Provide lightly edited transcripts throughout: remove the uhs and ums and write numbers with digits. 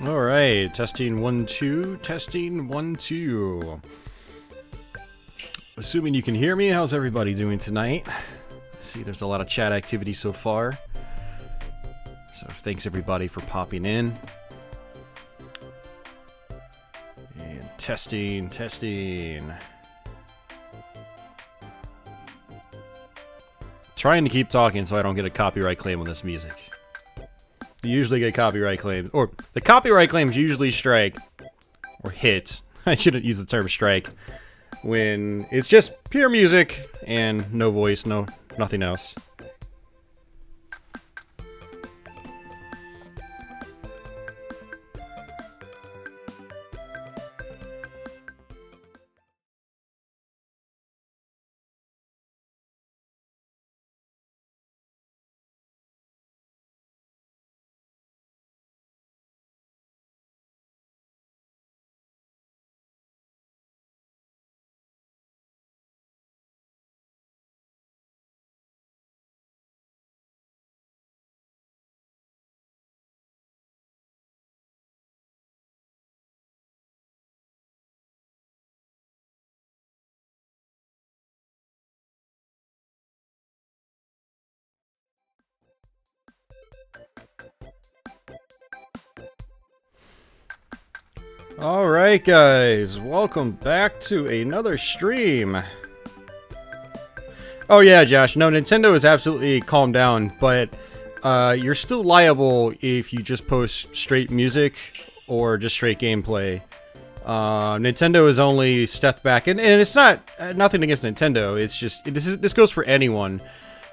Alright, testing 1 2, testing 1 2. Assuming you can hear me, how's everybody doing tonight? I see there's a lot of chat activity so far. So thanks everybody for popping in. And testing. Trying to keep talking so I don't get a copyright claim on this music. You usually get copyright claims, or the copyright claims usually strike, or hit. I shouldn't use the term strike, when it's just pure music and no voice, nothing else. Alright guys, welcome back to another stream. Oh yeah, Josh, no, Nintendo has absolutely calmed down, but you're still liable if you just post straight music or just straight gameplay. Nintendo has only stepped back, and it's not nothing against Nintendo, it's just, this goes for anyone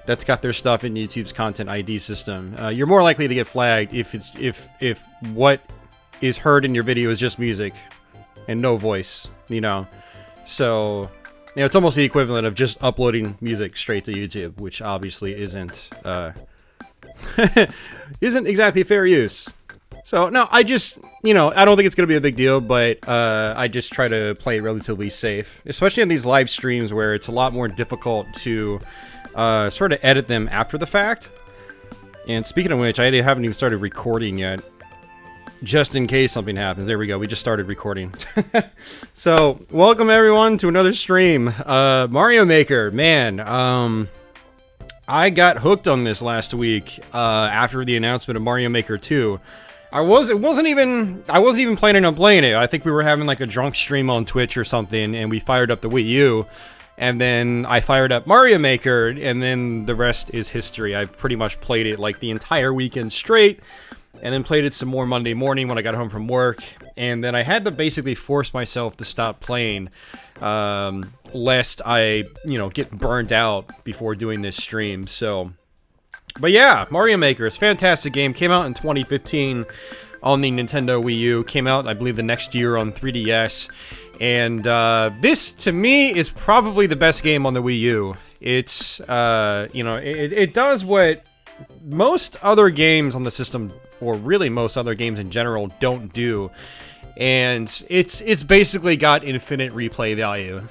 that's got their stuff in YouTube's content ID system. You're more likely to get flagged if what is heard in your video is just music and no voice, you know. So, you know, it's almost the equivalent of just uploading music straight to YouTube, which obviously isn't isn't exactly fair use. So, no, I just, you know, I don't think it's gonna be a big deal, but I just try to play it relatively safe, especially on these live streams where it's a lot more difficult to sort of edit them after the fact. And speaking of which, I haven't even started recording yet, just in case something happens. There we go, we just started recording. So, welcome everyone to another stream. Mario Maker, man, I got hooked on this last week after the announcement of Mario Maker 2. I wasn't even planning on playing it. I think we were having like a drunk stream on Twitch or something, and we fired up the Wii U, and then I fired up Mario Maker, and then the rest is history. I've pretty much played it like the entire weekend straight, and then played it some more Monday morning when I got home from work, and then I had to basically force myself to stop playing, lest I, you know, get burned out before doing this stream. So, but yeah, Mario Maker is a fantastic game. Came out in 2015 on the Nintendo Wii U. Came out, I believe, the next year on 3DS. And this, to me, is probably the best game on the Wii U. It's, you know, it does what most other games on the system, or really most other games in general, don't do. And it's basically got infinite replay value.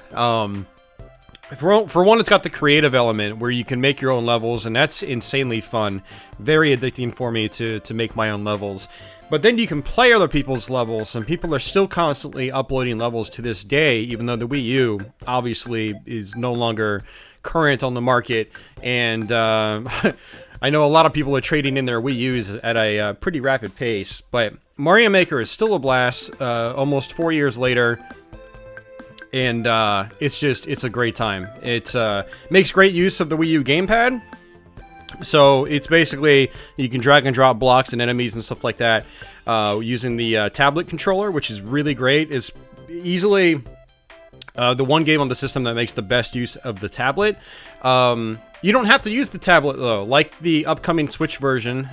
For one, it's got the creative element where you can make your own levels, and that's insanely fun. Very addicting for me to make my own levels. But then you can play other people's levels, and people are still constantly uploading levels to this day, even though the Wii U obviously is no longer current on the market. And I know a lot of people are trading in their Wii U's at a pretty rapid pace, but Mario Maker is still a blast, almost 4 years later. And it's a great time. It makes great use of the Wii U gamepad. So it's basically, you can drag and drop blocks and enemies and stuff like that using the tablet controller, which is really great. It's easily the one game on the system that makes the best use of the tablet. You don't have to use the tablet though. Like the upcoming Switch version,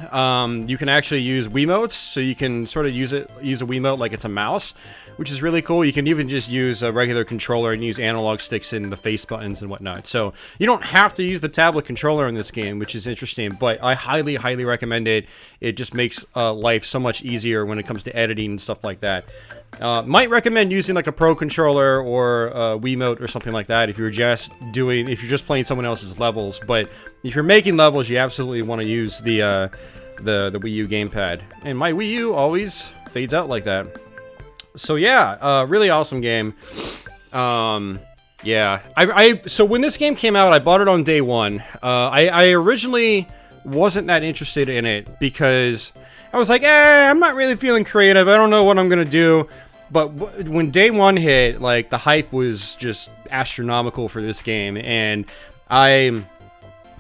you can actually use Wiimotes, so you can sort of use a Wiimote like it's a mouse, which is really cool. You can even just use a regular controller and use analog sticks and the face buttons and whatnot. So you don't have to use the tablet controller in this game, which is interesting, but I highly recommend it. It just makes life so much easier when it comes to editing and stuff like that. Might recommend using like a Pro controller or a Wiimote or something like that if you're just playing someone else's levels. But if you're making levels, you absolutely want to use the Wii U gamepad. And my Wii U always fades out like that. So yeah, really awesome game. Yeah, so when this game came out, I bought it on day one. I originally wasn't that interested in it because I was like, I'm not really feeling creative. I don't know what I'm gonna do. But when day one hit, like, the hype was just astronomical for this game, and I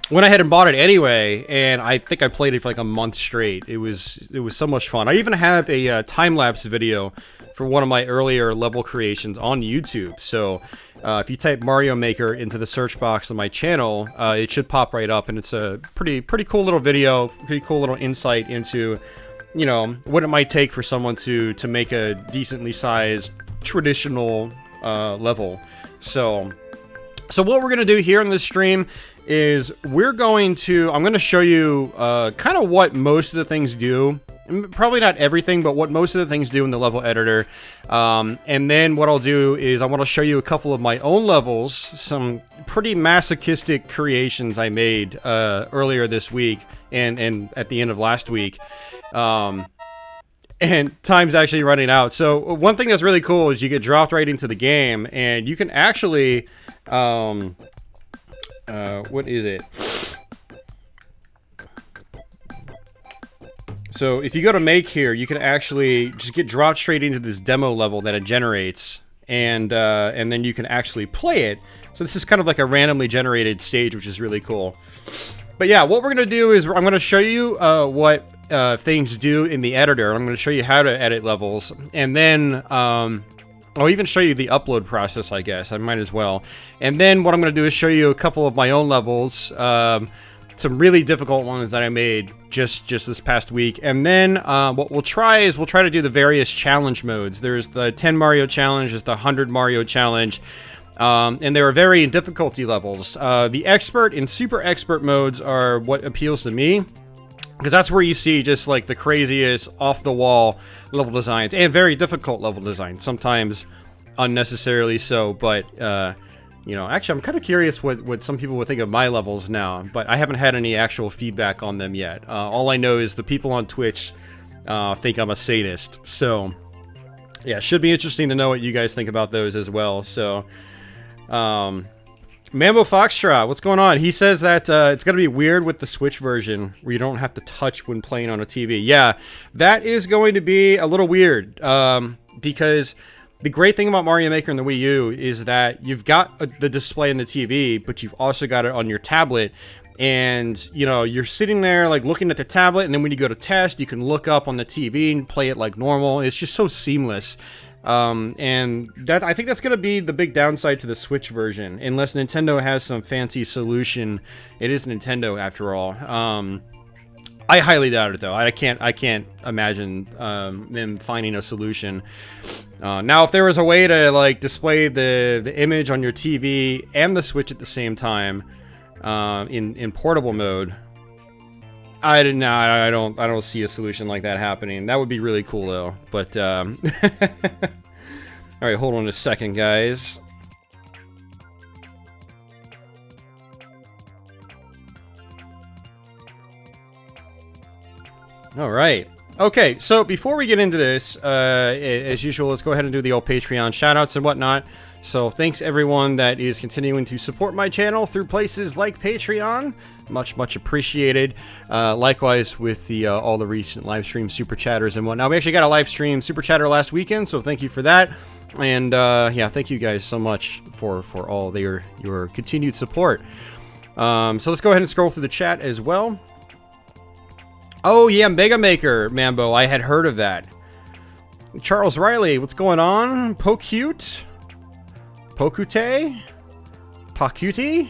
went ahead and bought it anyway, and I think I played it for like a month straight. It was so much fun. I even have a time-lapse video for one of my earlier level creations on YouTube. So if you type Mario Maker into the search box on my channel, it should pop right up, and it's a pretty cool little video, pretty cool little insight into, you know, what it might take for someone to make a decently sized traditional level. So what we're gonna do here in this stream is I'm gonna show you kind of what most of the things do. Probably not everything, but what most of the things do in the level editor. And then what I'll do is I want to show you a couple of my own levels, some pretty masochistic creations I made earlier this week and at the end of last week. And time's actually running out. So one thing that's really cool is you get dropped right into the game, and you can actually, what is it? So if you go to make here, you can actually just get dropped straight into this demo level that it generates, and then you can actually play it. So this is kind of like a randomly generated stage, which is really cool. But yeah, what we're gonna do is I'm gonna show you what things do in the editor. I'm gonna show you how to edit levels, and then I'll even show you the upload process, I guess. I might as well. And then what I'm gonna do is show you a couple of my own levels. Some really difficult ones that I made just this past week. And then what we'll try to do the various challenge modes. There's the 10 Mario challenge, there's the 100 Mario challenge, and there are varying difficulty levels. The expert and super expert modes are what appeals to me, because that's where you see just like the craziest off the wall level designs and very difficult level designs, sometimes unnecessarily so. But you know, actually, I'm kind of curious what some people would think of my levels now, but I haven't had any actual feedback on them yet. All I know is the people on Twitch think I'm a sadist. So, yeah, should be interesting to know what you guys think about those as well. So, Mambo Foxtrot, what's going on? He says that it's going to be weird with the Switch version where you don't have to touch when playing on a TV. Yeah, that is going to be a little weird because the great thing about Mario Maker and the Wii U is that you've got the display in the TV, but you've also got it on your tablet. And, you know, you're sitting there, like, looking at the tablet, and then when you go to test, you can look up on the TV and play it like normal. It's just so seamless. And that, I think that's going to be the big downside to the Switch version, unless Nintendo has some fancy solution. It is Nintendo, after all. I highly doubt it, though. I can't imagine them finding a solution. Now, if there was a way to like display the image on your TV and the Switch at the same time in portable mode, I don't see a solution like that happening. That would be really cool, though. But all right, hold on a second, guys. All right. Okay, so before we get into this, as usual, let's go ahead and do the old Patreon shoutouts and whatnot. So thanks everyone that is continuing to support my channel through places like Patreon. Much appreciated. Likewise with the all the recent live stream super chatters and whatnot. We actually got a live stream super chatter last weekend, so thank you for that. And yeah, thank you guys so much for all your continued support. So let's go ahead and scroll through the chat as well. Oh yeah, Mega Maker, Mambo. I had heard of that. Charles Riley, what's going on? Pocute? Pokute? Pocute?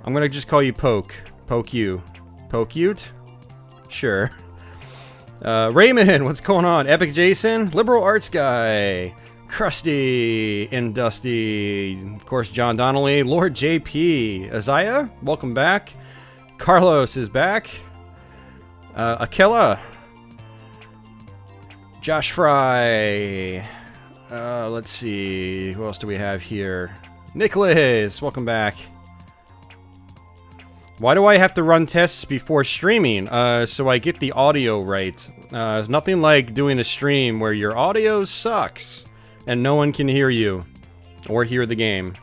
I'm gonna just call you Poke. Poke you. Pocute? Sure. Raymond, what's going on? Epic Jason, Liberal Arts Guy, Krusty and Dusty, of course John Donnelly, Lord JP, Isaiah, welcome back. Carlos is back. Akela, Josh Fry, let's see, who else do we have here? Nicholas, welcome back. Why do I have to run tests before streaming? So I get the audio right. It's nothing like doing a stream where your audio sucks and no one can hear you or hear the game.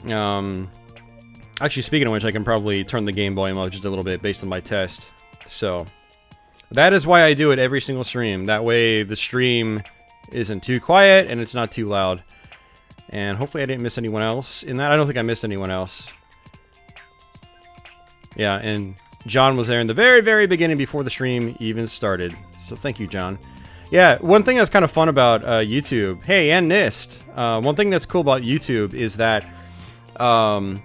Actually, speaking of which, I can probably turn the game volume up just a little bit based on my test. So that is why I do it every single stream. That way the stream isn't too quiet and it's not too loud. And hopefully I didn't miss anyone else in that. I don't think I missed anyone else. Yeah, and John was there in the very, very beginning before the stream even started. So thank you, John. Yeah, one thing that's kind of fun about YouTube, hey, and NIST, one thing that's cool about YouTube is that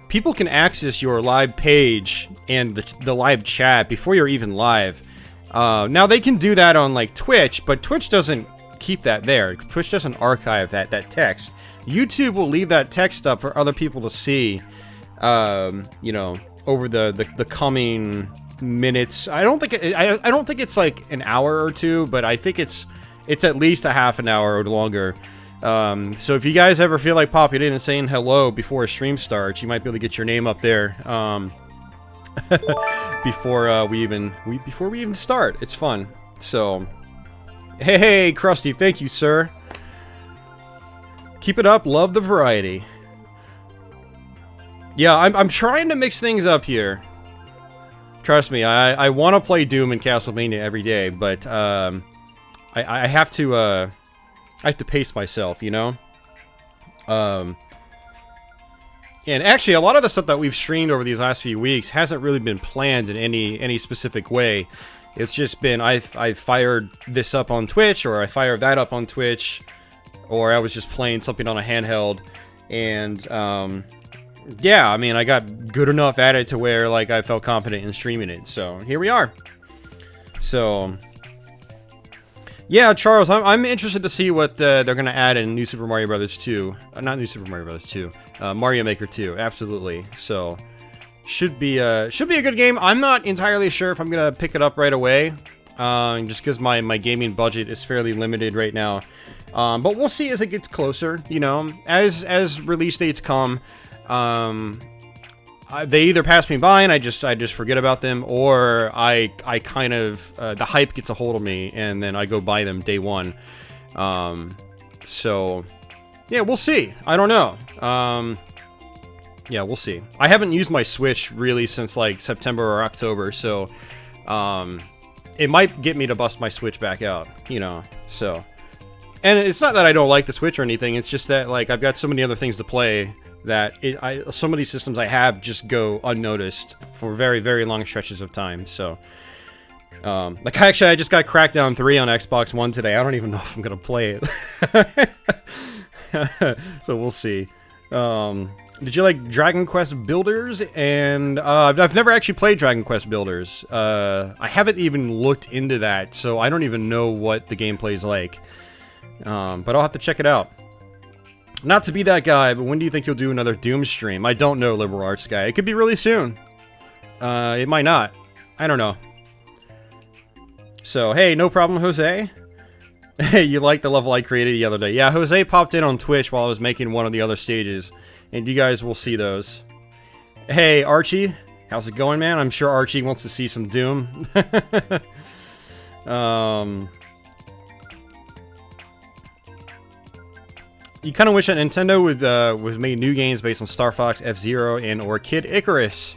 people can access your live page and the live chat before you're even live. Now, they can do that on, like, Twitch, but Twitch doesn't keep that there. Twitch doesn't archive that text. YouTube will leave that text up for other people to see, you know, over the coming minutes. I don't think it's like an hour or two, but I think it's at least a half an hour or longer. So if you guys ever feel like popping in and saying hello before a stream starts, you might be able to get your name up there before we even start. It's fun. So hey, Krusty, thank you, sir. Keep it up. Love the variety. Yeah, I'm trying to mix things up here. Trust me, I want to play Doom and Castlevania every day, but I have to pace myself, you know. And actually, a lot of the stuff that we've streamed over these last few weeks hasn't really been planned in any specific way. It's just been I fired this up on Twitch, or I fired that up on Twitch, or I was just playing something on a handheld, and yeah, I mean, I got good enough at it to where, like, I felt confident in streaming it. So, here we are. So, yeah, Charles, I'm interested to see what they're going to add in New Super Mario Bros. 2. Not New Super Mario Bros. 2. Mario Maker 2, absolutely. So, should be a good game. I'm not entirely sure if I'm going to pick it up right away. Just because my gaming budget is fairly limited right now. But we'll see as it gets closer, you know. As release dates come, they either pass me by and I just forget about them, or I kind of the hype gets a hold of me and then I go buy them day one. So yeah, we'll see. I don't know. Yeah, we'll see. I haven't used my Switch really since like September or October, so it might get me to bust my Switch back out, you know. So, and it's not that I don't like the Switch or anything. It's just that, like, I've got so many other things to play that some of these systems I have just go unnoticed for very, very long stretches of time. So, like, actually, I just got Crackdown 3 on Xbox One today. I don't even know if I'm gonna play it. So we'll see. Did you like Dragon Quest Builders? And I've never actually played Dragon Quest Builders. I haven't even looked into that, so I don't even know what the gameplay's like. But I'll have to check it out. Not to be that guy, but when do you think you'll do another Doom stream? I don't know, Liberal Arts guy. It could be really soon. It might not. I don't know. So, hey, no problem, Jose. Hey, you like the level I created the other day? Yeah, Jose popped in on Twitch while I was making one of the other stages, and you guys will see those. Hey, Archie, how's it going, man? I'm sure Archie wants to see some Doom. You kind of wish that Nintendo would make new games based on Star Fox, F-Zero, and or Kid Icarus.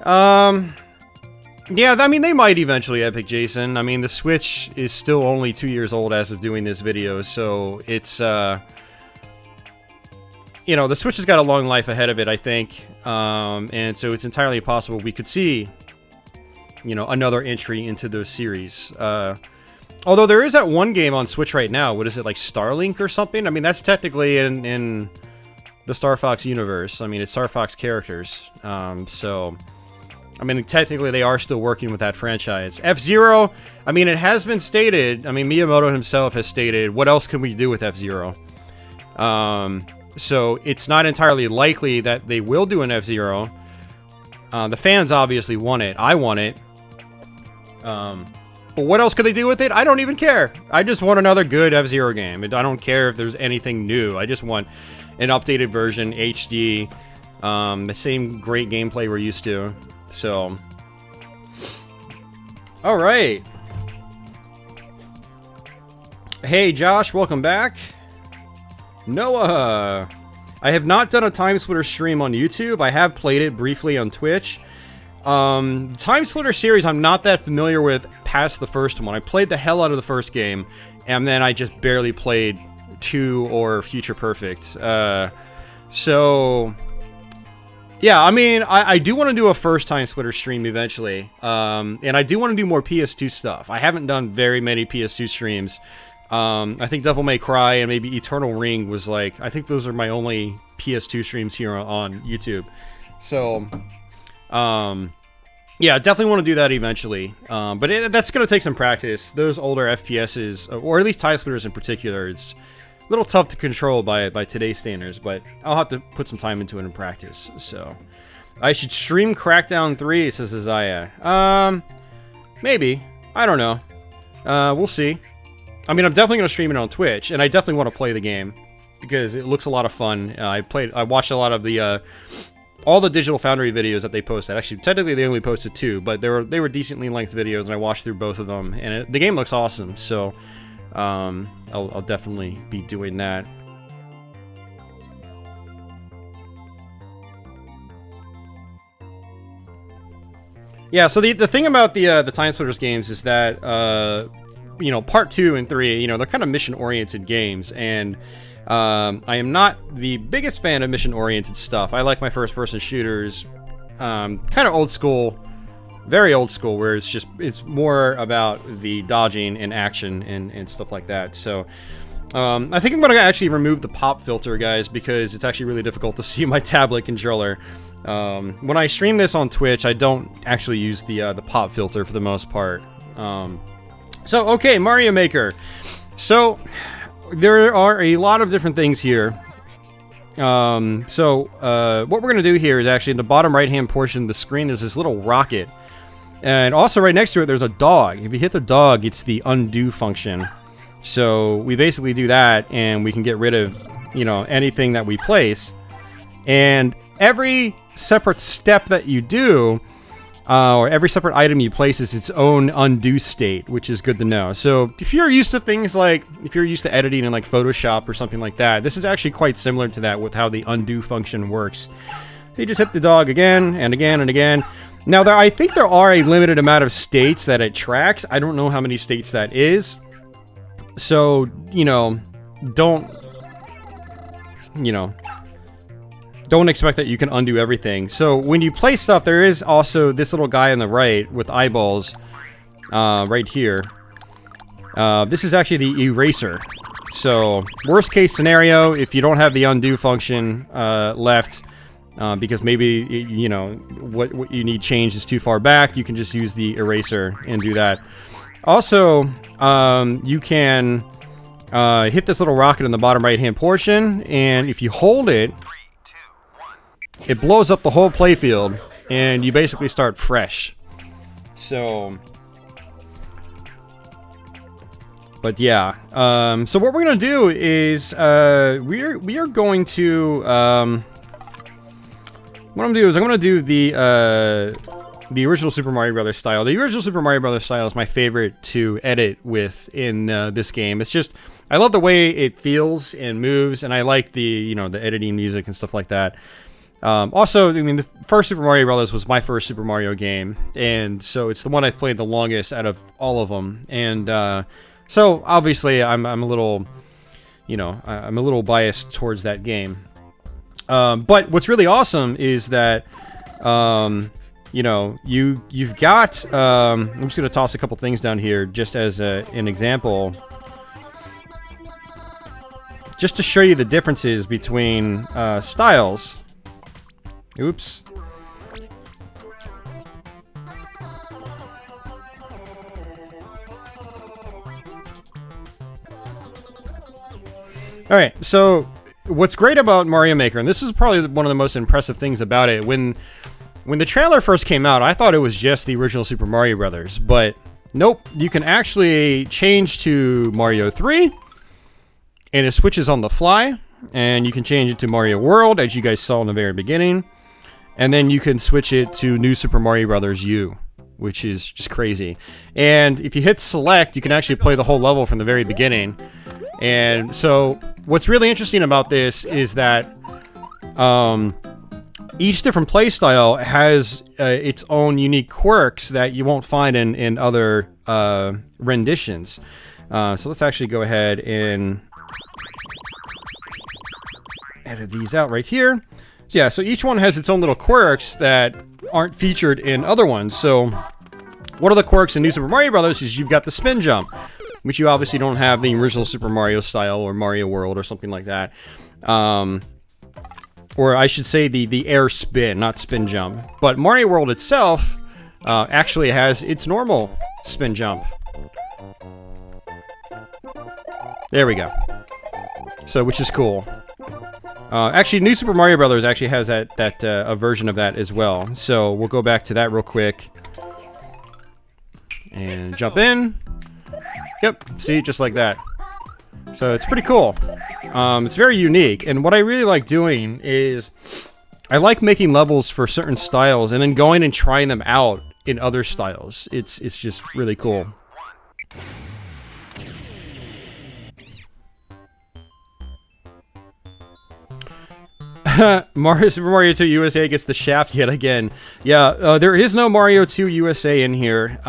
Yeah, I mean, they might eventually, Epic Jason. I mean, the Switch is still only 2 years old as of doing this video, so it's, you know, the Switch has got a long life ahead of it, I think. And so it's entirely possible we could see, you know, another entry into those series. Although there is that one game on Switch right now. What is it, like Starlink or something? I mean, that's technically in the Star Fox universe. I mean, it's Star Fox characters. So, I mean, technically they are still working with that franchise. F-Zero, I mean, it has been stated. I mean, Miyamoto himself has stated, what else can we do with F-Zero? So, it's not entirely likely that they will do an F-Zero. The fans obviously want it. I want it. But what else could they do with it? I don't even care. I just want another good F-Zero game. I don't care if there's anything new. I just want an updated version, HD, The same great gameplay we're used to. So, all right. Hey, Josh, welcome back. Noah, I have not done a Time Splitter stream on YouTube. I have played it briefly on Twitch. The Time Splitter series I'm not that familiar with past the first one. I played the hell out of the first game, and then I just barely played 2 or Future Perfect. So, yeah, I mean, I do want to do a first Time Splitter stream eventually, and I do want to do more PS2 stuff. I haven't done very many PS2 streams. I think Devil May Cry and maybe Eternal Ring was like, I think those are my only PS2 streams here on YouTube. So, yeah, definitely want to do that eventually. But that's going to take some practice. Those older FPSs, or at least Time Splitters in particular, it's a little tough to control by today's standards, but I'll have to put some time into it in practice. So, I should stream Crackdown 3, says Isaiah. Maybe. I don't know. We'll see. I mean, I'm definitely going to stream it on Twitch, and I definitely want to play the game because it looks a lot of fun. I watched a lot of the all the Digital Foundry videos that they posted. Actually, technically they only posted 2, but they were decently length videos, and I watched through both of them, and the game looks awesome. So, I'll definitely be doing that. Yeah. So the thing about the Time Splitters games is that you know, part 2 and 3, you know, they're kind of mission-oriented games, and I am not the biggest fan of mission-oriented stuff. I like my first-person shooters, kind of old school, very old school, where it's more about the dodging and action and stuff like that. So, I think I'm going to actually remove the pop filter, guys, because it's actually really difficult to see my tablet controller. When I stream this on Twitch, I don't actually use the pop filter for the most part. So, okay, Mario Maker. So, there are a lot of different things here. What we're going to do here is actually in the bottom right-hand portion of the screen, there's this little rocket. And also right next to it, there's a dog. If you hit the dog, it's the undo function. So, we basically do that, and we can get rid of, you know, anything that we place. And every separate step that you do, or every separate item you place is its own undo state, which is good to know. So if you're used to things like, if you're used to editing in like Photoshop or something like that, this is actually quite similar to that with how the undo function works. You just hit the dog again and again and again. Now, I think there are a limited amount of states that it tracks. I don't know how many states that is. So, you know, don't expect that you can undo everything. So when you place stuff, there is also this little guy on the right with eyeballs right here. This is actually the eraser. So worst case scenario, if you don't have the undo function left, because maybe, you know, what you need changed is too far back, you can just use the eraser and do that. Also, you can hit this little rocket in the bottom right-hand portion, and if you hold it, it blows up the whole playfield, and you basically start fresh. So, but yeah. So what we're gonna do is we are going to what I'm gonna do is I'm gonna do the original Super Mario Brothers style. The original Super Mario Brothers style is my favorite to edit with in this game. It's just, I love the way it feels and moves, and I like the, you know, the editing music and stuff like that. Also, I mean, the first Super Mario Brothers was my first Super Mario game, and so it's the one I've played the longest out of all of them. And so obviously, I'm a little, you know, I'm a little biased towards that game. But what's really awesome is that, you know, you've got. I'm just gonna toss a couple things down here just as an example, just to show you the differences between styles. Oops. Alright, so what's great about Mario Maker, and this is probably one of the most impressive things about it, when the trailer first came out, I thought it was just the original Super Mario Brothers, but nope, you can actually change to Mario 3, and it switches on the fly. and you can change it to Mario World, as you guys saw in the very beginning. And then you can switch it to New Super Mario Bros. U, which is just crazy. And if you hit select, you can actually play the whole level from the very beginning. And so what's really interesting about this is that each different playstyle has its own unique quirks that you won't find in other renditions. So let's actually go ahead and edit these out right here. So yeah, so each one has its own little quirks that aren't featured in other ones. So one of the quirks in New Super Mario Bros. Is you've got the spin jump, which you obviously don't have the original Super Mario style or Mario World or something like that. Or I should say the air spin, not spin jump. But Mario World itself actually has its normal spin jump. There we go. So, which is cool. Actually, New Super Mario Bros. Actually has a version of that as well. So we'll go back to that real quick. And jump in. Yep, see, just like that. So it's pretty cool. It's very unique. And what I really like doing is I like making levels for certain styles and then going and trying them out in other styles. It's just really cool. Super Mario 2 USA gets the shaft yet again. Yeah, there is no Mario 2 USA in here.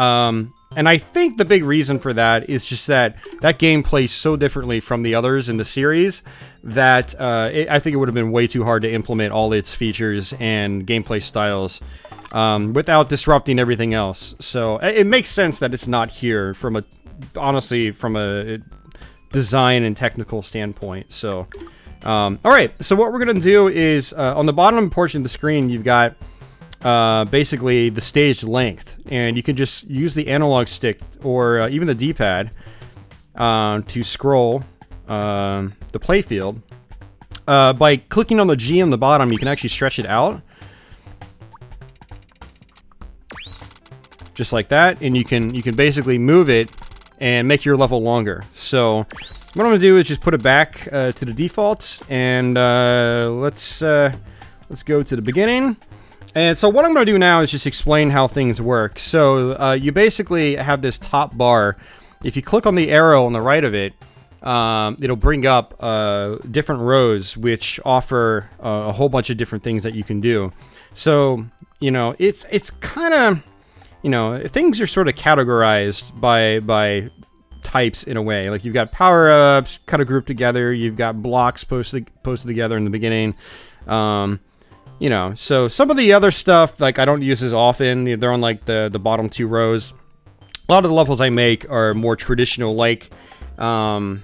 And I think the big reason for that is just that game plays so differently from the others in the series that I think it would have been way too hard to implement all its features and gameplay styles without disrupting everything else. So it makes sense that it's not here honestly from a design and technical standpoint. So alright, so what we're going to do is on the bottom portion of the screen you've got basically the stage length, and you can just use the analog stick or even the D-pad to scroll the playfield. By clicking on the G on the bottom, you can actually stretch it out. Just like that, and you can basically move it and make your level longer. So what I'm going to do is just put it back to the defaults, and let's go to the beginning. And so what I'm going to do now is just explain how things work. So you basically have this top bar. If you click on the arrow on the right of it, it'll bring up different rows which offer a whole bunch of different things that you can do. So, you know, it's kind of, you know, things are sort of categorized by types in a way. Like you've got power-ups kind of grouped together. You've got blocks posted together in the beginning. You know, so some of the other stuff, like, I don't use as often. They're on, like, the bottom two rows. A lot of the levels I make are more traditional, like, Sans,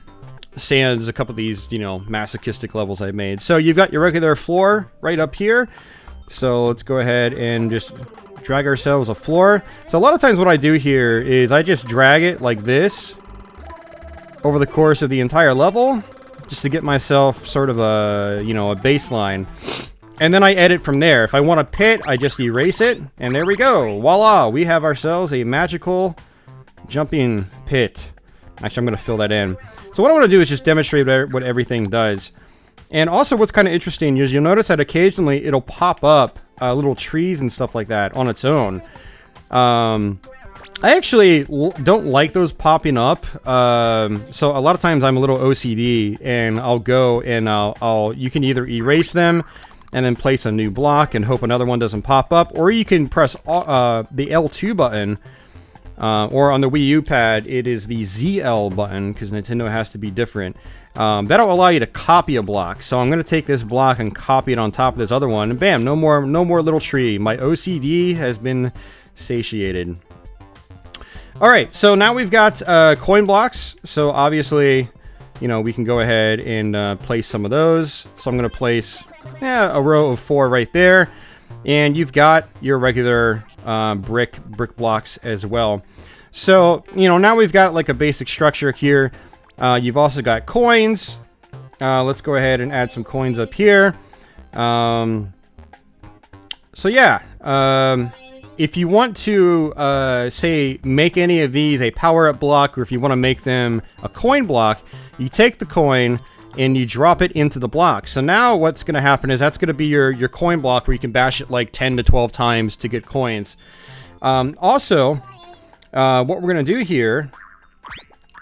a couple of these, you know, masochistic levels I've made. So you've got your regular floor right up here. So let's go ahead and just drag ourselves a floor. So a lot of times what I do here is I just drag it like this over the course of the entire level, just to get myself sort of a, you know, a baseline. And then I edit from there. If I want a pit, I just erase it, and there we go. Voila, we have ourselves a magical jumping pit. Actually, I'm going to fill that in. So what I want to do is just demonstrate what everything does. And also what's kind of interesting is you'll notice that occasionally it'll pop up little trees and stuff like that on its own. I actually don't like those popping up. So a lot of times I'm a little OCD, and I'll go and you can either erase them and then place a new block and hope another one doesn't pop up, or you can press the L2 button, or on the Wii U pad it is the ZL button, because Nintendo has to be different. That'll allow you to copy a block. So I'm going to take this block and copy it on top of this other one, and bam, no more little tree. My OCD has been satiated. Alright, so now we've got coin blocks. So obviously, you know, we can go ahead and place some of those. So I'm going to place a row of 4 right there. And you've got your regular brick blocks as well. So, you know, now we've got like a basic structure here. You've also got coins. Let's go ahead and add some coins up here. So yeah, if you want to, say, make any of these a power-up block, or if you want to make them a coin block, you take the coin, and you drop it into the block. So now what's going to happen is that's going to be your coin block where you can bash it like 10 to 12 times to get coins. Also, what we're going to do here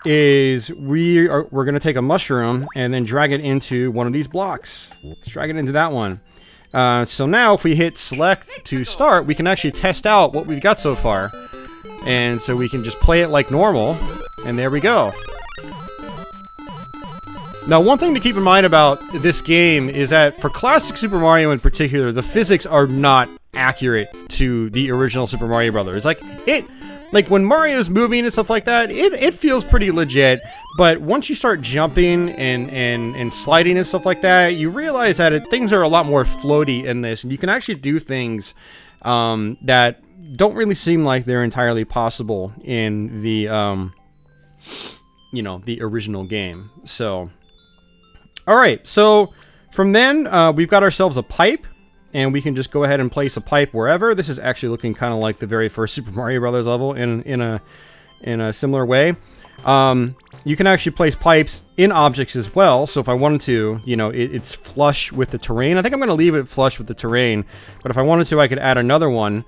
is we're going to take a mushroom and then drag it into one of these blocks. Let's drag it into that one. So now if we hit select to start, we can actually test out what we've got so far. And so we can just play it like normal, and there we go. Now, one thing to keep in mind about this game is that for classic Super Mario in particular, the physics are not accurate to the original Super Mario Brothers. Like when Mario's moving and stuff like that, it feels pretty legit. But once you start jumping and sliding and stuff like that, you realize that things are a lot more floaty in this, and you can actually do things that don't really seem like they're entirely possible in the the original game. So. Alright, so from then, we've got ourselves a pipe, and we can just go ahead and place a pipe wherever. This is actually looking kind of like the very first Super Mario Brothers level in a similar way. You can actually place pipes in objects as well, so if I wanted to, it's flush with the terrain. I think I'm going to leave it flush with the terrain, but if I wanted to, I could add another one,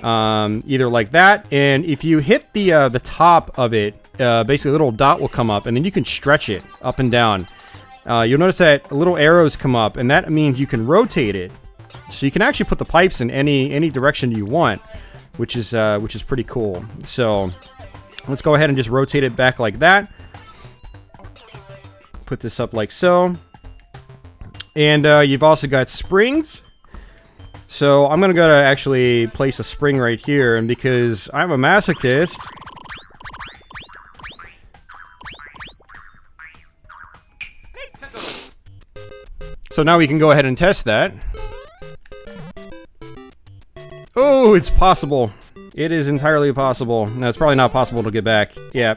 either like that, and if you hit the top of it, basically a little dot will come up, and then you can stretch it up and down. You'll notice that little arrows come up, and that means you can rotate it. So you can actually put the pipes in any direction you want, which is pretty cool. So let's go ahead and just rotate it back like that. Put this up like so. And you've also got springs. So I'm gonna go to actually place a spring right here, and because I'm a masochist, so now we can go ahead and test that. Oh, it's possible. It is entirely possible. No, it's probably not possible to get back. Yeah.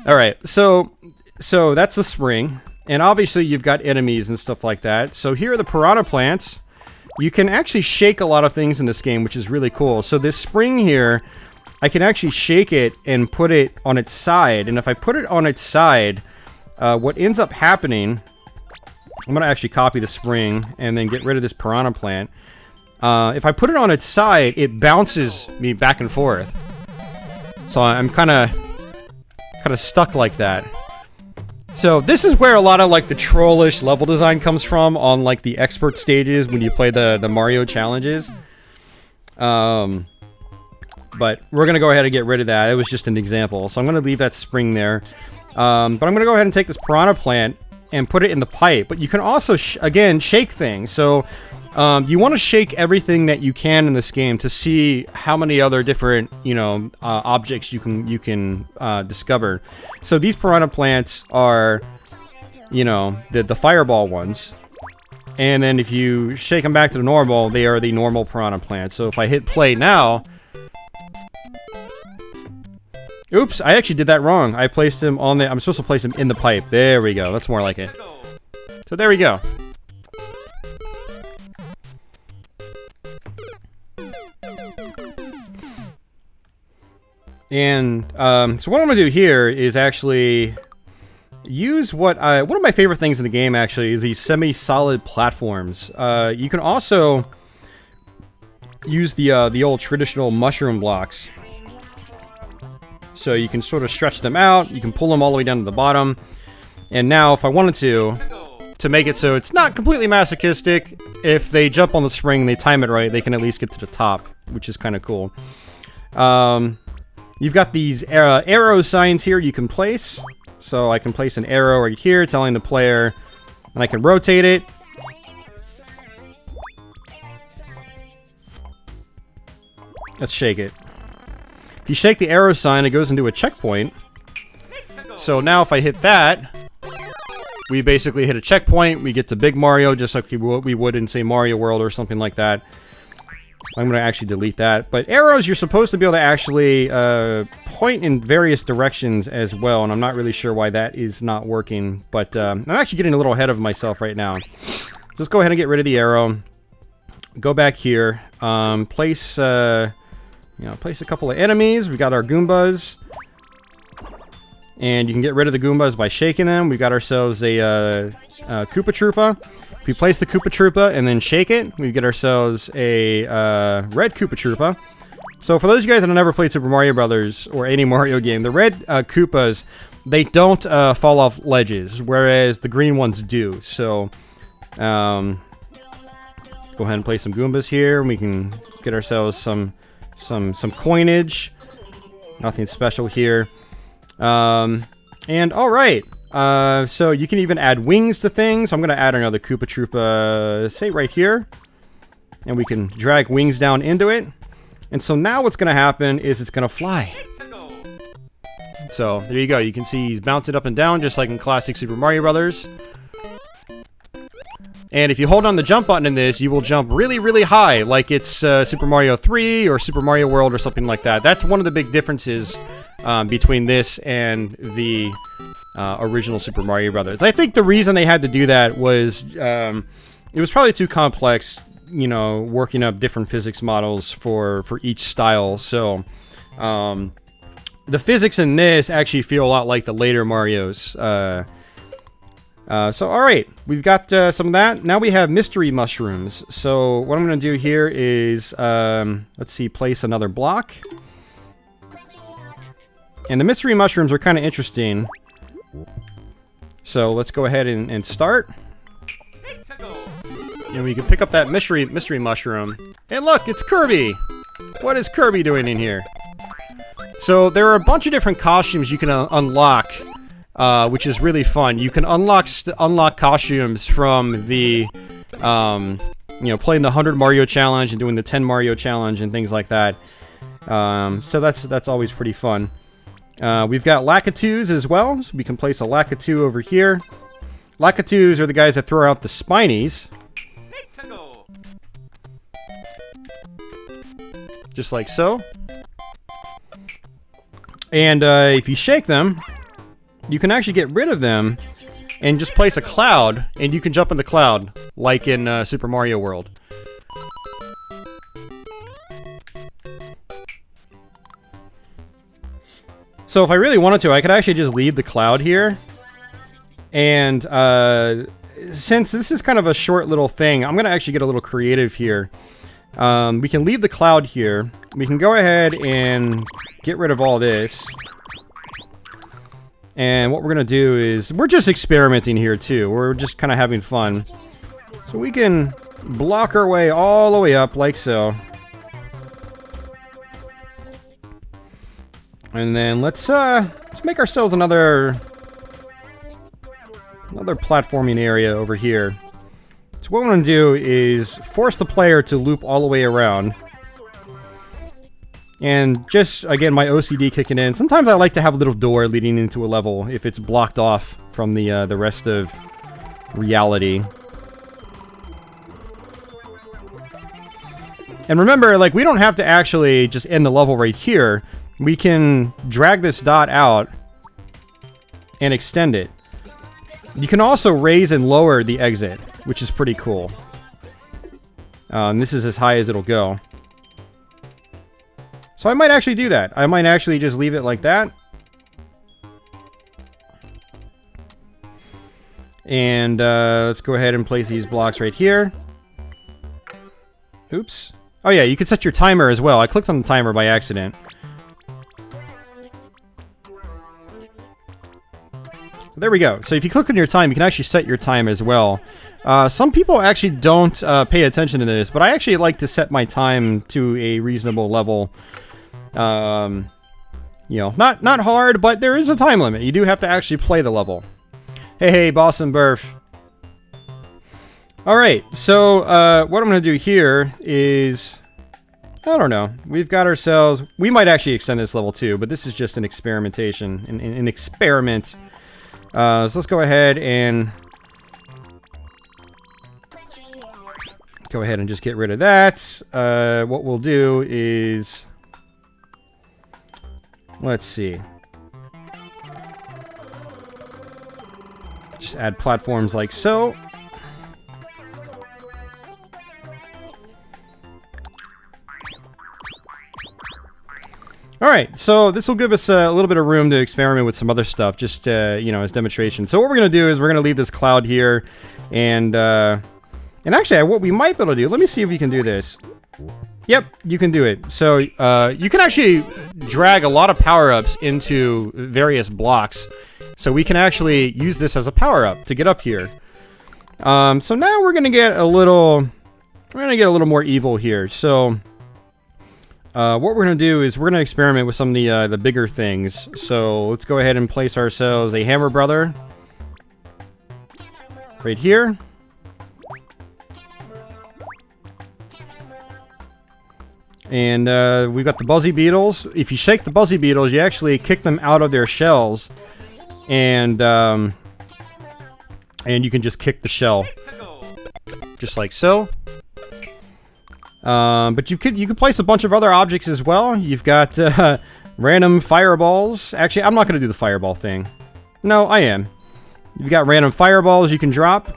Alright, so that's the spring. And obviously you've got enemies and stuff like that. So here are the piranha plants. You can actually shake a lot of things in this game, which is really cool. So this spring here, I can actually shake it and put it on its side. And if I put it on its side, what ends up happening, I'm going to actually copy the spring and then get rid of this piranha plant. If I put it on its side, it bounces me back and forth. So I'm kind of stuck like that. So this is where a lot of like the trollish level design comes from on like the expert stages when you play the Mario challenges. But we're going to go ahead and get rid of that. It was just an example. So I'm going to leave that spring there. But I'm going to go ahead and take this piranha plant and put it in the pipe. But you can also, again, shake things. So you want to shake everything that you can in this game to see how many other different, objects you can discover. So these piranha plants are, the fireball ones. And then if you shake them back to the normal, they are the normal piranha plants. So if I hit play now... Oops, I actually did that wrong. I placed him on the... I'm supposed to place him in the pipe. There we go. That's more like it. So there we go. And so what I'm going to do here is actually use one of my favorite things in the game actually is these semi-solid platforms. You can also use the old traditional mushroom blocks. So you can sort of stretch them out, you can pull them all the way down to the bottom. And now if I wanted to make it so it's not completely masochistic, if they jump on the spring and they time it right, they can at least get to the top, which is kind of cool. You've got these arrow signs here you can place. So I can place an arrow right here telling the player, and I can rotate it. Let's shake it. If you shake the arrow sign, it goes into a checkpoint. So now if I hit that, we basically hit a checkpoint. We get to Big Mario, just like we would in, say, Mario World or something like that. I'm going to actually delete that. But arrows, you're supposed to be able to actually point in various directions as well. And I'm not really sure why that is not working. But I'm actually getting a little ahead of myself right now. Just go ahead and get rid of the arrow. Go back here. Place a couple of enemies. We got our Goombas. And you can get rid of the Goombas by shaking them. We've got ourselves a Koopa Troopa. If we place the Koopa Troopa and then shake it, we get ourselves a red Koopa Troopa. So for those of you guys that have never played Super Mario Brothers or any Mario game, the red Koopas, they don't fall off ledges, whereas the green ones do. So go ahead and place some Goombas here. We can get ourselves some coinage. Nothing special here. And all right. So you can even add wings to things. I'm going to add another Koopa Troopa, say right here. And we can drag wings down into it. And so now what's going to happen is it's going to fly. So there you go. You can see he's bouncing up and down just like in classic Super Mario Brothers. And if you hold on the jump button in this, you will jump really, really high, like it's Super Mario 3 or Super Mario World or something like that. That's one of the big differences between this and the original Super Mario Brothers. I think the reason they had to do that was it was probably too complex, you know, working up different physics models for each style. So the physics in this actually feel a lot like the later Marios. So, alright, we've got some of that. Now we have mystery mushrooms. So, what I'm going to do here is, let's see, place another block. And the mystery mushrooms are kind of interesting. So, let's go ahead and start. And we can pick up that mystery mushroom. And look, it's Kirby! What is Kirby doing in here? So, there are a bunch of different costumes you can unlock. Which is really fun. You can unlock costumes from the, you know, playing the 100 Mario challenge and doing the 10 Mario challenge and things like that. So that's always pretty fun. We've got Lakitus as well. So we can place a Lakitu over here. Lakitus are the guys that throw out the Spinies. Just like so. And if you shake them, you can actually get rid of them and just place a cloud, and you can jump in the cloud, like in Super Mario World. So if I really wanted to, I could actually just leave the cloud here. And since this is kind of a short little thing, I'm going to actually get a little creative here. We can leave the cloud here. We can go ahead and get rid of all this. And what we're going to do is, we're just experimenting here too. We're just kind of having fun. So we can block our way all the way up like so. And then let's make ourselves another platforming area over here. So what we're going to do is force the player to loop all the way around. And just, again, my OCD kicking in. Sometimes I like to have a little door leading into a level if it's blocked off from the rest of reality. And remember, like, we don't have to actually just end the level right here. We can drag this dot out and extend it. You can also raise and lower the exit, which is pretty cool. And this is as high as it'll go. So I might actually do that. I might actually just leave it like that. And let's go ahead and place these blocks right here. Oops. Oh yeah, you can set your timer as well. I clicked on the timer by accident. There we go. So if you click on your time, you can actually set your time as well. Some people actually don't pay attention to this, but I actually like to set my time to a reasonable level. You know, not hard, but there is a time limit. You do have to actually play the level. Hey, Boston Burf. Alright, so what I'm going to do here is, I don't know, we've got ourselves, we might actually extend this level too, but this is just an experimentation, an experiment. So let's go ahead and just get rid of that. What we'll do is, let's see. Just add platforms like so. All right, so this will give us a little bit of room to experiment with some other stuff, just you know, as demonstration. So what we're gonna do is we're gonna leave this cloud here, and actually, what we might be able to do. Let me see if we can do this. Yep, you can do it. So you can actually drag a lot of power-ups into various blocks. So we can actually use this as a power-up to get up here. So now we're gonna get a little more evil here. So. What we're going to do is we're going to experiment with some of the bigger things. So let's go ahead and place ourselves a hammer brother right here. And we've got the buzzy beetles. If you shake the buzzy beetles, you actually kick them out of their shells. And you can just kick the shell. Just like so. But you could place a bunch of other objects as well. You've got random fireballs. Actually, I'm not going to do the fireball thing. No, I am. You've got random fireballs you can drop.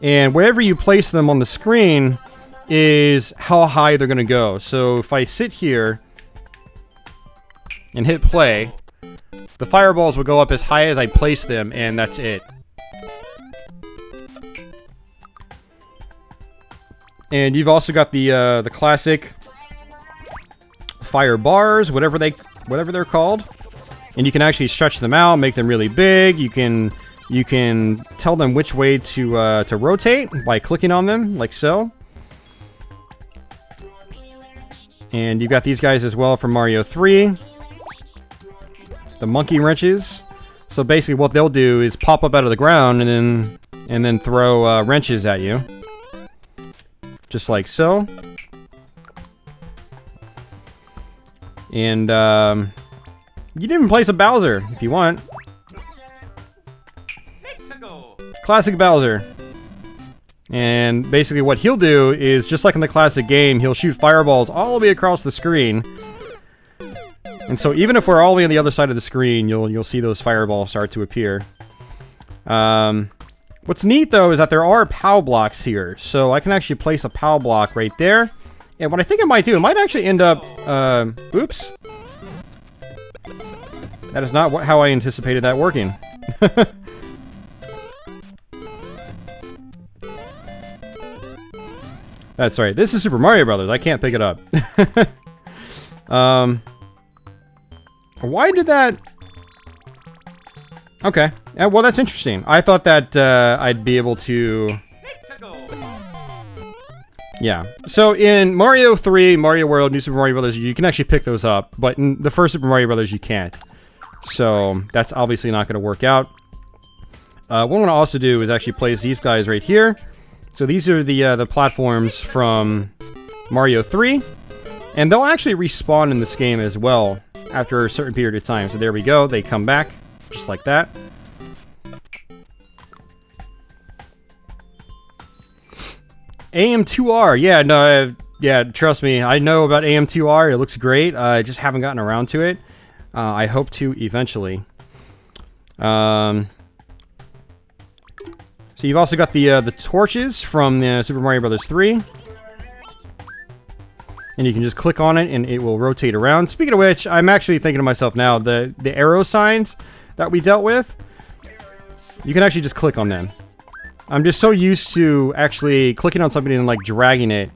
And wherever you place them on the screen is how high they're going to go. So if I sit here and hit play, the fireballs will go up as high as I place them, and that's it. And you've also got the classic fire bars, whatever they're called, and you can actually stretch them out, make them really big. You can tell them which way to rotate by clicking on them, like so. And you've got these guys as well from Mario 3, the monkey wrenches. So basically, what they'll do is pop up out of the ground and then throw wrenches at you. Just like so. And you can even place a Bowser if you want. Classic Bowser. And basically what he'll do is, just like in the classic game, he'll shoot fireballs all the way across the screen. And so even if we're all the way on the other side of the screen, you'll see those fireballs start to appear. What's neat, though, is that there are POW blocks here. So I can actually place a POW block right there. And what I think it might do, it might actually end up... oops. That is not how I anticipated that working. That's right. This is Super Mario Brothers. I can't pick it up. Why did that... Okay. Well, that's interesting. I thought that I'd be able to... Yeah. So in Mario 3, Mario World, New Super Mario Brothers, you can actually pick those up. But in the first Super Mario Brothers, you can't. So that's obviously not going to work out. What I'm going to also do is actually place these guys right here. So these are the platforms from Mario 3. And they'll actually respawn in this game as well after a certain period of time. So there we go. They come back. Just like that. AM2R. Yeah, no, yeah, trust me. I know about AM2R. It looks great. I just haven't gotten around to it. I hope to eventually. So you've also got the torches from the Super Mario Brothers 3. And you can just click on it and it will rotate around. Speaking of which, I'm actually thinking to myself now, the arrow signs that we dealt with, you can actually just click on them. I'm just so used to actually clicking on something and like dragging it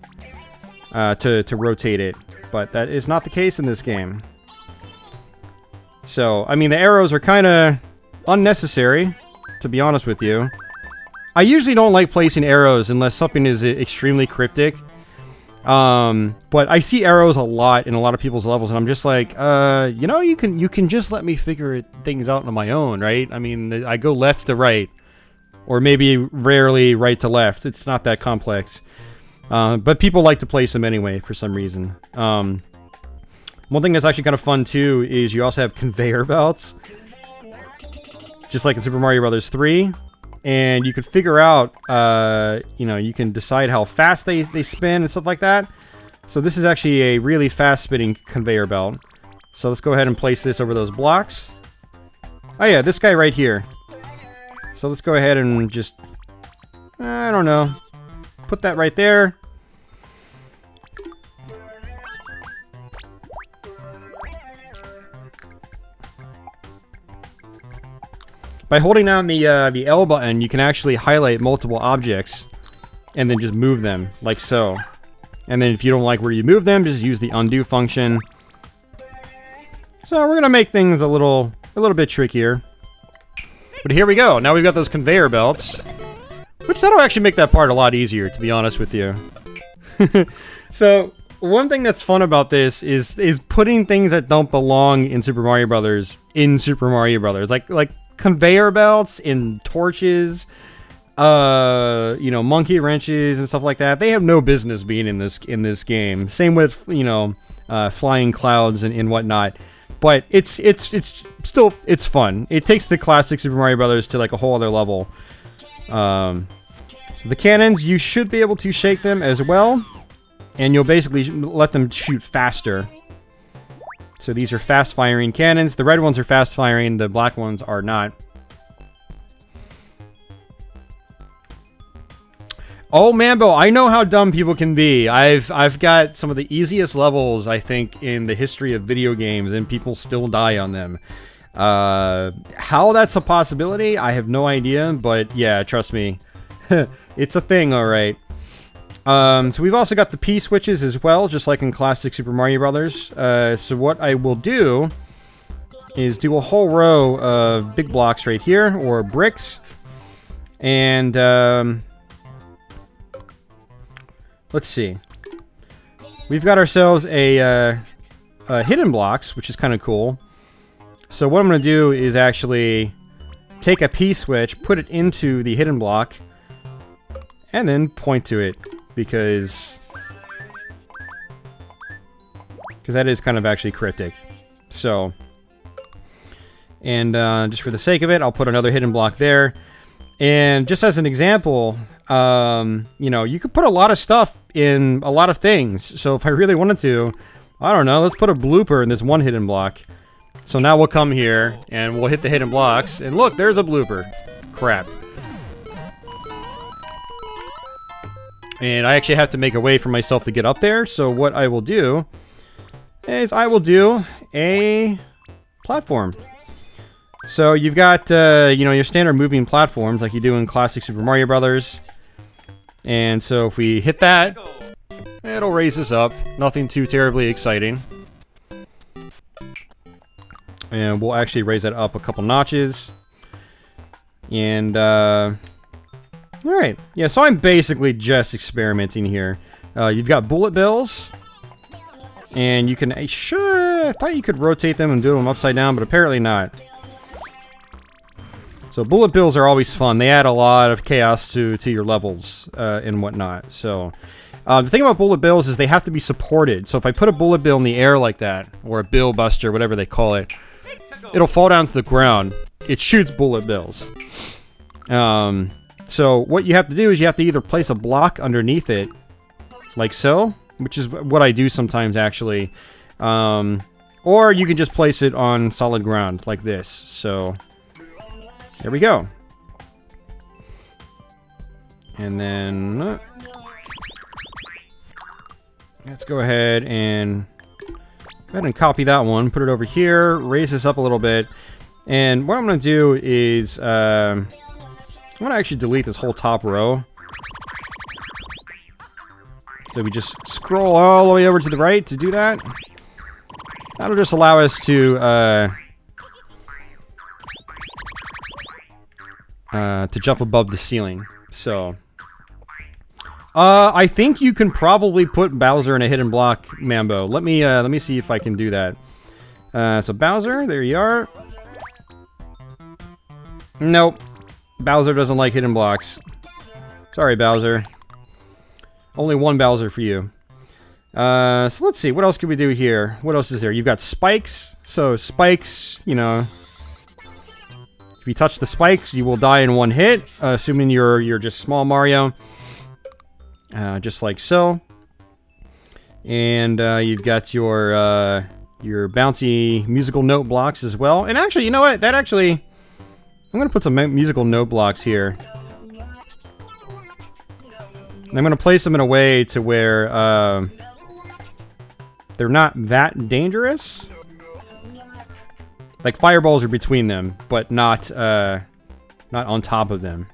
to rotate it, but that is not the case in this game. So, I mean, the arrows are kind of unnecessary, to be honest with you. I usually don't like placing arrows unless something is extremely cryptic. But I see arrows a lot in a lot of people's levels, and I'm just like, you know, you can just let me figure things out on my own, right? I mean, I go left to right, or maybe rarely right to left. It's not that complex. But people like to place them anyway for some reason. One thing that's actually kind of fun too is you also have conveyor belts, just like in Super Mario Brothers 3. And you can figure out, you know, you can decide how fast they spin and stuff like that. So this is actually a really fast spinning conveyor belt. So let's go ahead and place this over those blocks. Oh yeah, this guy right here. So let's go ahead and just, I don't know, put that right there. By holding down the L button, you can actually highlight multiple objects and then just move them, like so. And then if you don't like where you move them, just use the undo function. So we're gonna make things a little bit trickier. But here we go. Now we've got those conveyor belts, which that'll actually make that part a lot easier, to be honest with you. So one thing that's fun about this is putting things that don't belong in Super Mario Brothers in Super Mario Brothers, like conveyor belts and torches, you know, monkey wrenches and stuff like that. They have no business being in this game. Same with, you know, flying clouds and whatnot. But it's still fun. It takes the classic Super Mario Brothers to like a whole other level. So the cannons, you should be able to shake them as well. And you'll basically let them shoot faster. So these are fast-firing cannons. The red ones are fast-firing. The black ones are not. Oh, Mambo, I know how dumb people can be. I've got some of the easiest levels, I think, in the history of video games, and people still die on them. How that's a possibility, I have no idea, but yeah, trust me. It's a thing, alright. So we've also got the P switches as well, just like in classic Super Mario Brothers. So what I will do is do a whole row of big blocks right here, or bricks. And let's see. We've got ourselves a hidden blocks, which is kind of cool. So what I'm going to do is actually take a P switch, put it into the hidden block, and then point to it. Because that is kind of actually cryptic. So, and just for the sake of it, I'll put another hidden block there. And just as an example, you know, you could put a lot of stuff in a lot of things. So if I really wanted to, I don't know, let's put a blooper in this one hidden block. So now we'll come here and we'll hit the hidden blocks. And look, there's a blooper. Crap. And I actually have to make a way for myself to get up there. So what I will do is I will do a platform. So you've got, you know, your standard moving platforms like you do in classic Super Mario Brothers. And so if we hit that, it'll raise us up. Nothing too terribly exciting. And we'll actually raise that up a couple notches. And, alright, yeah, so I'm basically just experimenting here. You've got bullet bills. And you can, sure, I thought you could rotate them and do them upside down, but apparently not. So bullet bills are always fun. They add a lot of chaos to your levels and whatnot. So the thing about bullet bills is they have to be supported. So if I put a bullet bill in the air like that, or a bill buster, whatever they call it, it'll fall down to the ground. It shoots bullet bills. So what you have to do is you have to either place a block underneath it, like so, which is what I do sometimes actually, or you can just place it on solid ground like this. So there we go. And then let's go ahead and copy that one, put it over here, raise this up a little bit, and what I'm going to do is I'm going to actually delete this whole top row. So we just scroll all the way over to the right to do that. That'll just allow us to jump above the ceiling. So I think you can probably put Bowser in a hidden block, Mambo. Let me see if I can do that. So Bowser, there you are. Nope. Bowser doesn't like hidden blocks. Sorry, Bowser. Only one Bowser for you. So let's see. What else can we do here? What else is there? You've got spikes. So spikes, you know, if you touch the spikes, you will die in one hit, assuming you're just small Mario. Just like so. And you've got your bouncy musical note blocks as well. And actually, you know what? That actually, I'm going to put some musical note blocks here. And I'm going to place them in a way to where they're not that dangerous. Like fireballs are between them, but not not on top of them.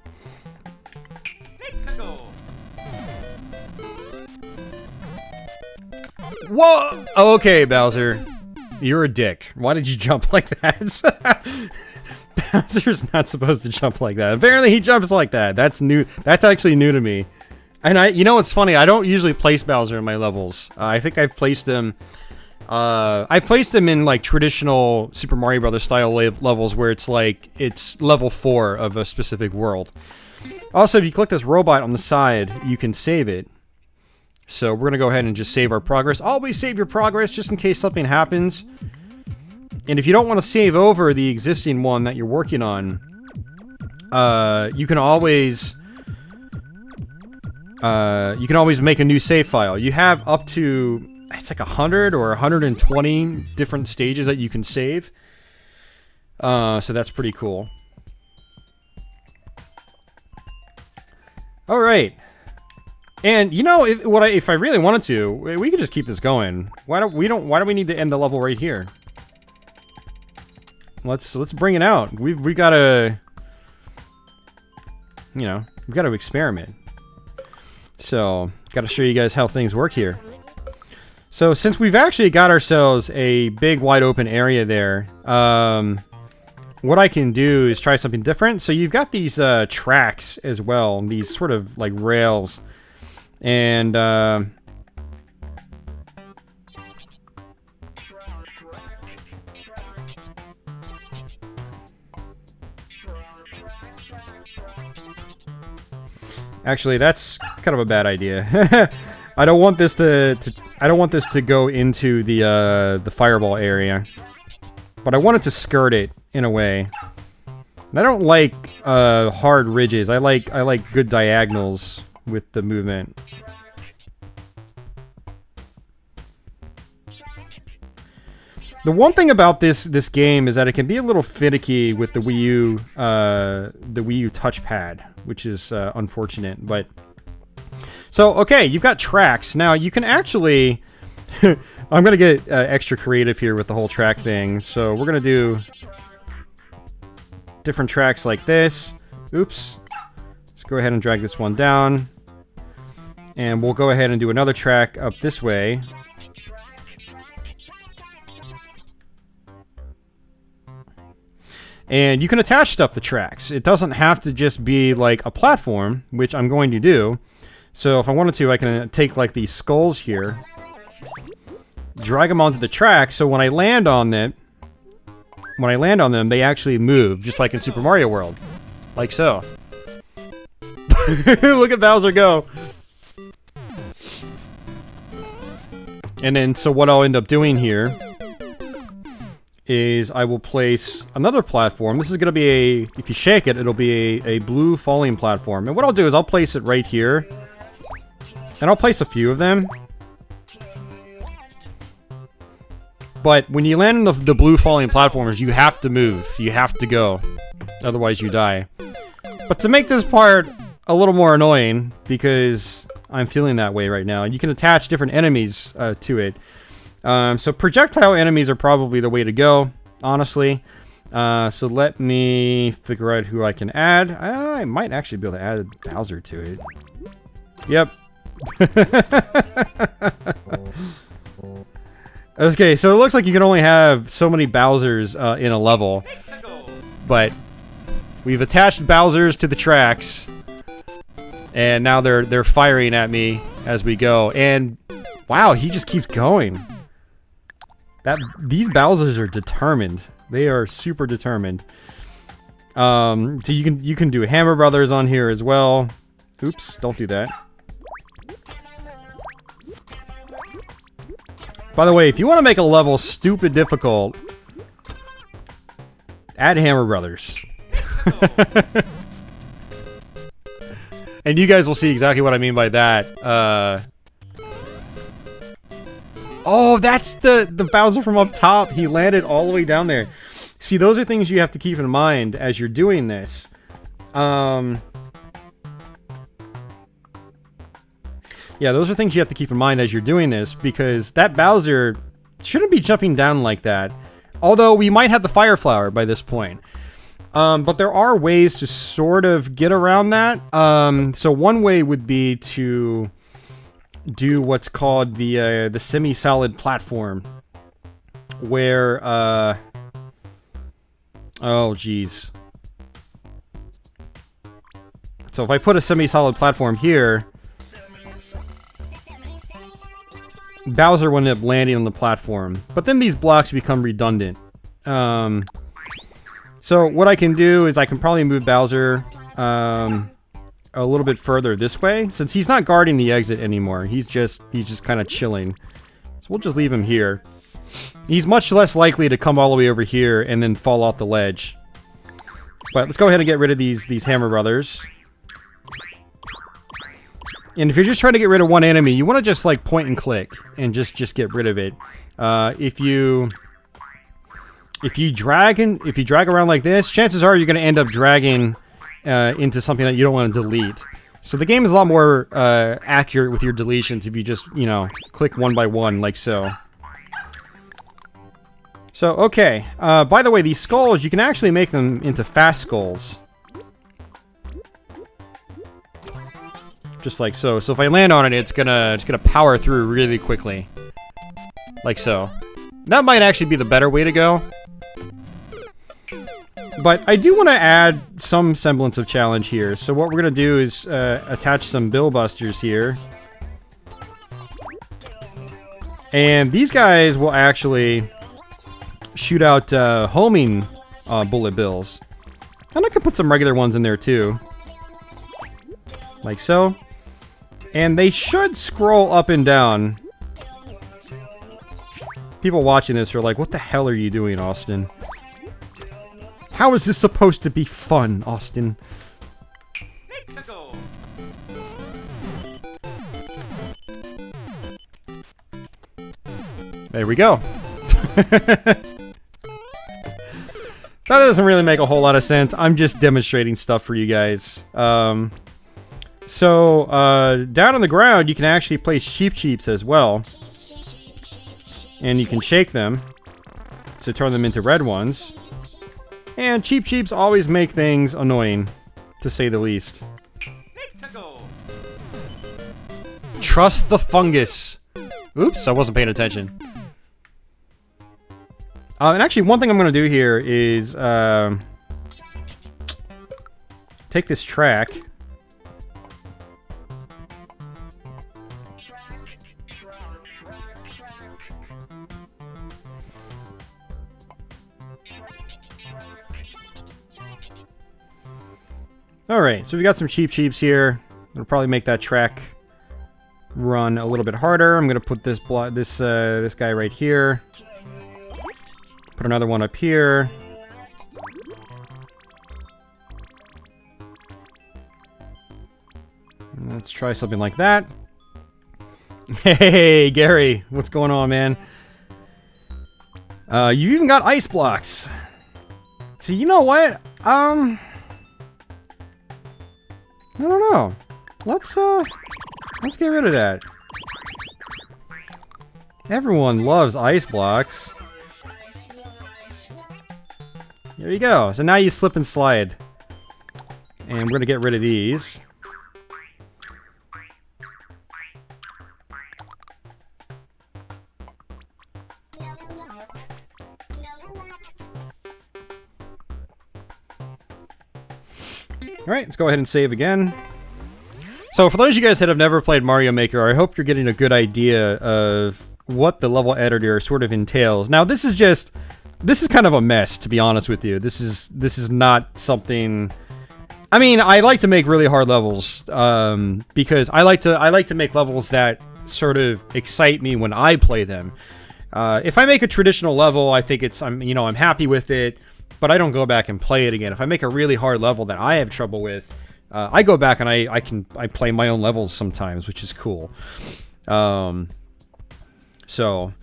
Whoa! Okay, Bowser. You're a dick. Why did you jump like that? Bowser's not supposed to jump like that. Apparently he jumps like that. That's new. That's actually new to me. And you know what's funny? I don't usually place Bowser in my levels. I think I've placed him... I placed him in like traditional Super Mario Brothers style levels where it's like, it's level 4 of a specific world. Also, if you click this robot on the side, you can save it. So we're going to go ahead and just save our progress. Always save your progress just in case something happens. And if you don't want to save over the existing one that you're working on, you can always make a new save file. You have up to, it's like 100 or 120 different stages that you can save. So that's pretty cool. All right. And you know, if I really wanted to, we could just keep this going. Why do we need to end the level right here? Let's bring it out. We gotta, you know, we gotta experiment. So, gotta show you guys how things work here. So, since we've actually got ourselves a big wide open area there, what I can do is try something different. So you've got these tracks as well, these sort of like rails. And actually, that's kind of a bad idea. I don't want this to go into the fireball area, but I want it to skirt it in a way. And I don't like hard ridges. I like good diagonals with the movement. The one thing about this game is that it can be a little finicky with the Wii U touchpad, which is unfortunate. But so okay, you've got tracks now. You can actually, I'm gonna get extra creative here with the whole track thing. So we're gonna do different tracks like this. Oops. Let's go ahead and drag this one down. And we'll go ahead and do another track up this way. And you can attach stuff to tracks. It doesn't have to just be like a platform, which I'm going to do. So if I wanted to, I can take like these skulls here, drag them onto the track, so when I land on them, they actually move, just like in Super Mario World. Like so. Look at Bowser go. And then, so what I'll end up doing here is I will place another platform. This is going to be if you shake it, it'll be a blue falling platform. And what I'll do is I'll place it right here. And I'll place a few of them. But when you land on the blue falling platforms, you have to move. You have to go. Otherwise you die. But to make this part a little more annoying, because I'm feeling that way right now, and you can attach different enemies to it. So projectile enemies are probably the way to go, honestly. So let me figure out who I can add. I might actually be able to add Bowser to it. Yep. Okay, so it looks like you can only have so many Bowsers in a level. But we've attached Bowsers to the tracks. And now they're firing at me as we go. And wow, he just keeps going. These Bowsers are determined. They are super determined. So you can do Hammer Brothers on here as well. Oops, don't do that. By the way, if you want to make a level stupid difficult, add Hammer Brothers. And you guys will see exactly what I mean by that. Oh, that's the Bowser from up top. He landed all the way down there. See, those are things you have to keep in mind as you're doing this. Yeah, those are things you have to keep in mind as you're doing this, because that Bowser shouldn't be jumping down like that. Although we might have the Fire Flower by this point. But there are ways to sort of get around that. So one way would be to do what's called the semi-solid platform, where oh geez. So if I put a semi-solid platform here, Bowser will end up landing on the platform. But then these blocks become redundant. So what I can do is I can probably move Bowser a little bit further this way, since he's not guarding the exit anymore. He's just kind of chilling. So we'll just leave him here. He's much less likely to come all the way over here and then fall off the ledge. But let's go ahead and get rid of these Hammer Brothers. And if you're just trying to get rid of one enemy, you want to just like point and click and just get rid of it. If you drag around like this, chances are you're going to end up dragging into something that you don't want to delete. So the game is a lot more accurate with your deletions if you just, you know, click one by one like so. So, okay. By the way, these skulls, you can actually make them into fast skulls. Just like so. So if I land on it, it's gonna power through really quickly. Like so. That might actually be the better way to go. But I do want to add some semblance of challenge here. So what we're going to do is attach some bill busters here. And these guys will actually shoot out homing bullet bills. And I could put some regular ones in there too. Like so. And they should scroll up and down. People watching this are like, what the hell are you doing, Austin? How is this supposed to be fun, Austin? There we go. That doesn't really make a whole lot of sense. I'm just demonstrating stuff for you guys. So, down on the ground, you can actually place cheeps as well. And you can shake them to turn them into red ones. And cheeps always make things annoying, to say the least. Trust the fungus. Oops, I wasn't paying attention. And actually, one thing I'm going to do here is take this track. Alright, so we got some cheeps here. It'll probably make that track run a little bit harder. I'm gonna put this this guy right here. Put another one up here. Let's try something like that. Hey, Gary, what's going on, man? You even got ice blocks. So you know what? I don't know. Let's get rid of that. Everyone loves ice blocks. There you go. So now you slip and slide. And we're gonna get rid of these. Alright, let's go ahead and save again. So for those of you guys that have never played Mario Maker, I hope you're getting a good idea of what the level editor sort of entails. Now this is kind of a mess, to be honest with you. This is not something... I mean, I like to make really hard levels, because I like to make levels that sort of excite me when I play them. If I make a traditional level, I think I'm happy with it. But I don't go back and play it again. If I make a really hard level that I have trouble with, I go back and I play my own levels sometimes, which is cool. So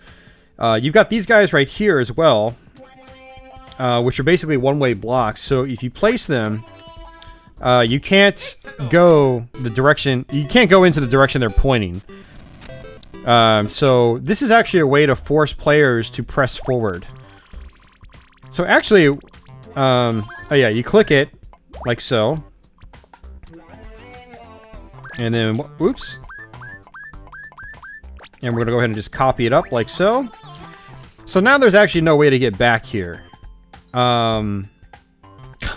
you've got these guys right here as well, which are basically one-way blocks. So if you place them, you can't go the direction. You can't go into the direction they're pointing. So this is actually a way to force players to press forward. So actually, Oh yeah, you click it like so. And then, oops. And we're gonna go ahead and just copy it up like so. So now there's actually no way to get back here.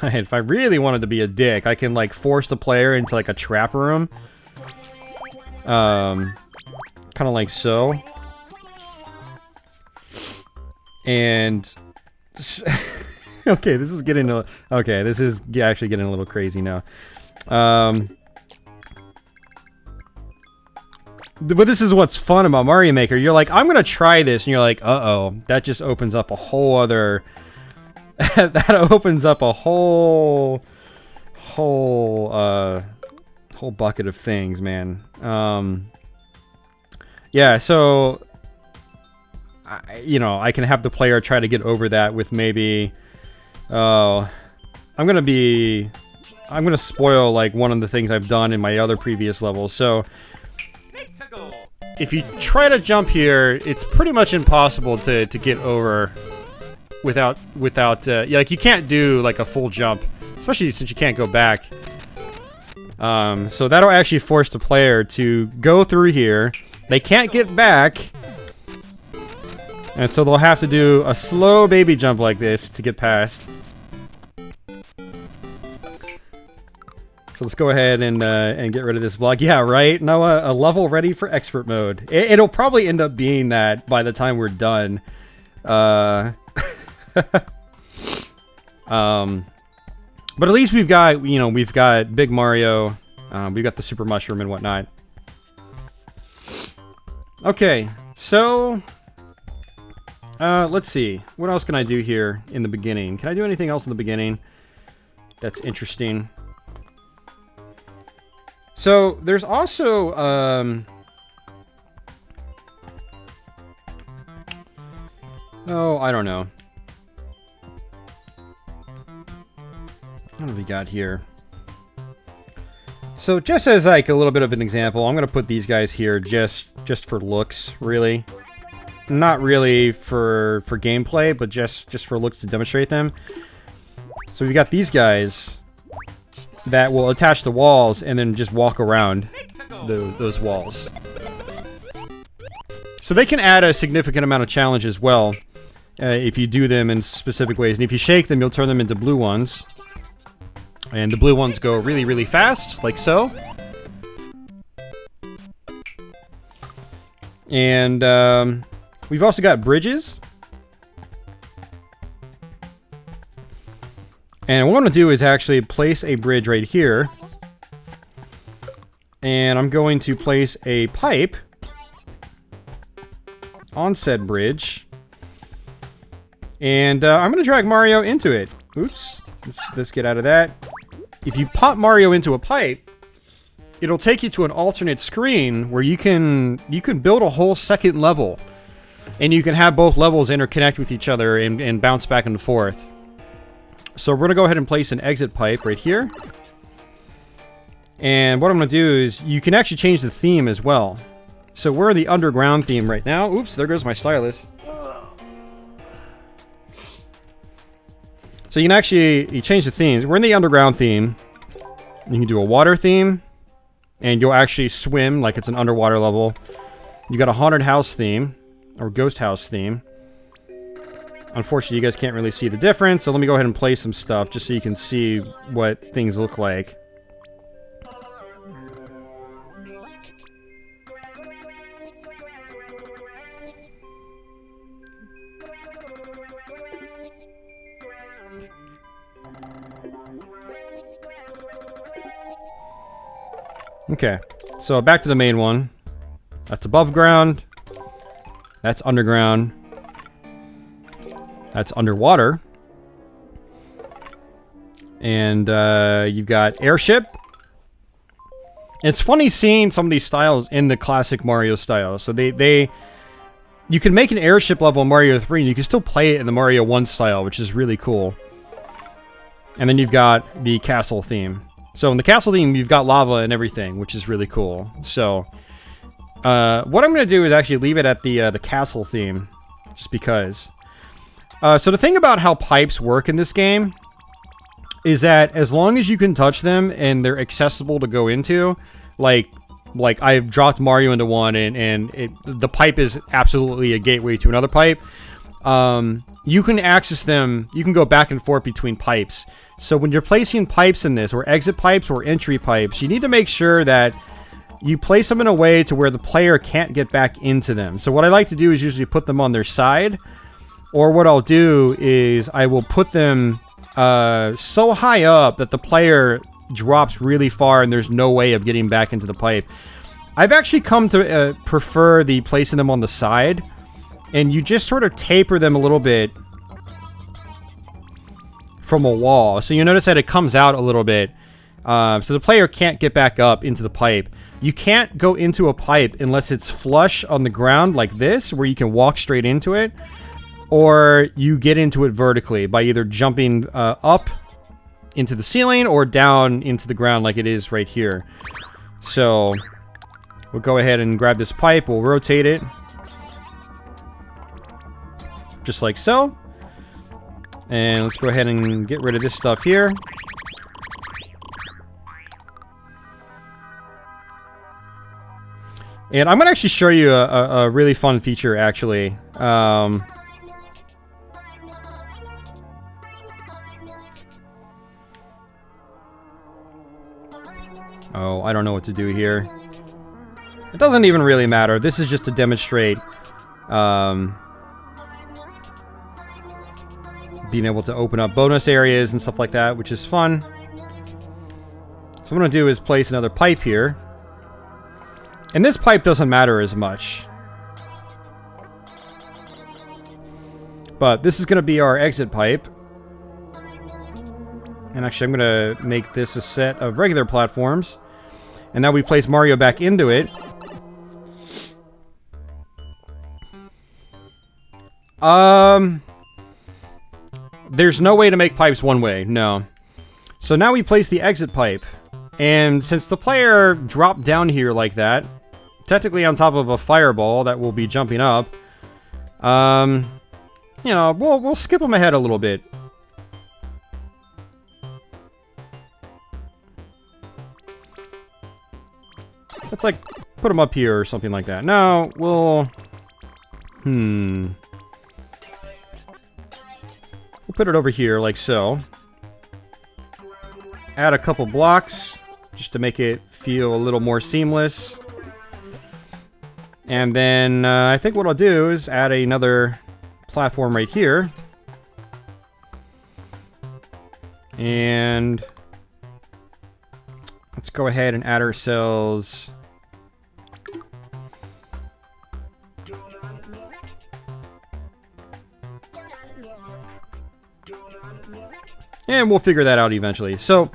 If I really wanted to be a dick, I can like force the player into like a trap room. Kind of like so. And okay, this is getting okay, this is actually getting a little crazy now. But this is what's fun about Mario Maker. You're like, I'm gonna try this, and you're like, uh-oh, that just opens up a whole other that opens up a whole bucket of things, man. Yeah, so you know, I can have the player try to get over that with maybe I'm gonna spoil like one of the things I've done in my other previous levels. So if you try to jump here, it's pretty much impossible to get over without yeah, like you can't do like a full jump, especially since you can't go back. So that'll actually force the player to go through here. They can't get back, and so they'll have to do a slow baby jump like this to get past. So let's go ahead and get rid of this block. Yeah, right? Noah, a level ready for expert mode. It'll probably end up being that by the time we're done. But at least we've got, you know, we've got Big Mario. We've got the Super Mushroom and whatnot. Okay, so let's see. What else can I do here in the beginning? Can I do anything else in the beginning that's interesting? So there's also oh, I don't know. What have we got here? So just as like a little bit of an example, I'm gonna put these guys here just for looks, really. Not really for gameplay, but just for looks to demonstrate them. So we've got these guys that will attach the walls and then just walk around those walls. So they can add a significant amount of challenge as well if you do them in specific ways. And if you shake them, you'll turn them into blue ones. And the blue ones go really, really fast, like so. And we've also got bridges. And what I'm going to do is actually place a bridge right here. And I'm going to place a pipe on said bridge. And I'm going to drag Mario into it. Oops. Let's get out of that. If you pop Mario into a pipe, it'll take you to an alternate screen where you can build a whole second level. And you can have both levels interconnect with each other and bounce back and forth. So we're going to go ahead and place an exit pipe right here. And what I'm going to do is, you can actually change the theme as well. So we're in the underground theme right now. Oops, there goes my stylus. So you can actually, you change the themes. We're in the underground theme. You can do a water theme. And you'll actually swim like it's an underwater level. You got a haunted house theme. Or ghost house theme. Unfortunately, you guys can't really see the difference, so let me go ahead and play some stuff just so you can see what things look like. Okay, so back to the main one. That's above ground. That's underground. That's underwater. And you've got airship. It's funny seeing some of these styles in the classic Mario style. So you can make an airship level in Mario 3 and you can still play it in the Mario 1 style, which is really cool. And then you've got the castle theme. So in the castle theme, you've got lava and everything, which is really cool. So what I'm going to do is actually leave it at the castle theme, just because. So the thing about how pipes work in this game is that as long as you can touch them and they're accessible to go into, like I've dropped Mario into one and the pipe is absolutely a gateway to another pipe. You can access them, you can go back and forth between pipes. So when you're placing pipes in this, or exit pipes or entry pipes, you need to make sure that you place them in a way to where the player can't get back into them. So what I like to do is usually put them on their side, or what I'll do is I will put them so high up that the player drops really far and there's no way of getting back into the pipe. I've actually come to prefer the placing them on the side, and you just sort of taper them a little bit from a wall. So you notice that it comes out a little bit. So the player can't get back up into the pipe. You can't go into a pipe unless it's flush on the ground like this, where you can walk straight into it, or you get into it vertically by either jumping up into the ceiling or down into the ground like it is right here. So we'll go ahead and grab this pipe. We'll rotate it just like so. And let's go ahead and get rid of this stuff here. And I'm going to actually show you a really fun feature, actually. Oh, I don't know what to do here. It doesn't even really matter. This is just to demonstrate being able to open up bonus areas and stuff like that, which is fun. So what I'm going to do is place another pipe here. And this pipe doesn't matter as much. But this is going to be our exit pipe. And actually, I'm going to make this a set of regular platforms. And now we place Mario back into it. There's no way to make pipes one way, no. So now we place the exit pipe. And since the player dropped down here like that, technically on top of a fireball that will be jumping up, you know, we'll skip them ahead a little bit. Let's like put them up here or something like that. No, we'll we'll put it over here like so. Add a couple blocks just to make it feel a little more seamless. And then I think what I'll do is add another platform right here. And let's go ahead and add ourselves and we'll figure that out eventually. So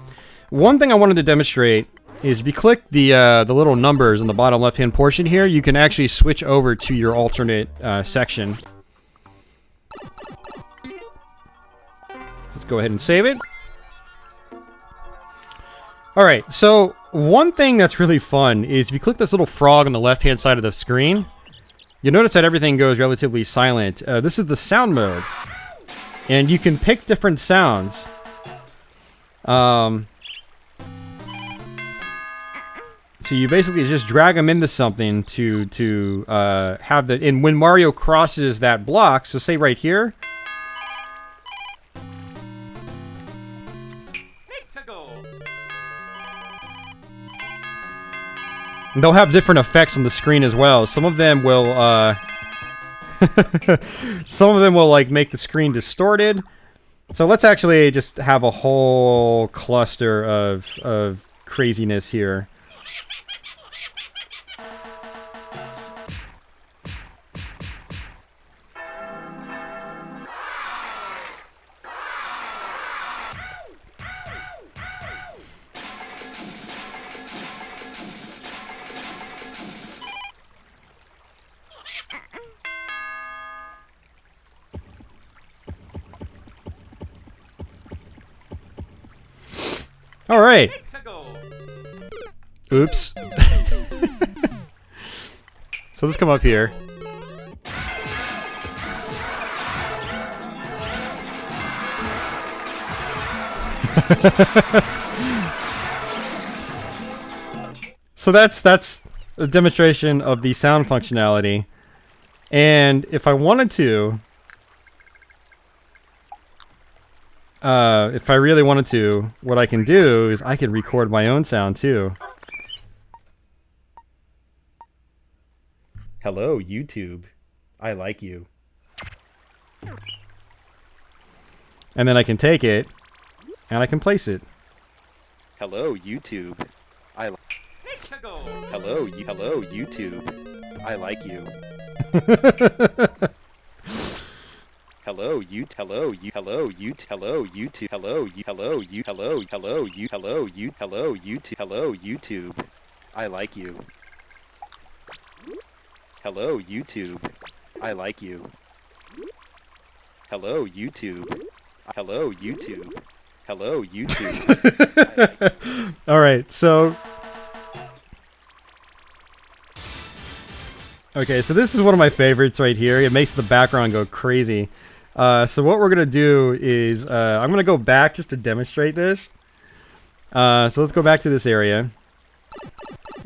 one thing I wanted to demonstrate is if you click the little numbers in the bottom left-hand portion here, you can actually switch over to your alternate section. Let's go ahead and save it. Alright, so one thing that's really fun is if you click this little frog on the left-hand side of the screen, you'll notice that everything goes relatively silent. This is the sound mode. And you can pick different sounds. So you basically just drag them into something to have the... And when Mario crosses that block, so say right here... They'll have different effects on the screen as well. Some of them will, some of them will, like, make the screen distorted. So let's actually just have a whole cluster of craziness here. All right. Oops. So let's come up here. So that's a demonstration of the sound functionality. And if I wanted to, if I really wanted to, what I can do is I can record my own sound too. Hello, YouTube. I like you. And then I can take it, and I can place it. Hello, YouTube. Hello, YouTube. I like you. Hello, YouTube. Hello, you. Hello, you. Hello, YouTube. Hello, you. Hello, you. Hello, hello, you. Hello, you. Hello, YouTube. Hello, YouTube. I like you. Hello, YouTube. I like you. Hello, YouTube. Hello, YouTube. Hello, YouTube. All right, so. Okay, so this is one of my favorites right here. It makes the background go crazy. So what we're gonna do is I'm gonna go back just to demonstrate this. So let's go back to this area.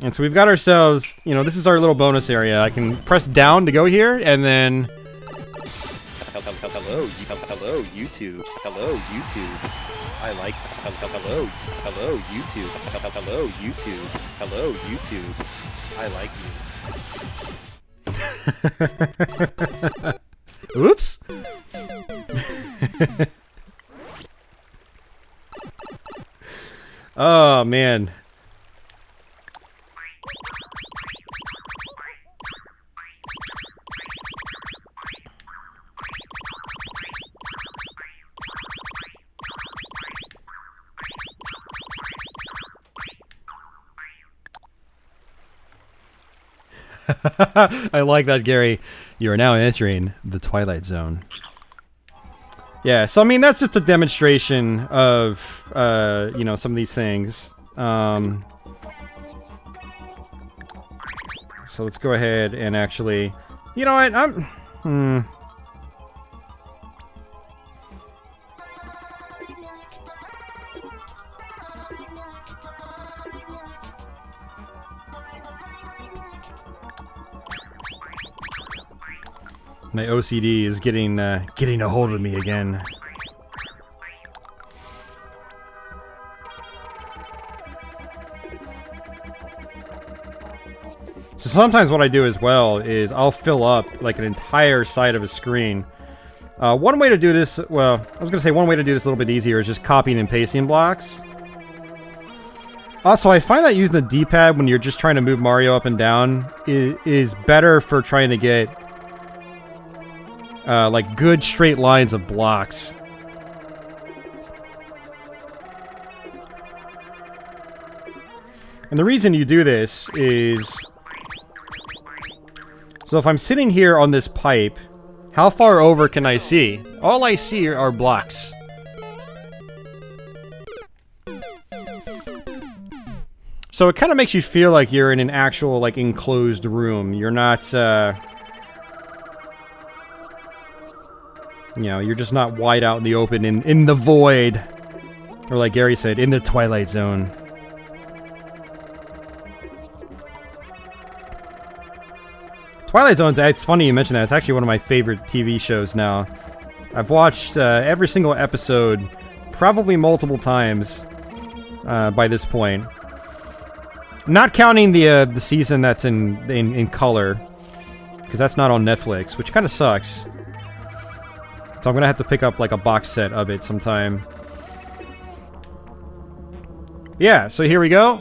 And so we've got ourselves, you know, this is our little bonus area. I can press down to go here, and then... Hello, YouTube. Hello, YouTube. I like... Hello, YouTube. Hello, YouTube. Hello, YouTube. I like you. Oops. Oh, man. I like that, Gary. You are now entering the Twilight Zone. Yeah, so I mean, that's just a demonstration of, you know, some of these things. So let's go ahead and actually... You know what, My OCD is getting a hold of me again. So sometimes what I do as well is I'll fill up like an entire side of a screen. One way to do this, well, I was gonna say one way to do this a little bit easier is just copying and pasting blocks. Also, I find that using the D-pad when you're just trying to move Mario up and down is better for trying to get like good straight lines of blocks. And the reason you do this is... So if I'm sitting here on this pipe, how far over can I see? All I see are blocks. So it kind of makes you feel like you're in an actual, like, enclosed room. You're not, you know, you're just not wide out in the open, in the void. Or like Gary said, in the Twilight Zone. Twilight Zone, it's funny you mention that. It's actually one of my favorite TV shows now. I've watched every single episode probably multiple times by this point. Not counting the season that's in color, because that's not on Netflix, which kind of sucks. So I'm gonna have to pick up like a box set of it sometime. Yeah, so here we go.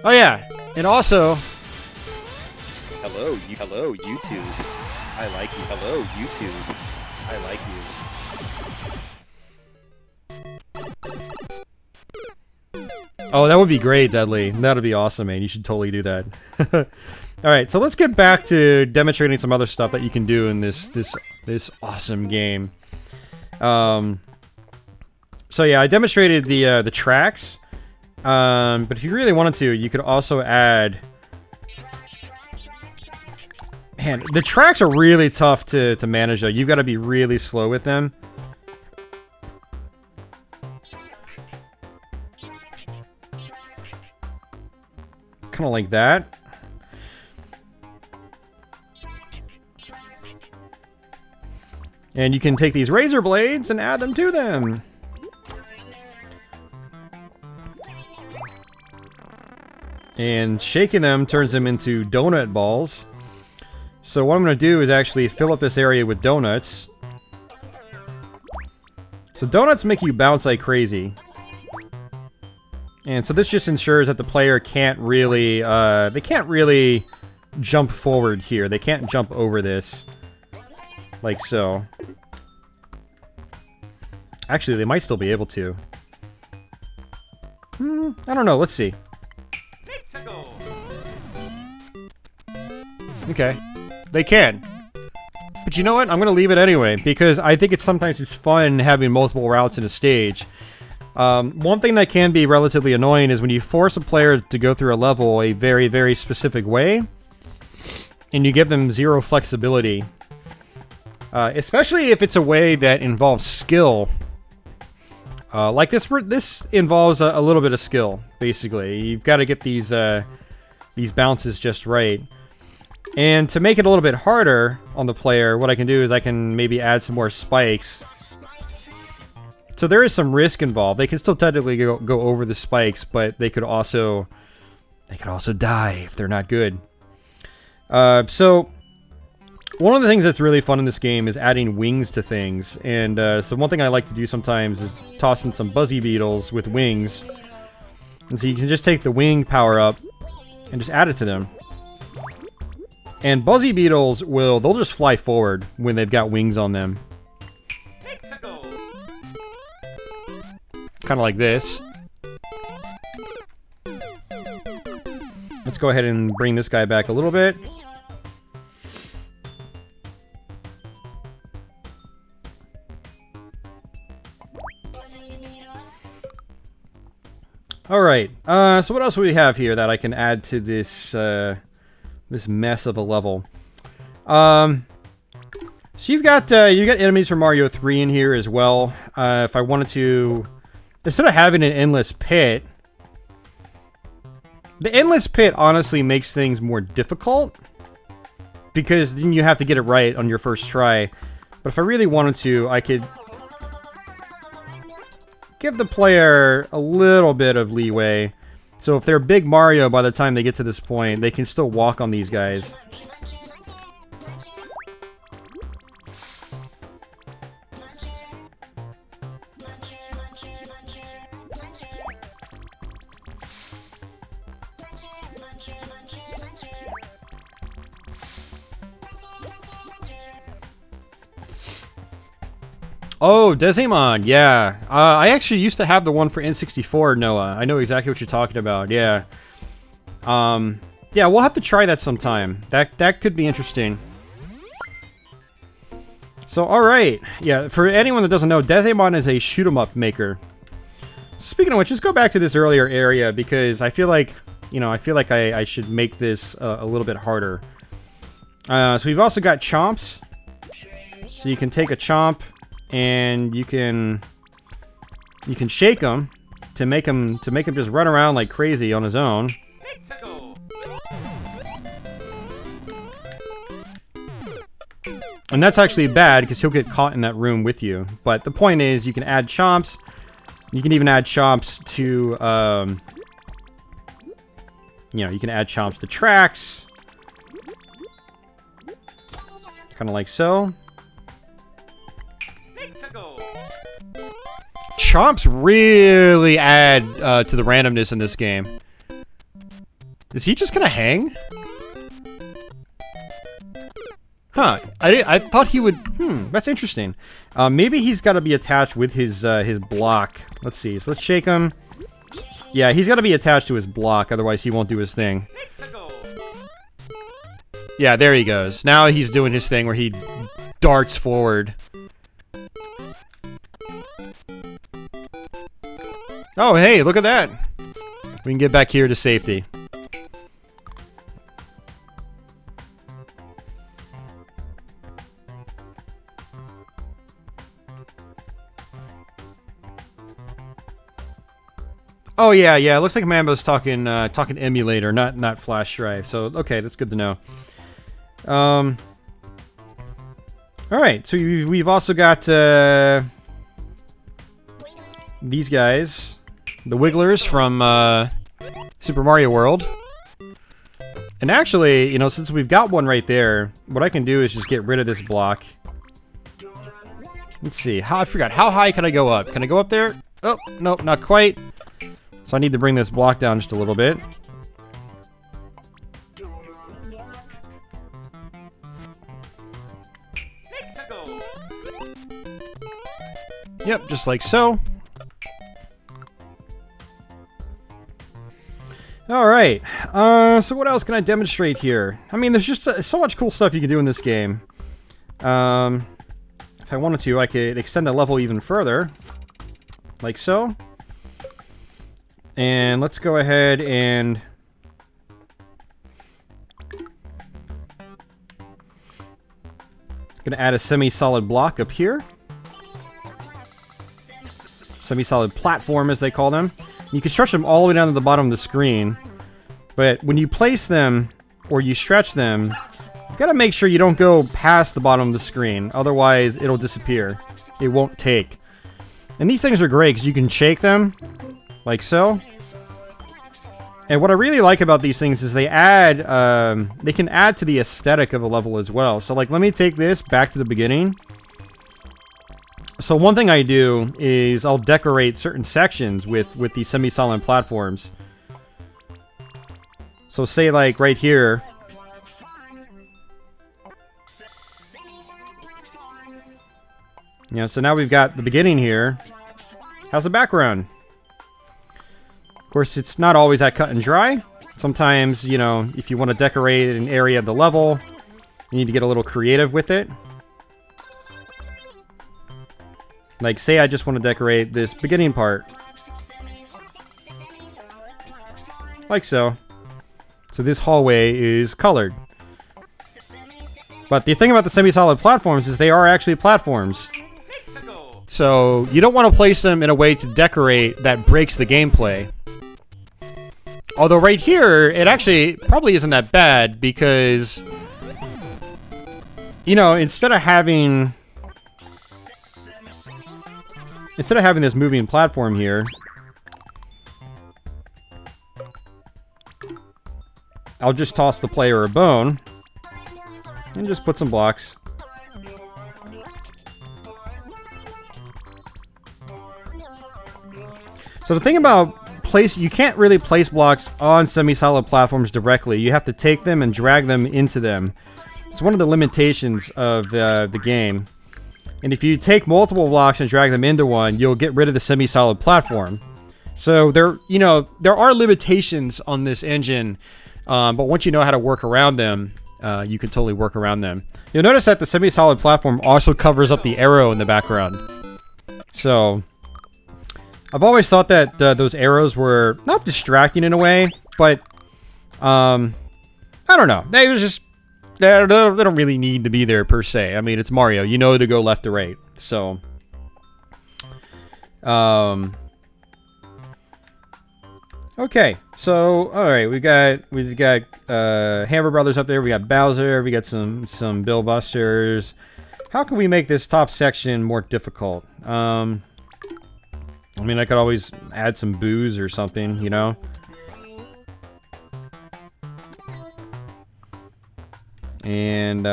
Oh yeah, and also... Hello, YouTube. I like you. Hello, YouTube. I like you. Oh, that would be great, Deadly. That would be awesome, man. You should totally do that. Alright, so let's get back to demonstrating some other stuff that you can do in this awesome game. So yeah, I demonstrated the tracks. But if you really wanted to, you could also add... Man, the tracks are really tough to manage, though. You've got to be really slow with them. Kind of like that. And you can take these razor blades and add them to them. And shaking them turns them into donut balls. So what I'm going to do is actually fill up this area with donuts. So donuts make you bounce like crazy. And so this just ensures that the player can't really, they can't really jump forward here. They can't jump over this. Like so. Actually, they might still be able to. I don't know. Let's see. Okay. They can. But you know what? I'm going to leave it anyway, because I think sometimes it's fun having multiple routes in a stage. One thing that can be relatively annoying is when you force a player to go through a level a very, very specific way, and you give them zero flexibility. Especially if it's a way that involves skill. Like this involves a little bit of skill, basically. You've got to get these bounces just right. And to make it a little bit harder on the player, what I can do is I can maybe add some more spikes. So there is some risk involved. They can still technically go over the spikes, but they could also die if they're not good. So one of the things that's really fun in this game is adding wings to things. And so one thing I like to do sometimes is toss in some Buzzy Beetles with wings. And so you can just take the wing power up and just add it to them. And Buzzy Beetles they'll just fly forward when they've got wings on them. Kind of like this. Let's go ahead and bring this guy back a little bit. Alright, so what else do we have here that I can add to this, this mess of a level? So you've got enemies from Mario 3 in here as well. If I wanted to, instead of having an endless pit, the endless pit honestly makes things more difficult, because then you have to get it right on your first try. But if I really wanted to, I could give the player a little bit of leeway. So if they're Big Mario by the time they get to this point, they can still walk on these guys. Oh, Desimon, yeah. I actually used to have the one for N64, Noah. I know exactly what you're talking about, yeah. Yeah, we'll have to try that sometime. That could be interesting. So, alright. Yeah, for anyone that doesn't know, Desimon is a shoot-'em-up maker. Speaking of which, just go back to this earlier area, because I feel like, you know, I should make this a little bit harder. So we've also got chomps. So you can take a chomp, and you can shake him to make him just run around like crazy on his own. And that's actually bad because he'll get caught in that room with you. But the point is, you can add chomps. You can even add chomps to you know, you can add chomps to tracks, kind of like so. Chomps really add to the randomness in this game. Is he just gonna hang? Huh? I thought he would. That's interesting. Maybe he's got to be attached with his block. Let's see. So let's shake him. Yeah, he's got to be attached to his block, otherwise he won't do his thing. Yeah, there he goes. Now he's doing his thing where he darts forward. Oh, hey, look at that. We can get back here to safety. Oh yeah, yeah. It looks like Mambo's talking talking emulator, not flash drive. So okay, that's good to know. All right, so we've also got these guys, the Wigglers from Super Mario World. And actually, you know, since we've got one right there, what I can do is just get rid of this block. Let's see. I forgot. How high can I go up? Can I go up there? Oh, nope, not quite. So I need to bring this block down just a little bit. Yep, just like so. Alright, so what else can I demonstrate here? I mean, there's just so much cool stuff you can do in this game. If I wanted to, I could extend the level even further. Like so. And let's go ahead and... gonna add a semi-solid block up here. Semi-solid platform, as they call them. You can stretch them all the way down to the bottom of the screen, but when you place them or you stretch them, you've got to make sure you don't go past the bottom of the screen, otherwise it'll disappear. It won't take. And these things are great because you can shake them, like so. And what I really like about these things is they add, they can add to the aesthetic of a level as well. So like, let me take this back to the beginning. So one thing I do is I'll decorate certain sections with these semi-solid platforms. So say like right here. So now we've got the beginning here. How's the background? Of course, it's not always that cut and dry. Sometimes, you know, if you want to decorate an area of the level, you need to get a little creative with it. Like, say I just want to decorate this beginning part. Like so. So this hallway is colored. But the thing about the semi-solid platforms is they are actually platforms. So you don't want to place them in a way to decorate that breaks the gameplay. Although right here, it actually probably isn't that bad because, you know, instead of having this moving platform here, I'll just toss the player a bone and just put some blocks. So the thing about you can't really place blocks on semi-solid platforms directly. You have to take them and drag them into them. It's one of the limitations of the game. And if you take multiple blocks and drag them into one, you'll get rid of the semi-solid platform. So there are limitations on this engine, but once you know how to work around them, you can totally work around them. You'll notice that the semi-solid platform also covers up the arrow in the background. So I've always thought that those arrows were not distracting in a way, but I don't know. They was just they don't really need to be there per se. I mean, it's Mario. You know to go left to right. So okay. So all right, we've got Hammer Brothers up there. We got Bowser. We got some Bill Busters. How can we make this top section more difficult? I mean, I could always add some booze or something, you know? And,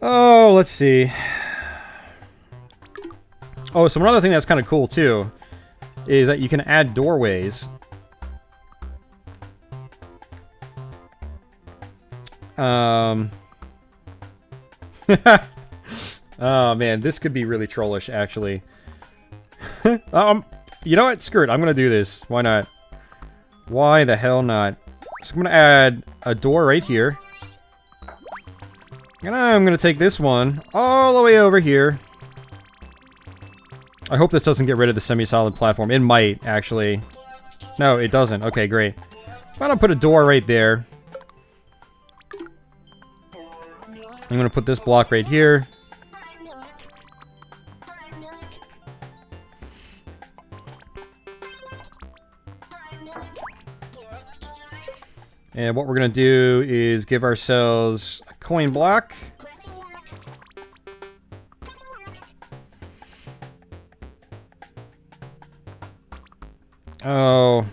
oh, let's see. Oh, so one other thing that's kind of cool, too, is that you can add doorways. Oh, man, this could be really trollish, actually. You know what? Screw it. I'm gonna do this. Why not? Why the hell not? So I'm gonna add a door right here. And I'm gonna take this one all the way over here. I hope this doesn't get rid of the semi-solid platform. It might, actually. No, it doesn't. Okay, great. Why don't I put a door right there? I'm gonna put this block right here. And what we're going to do is give ourselves a coin block. Oh.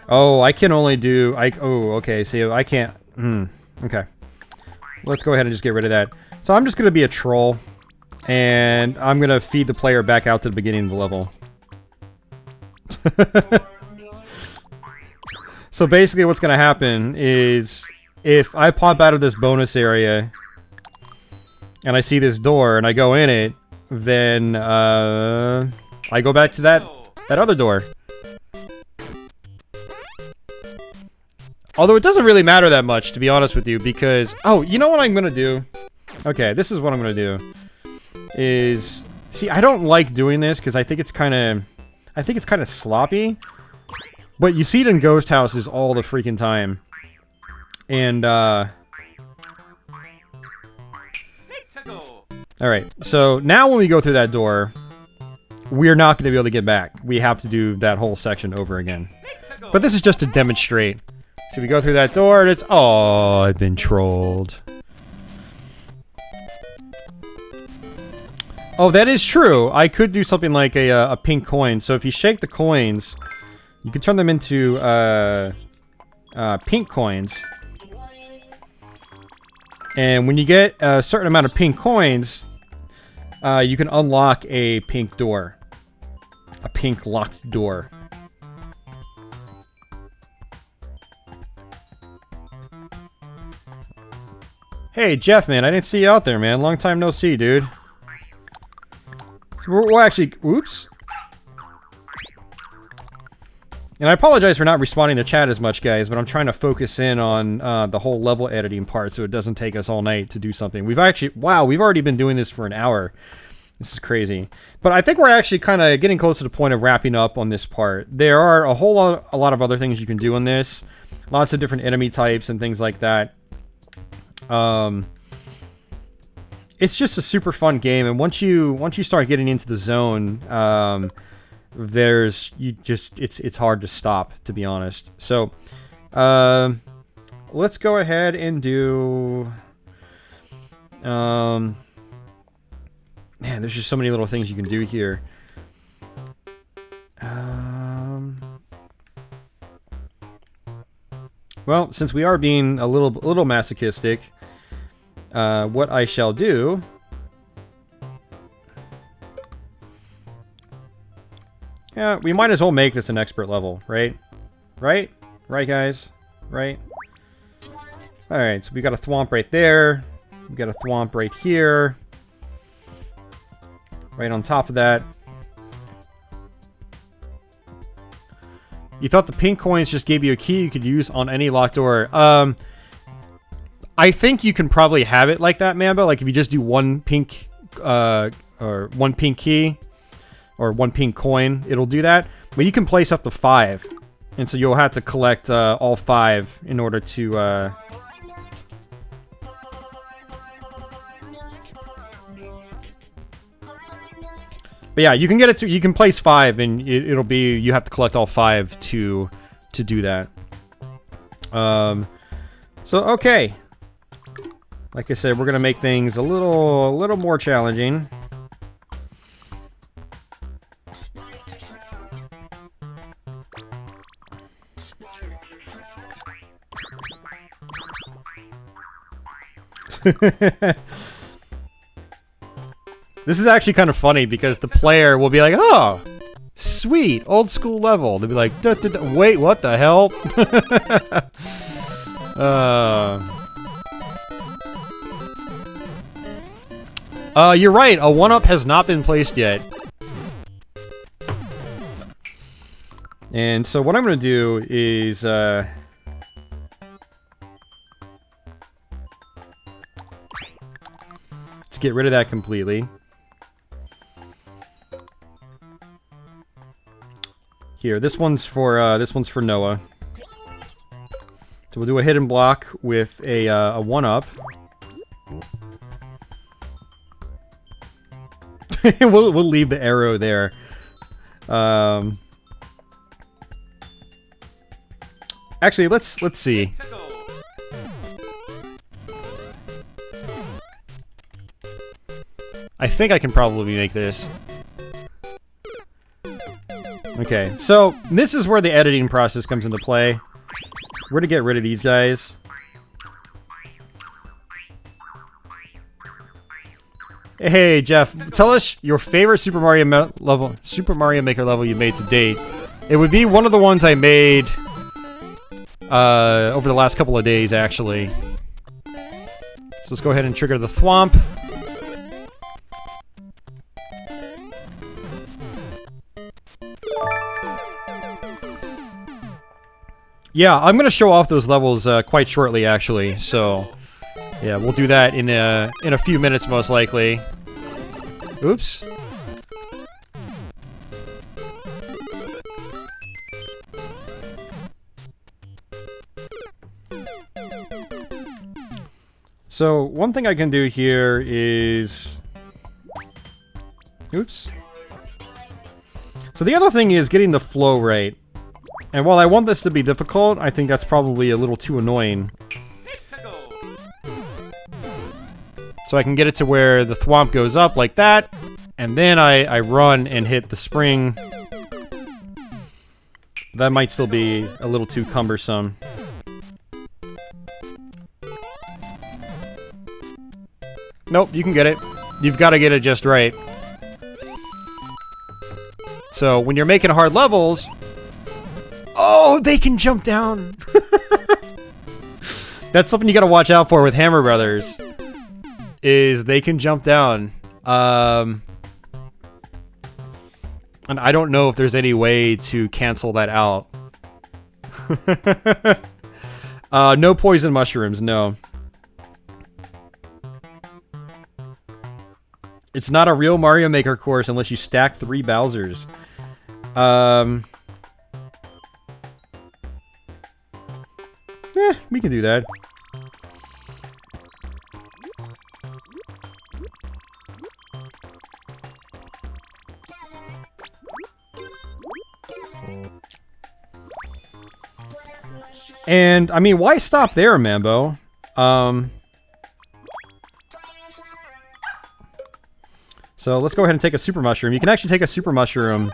Oh, I can only do... Oh, okay. See, I can't... Okay. Let's go ahead and just get rid of that. So I'm just going to be a troll. And I'm going to feed the player back out to the beginning of the level. So basically what's going to happen is... If I pop out of this bonus area... And I see this door and I go in it... Then, I go back to that other door. Although it doesn't really matter that much, to be honest with you, because... Oh, you know what I'm gonna do? Okay, this is what I'm gonna do. Is... See, I don't like doing this, because I think it's kind of... I think it's kind of sloppy. But you see it in ghost houses all the freaking time. And, Alright, so now when we go through that door... We're not going to be able to get back. We have to do that whole section over again. But this is just to demonstrate. So we go through that door and it's... Oh, I've been trolled. Oh, that is true. I could do something like a pink coin. So if you shake the coins, you can turn them into pink coins. And when you get a certain amount of pink coins, you can unlock a pink door. A pink locked door. Hey, Jeff, man, I didn't see you out there, man. Long time no see, dude. So we'll actually... Oops. And I apologize for not responding to chat as much, guys, but I'm trying to focus in on the whole level editing part so it doesn't take us all night to do something. We've actually... Wow, we've already been doing this for an hour. This is crazy. But I think we're actually kind of getting close to the point of wrapping up on this part. There are a lot of other things you can do on this. Lots of different enemy types and things like that. It's just a super fun game, and once you start getting into the zone, it's hard to stop, to be honest. So, let's go ahead and do, man, there's just so many little things you can do here. Well, since we are being a little masochistic, what I shall do... Yeah, we might as well make this an expert level, right? Right? Right, guys? Right? Alright, so we got a thwomp right there. We got a thwomp right here. Right on top of that. You thought the pink coins just gave you a key you could use on any locked door. I think you can probably have it like that, Mamba. Like if you just do one pink, or one pink key, or one pink coin, it'll do that. But you can place up to 5, and so you'll have to collect all 5 in order to. But yeah, you can get it to. You can place 5, and it'll be. You have to collect all 5 to do that. So okay. Like I said, we're gonna make things a little more challenging. This is actually kind of funny because the player will be like, "Oh, sweet, old school level." They'll be like, duh, duh, duh. "Wait, what the hell?" You're right. A 1-up has not been placed yet. And so what I'm going to do is, let's get rid of that completely. Here, this one's for Noah. So we'll do a hidden block with a 1-up. we'll leave the arrow there. Actually, let's see. I think I can probably make this. Okay, so this is where the editing process comes into play. We're gonna get rid of these guys. Hey Jeff, tell us your favorite Super Mario Maker level you made to date. It would be one of the ones I made over the last couple of days, actually. So let's go ahead and trigger the thwomp. Yeah, I'm gonna show off those levels quite shortly, actually. So, yeah, we'll do that in a few minutes, most likely. Oops. So, one thing I can do here is... Oops. So the other thing is getting the flow right. And while I want this to be difficult, I think that's probably a little too annoying. So I can get it to where the thwomp goes up like that, and then I run and hit the spring. That might still be a little too cumbersome. Nope, you can get it. You've got to get it just right. So when you're making hard levels... Oh, they can jump down! That's something you gotta watch out for with Hammer Brothers. Is they can jump down. And I don't know if there's any way to cancel that out. No poison mushrooms, no. It's not a real Mario Maker course unless you stack 3 Bowsers. We can do that. And, I mean, why stop there, Mambo? So, let's go ahead and take a Super Mushroom. You can actually take a Super Mushroom...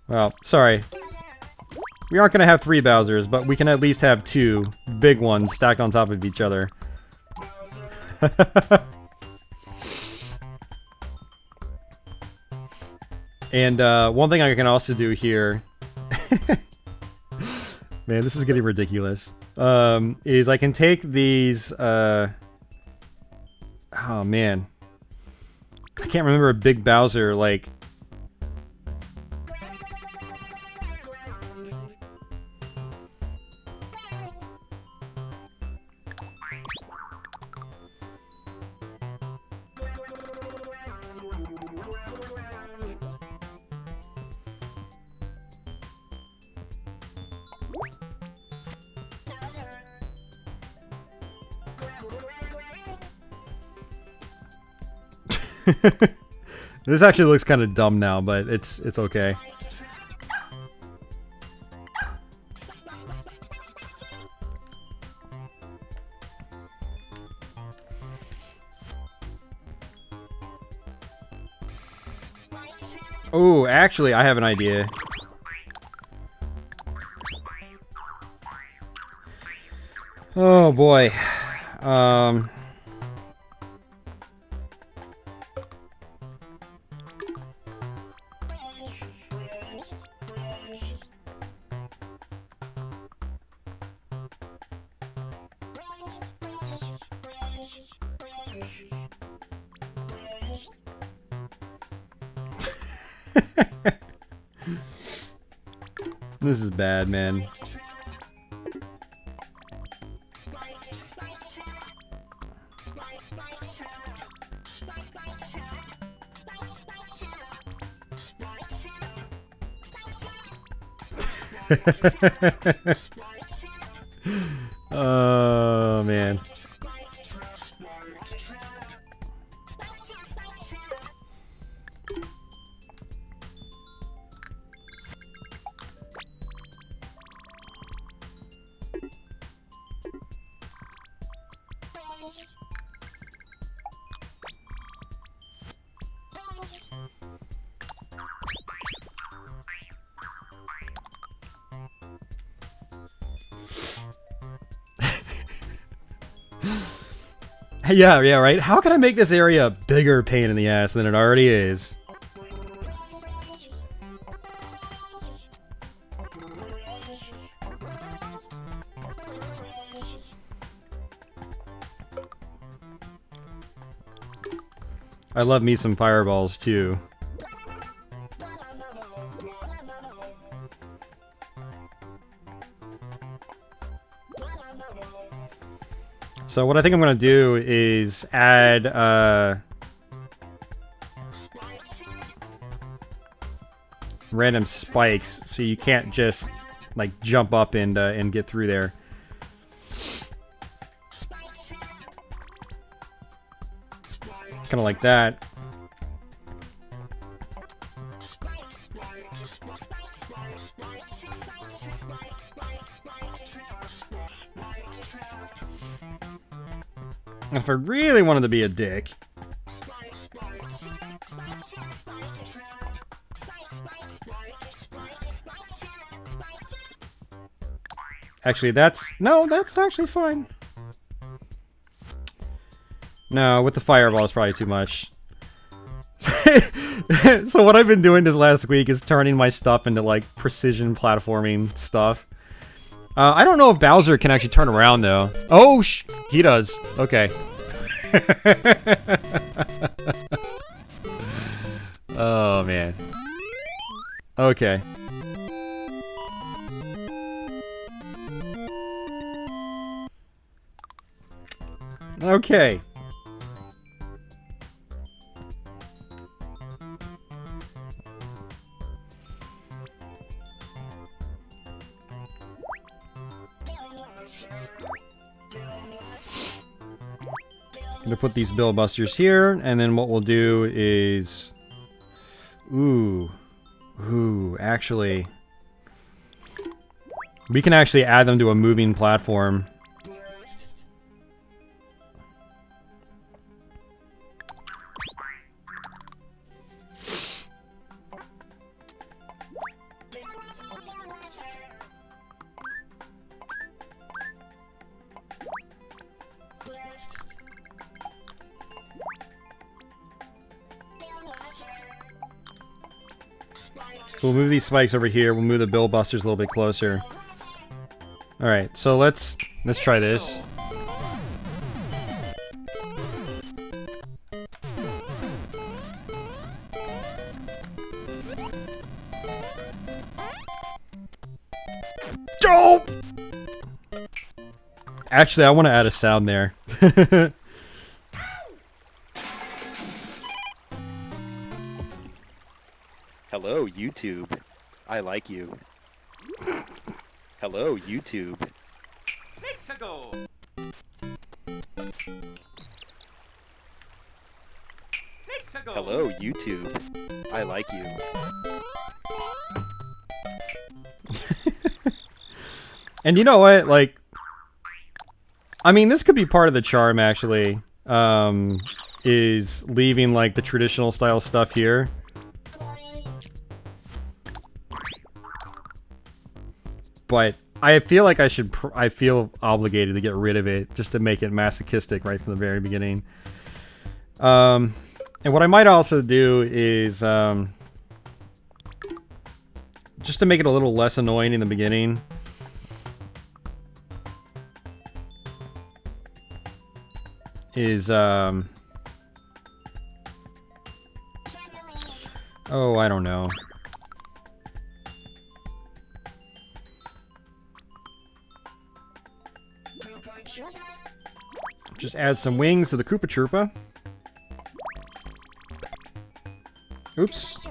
Well, sorry. We aren't going to have 3 Bowsers, but we can at least have 2 big ones stacked on top of each other. And one thing I can also do here... Man, this is getting ridiculous. Is I can take these... Oh, man. I can't remember a big Bowser, like... This actually looks kind of dumb now, but it's okay. Oh, actually, I have an idea. Oh boy. This is bad, man. Oh, man. Yeah, right? How can I make this area a bigger pain in the ass than it already is? I love me some fireballs, too. So what I think I'm going to do is add, random spikes, so you can't just, like, jump up and get through there. Kind of like that. If I really wanted to be a dick, actually, that's actually fine. No, with the fireball, it's probably too much. So what I've been doing this last week is turning my stuff into, like, precision platforming stuff. I don't know if Bowser can actually turn around, though. Oh, he does. Okay. Oh, man. Okay. Okay. Gonna put these Bill Busters here, and then what we'll do is... Ooh, actually... We can actually add them to a moving platform. So we'll move these spikes over here. We'll move the Bill Busters a little bit closer. All right, so let's try this. Dope. Actually, I want to add a sound there. Hello, YouTube. I like you. Hello, YouTube. Let's go. Hello, YouTube. I like you. And you know what? Like, I mean, this could be part of the charm, actually. Is leaving, like, the traditional style stuff here. But I feel like I feel obligated to get rid of it just to make it masochistic right from the very beginning. And what I might also do is just to make it a little less annoying in the beginning. Is oh, I don't know. Just add some wings to the Koopa Troopa. Oops.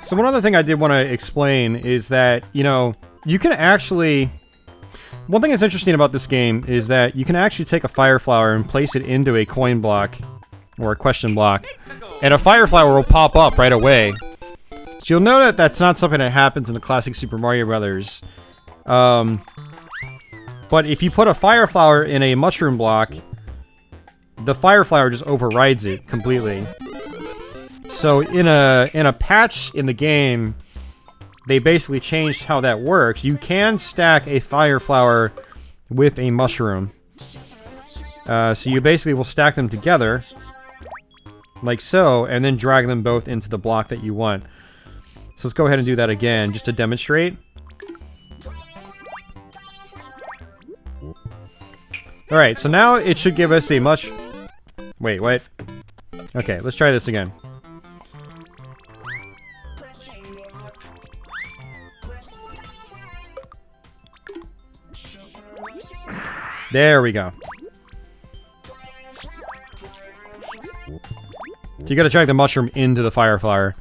So one other thing I did want to explain is that, you know, you can actually... One thing that's interesting about this game is that you can actually take a fire flower and place it into a coin block or a question block, and a fire flower will pop up right away. So you'll know that that's not something that happens in the classic Super Mario Brothers. But if you put a fire flower in a mushroom block, the fire flower just overrides it completely. So in a patch in the game, they basically changed how that works. You can stack a fire flower with a mushroom. So you basically will stack them together, like so, and then drag them both into the block that you want. So let's go ahead and do that again, just to demonstrate. Alright, so now it should give us a much... Wait, what? Okay, let's try this again. There we go. So you gotta drag the mushroom into the fire flower.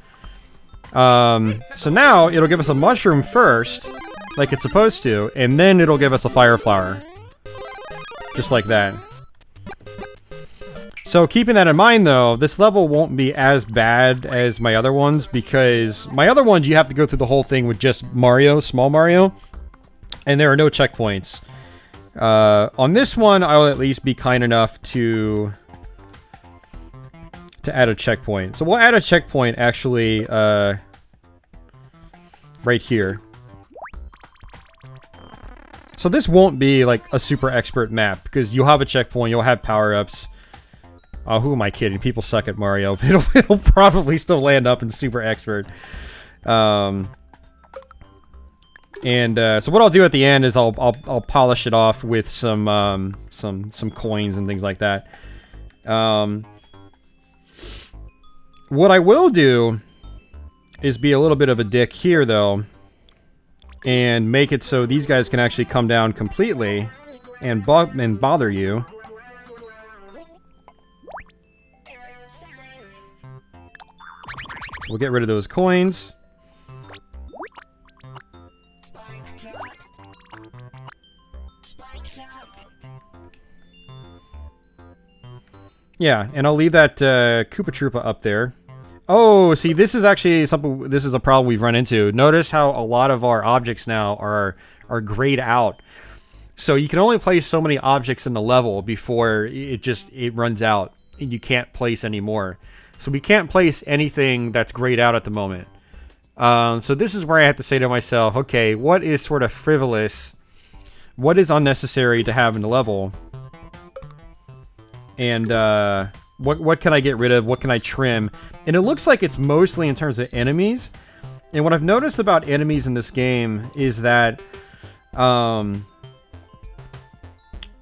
So now it'll give us a mushroom first, like it's supposed to, and then it'll give us a fire flower. Just like that. So keeping that in mind though, this level won't be as bad as my other ones, because my other ones you have to go through the whole thing with just Mario, small Mario, and there are no checkpoints. On this one, I'll at least be kind enough to add a checkpoint. So we'll add a checkpoint actually right here. So this won't be like a super expert map, because you'll have a checkpoint, you'll have power-ups. Oh, who am I kidding? People suck at Mario. It'll probably still land up in super expert. So what I'll do at the end is I'll polish it off with some coins and things like that. What I will do is be a little bit of a dick here though, and make it so these guys can actually come down completely and bother you. We'll get rid of those coins. Yeah, and I'll leave that Koopa Troopa up there. Oh, see, this is actually something. This is a problem we've run into. Notice how a lot of our objects now are grayed out. So you can only place so many objects in the level before it runs out and you can't place any more. So we can't place anything that's grayed out at the moment. So this is where I have to say to myself, okay, what is sort of frivolous? What is unnecessary to have in the level? And what can I get rid of? What can I trim? And it looks like it's mostly in terms of enemies. And what I've noticed about enemies in this game is that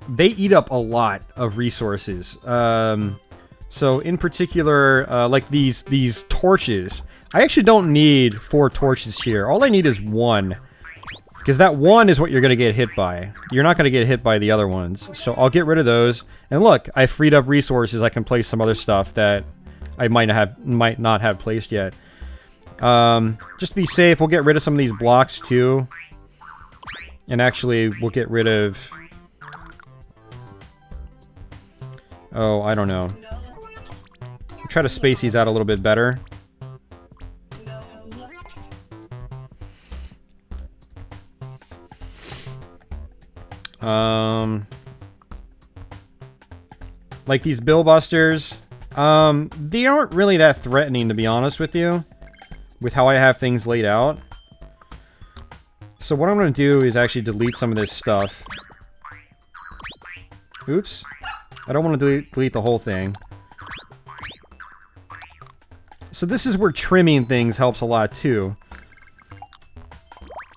they eat up a lot of resources. So in particular, like these torches. I actually don't need 4 torches here. All I need is 1. Because that 1 is what you're going to get hit by. You're not going to get hit by the other ones. So I'll get rid of those. And look, I freed up resources. I can place some other stuff that I might not have placed yet. Just to be safe, we'll get rid of some of these blocks too. And actually, we'll get rid of... Oh, I don't know. I'll try to space these out a little bit better. Like these bill busters, they aren't really that threatening, to be honest with you, with how I have things laid out. So what I'm going to do is actually delete some of this stuff. Oops. I don't want to delete the whole thing. So this is where trimming things helps a lot too.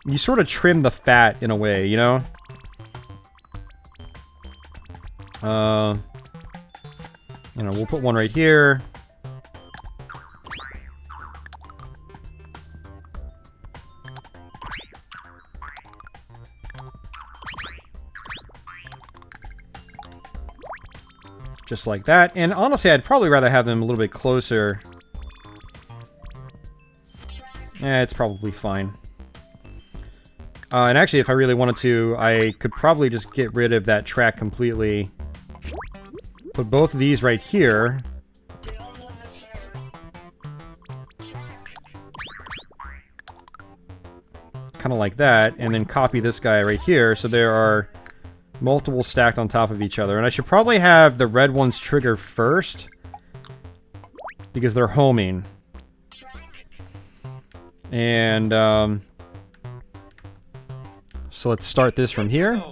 You sort of trim the fat in a way, you know? You know, we'll put one right here. Just like that. And honestly, I'd probably rather have them a little bit closer. It's probably fine. And actually, if I really wanted to, I could probably just get rid of that track completely. Put both of these right here. Kind of like that, and then copy this guy right here, so there are multiple stacked on top of each other. And I should probably have the red ones trigger first, because they're homing. And, so let's start this from here.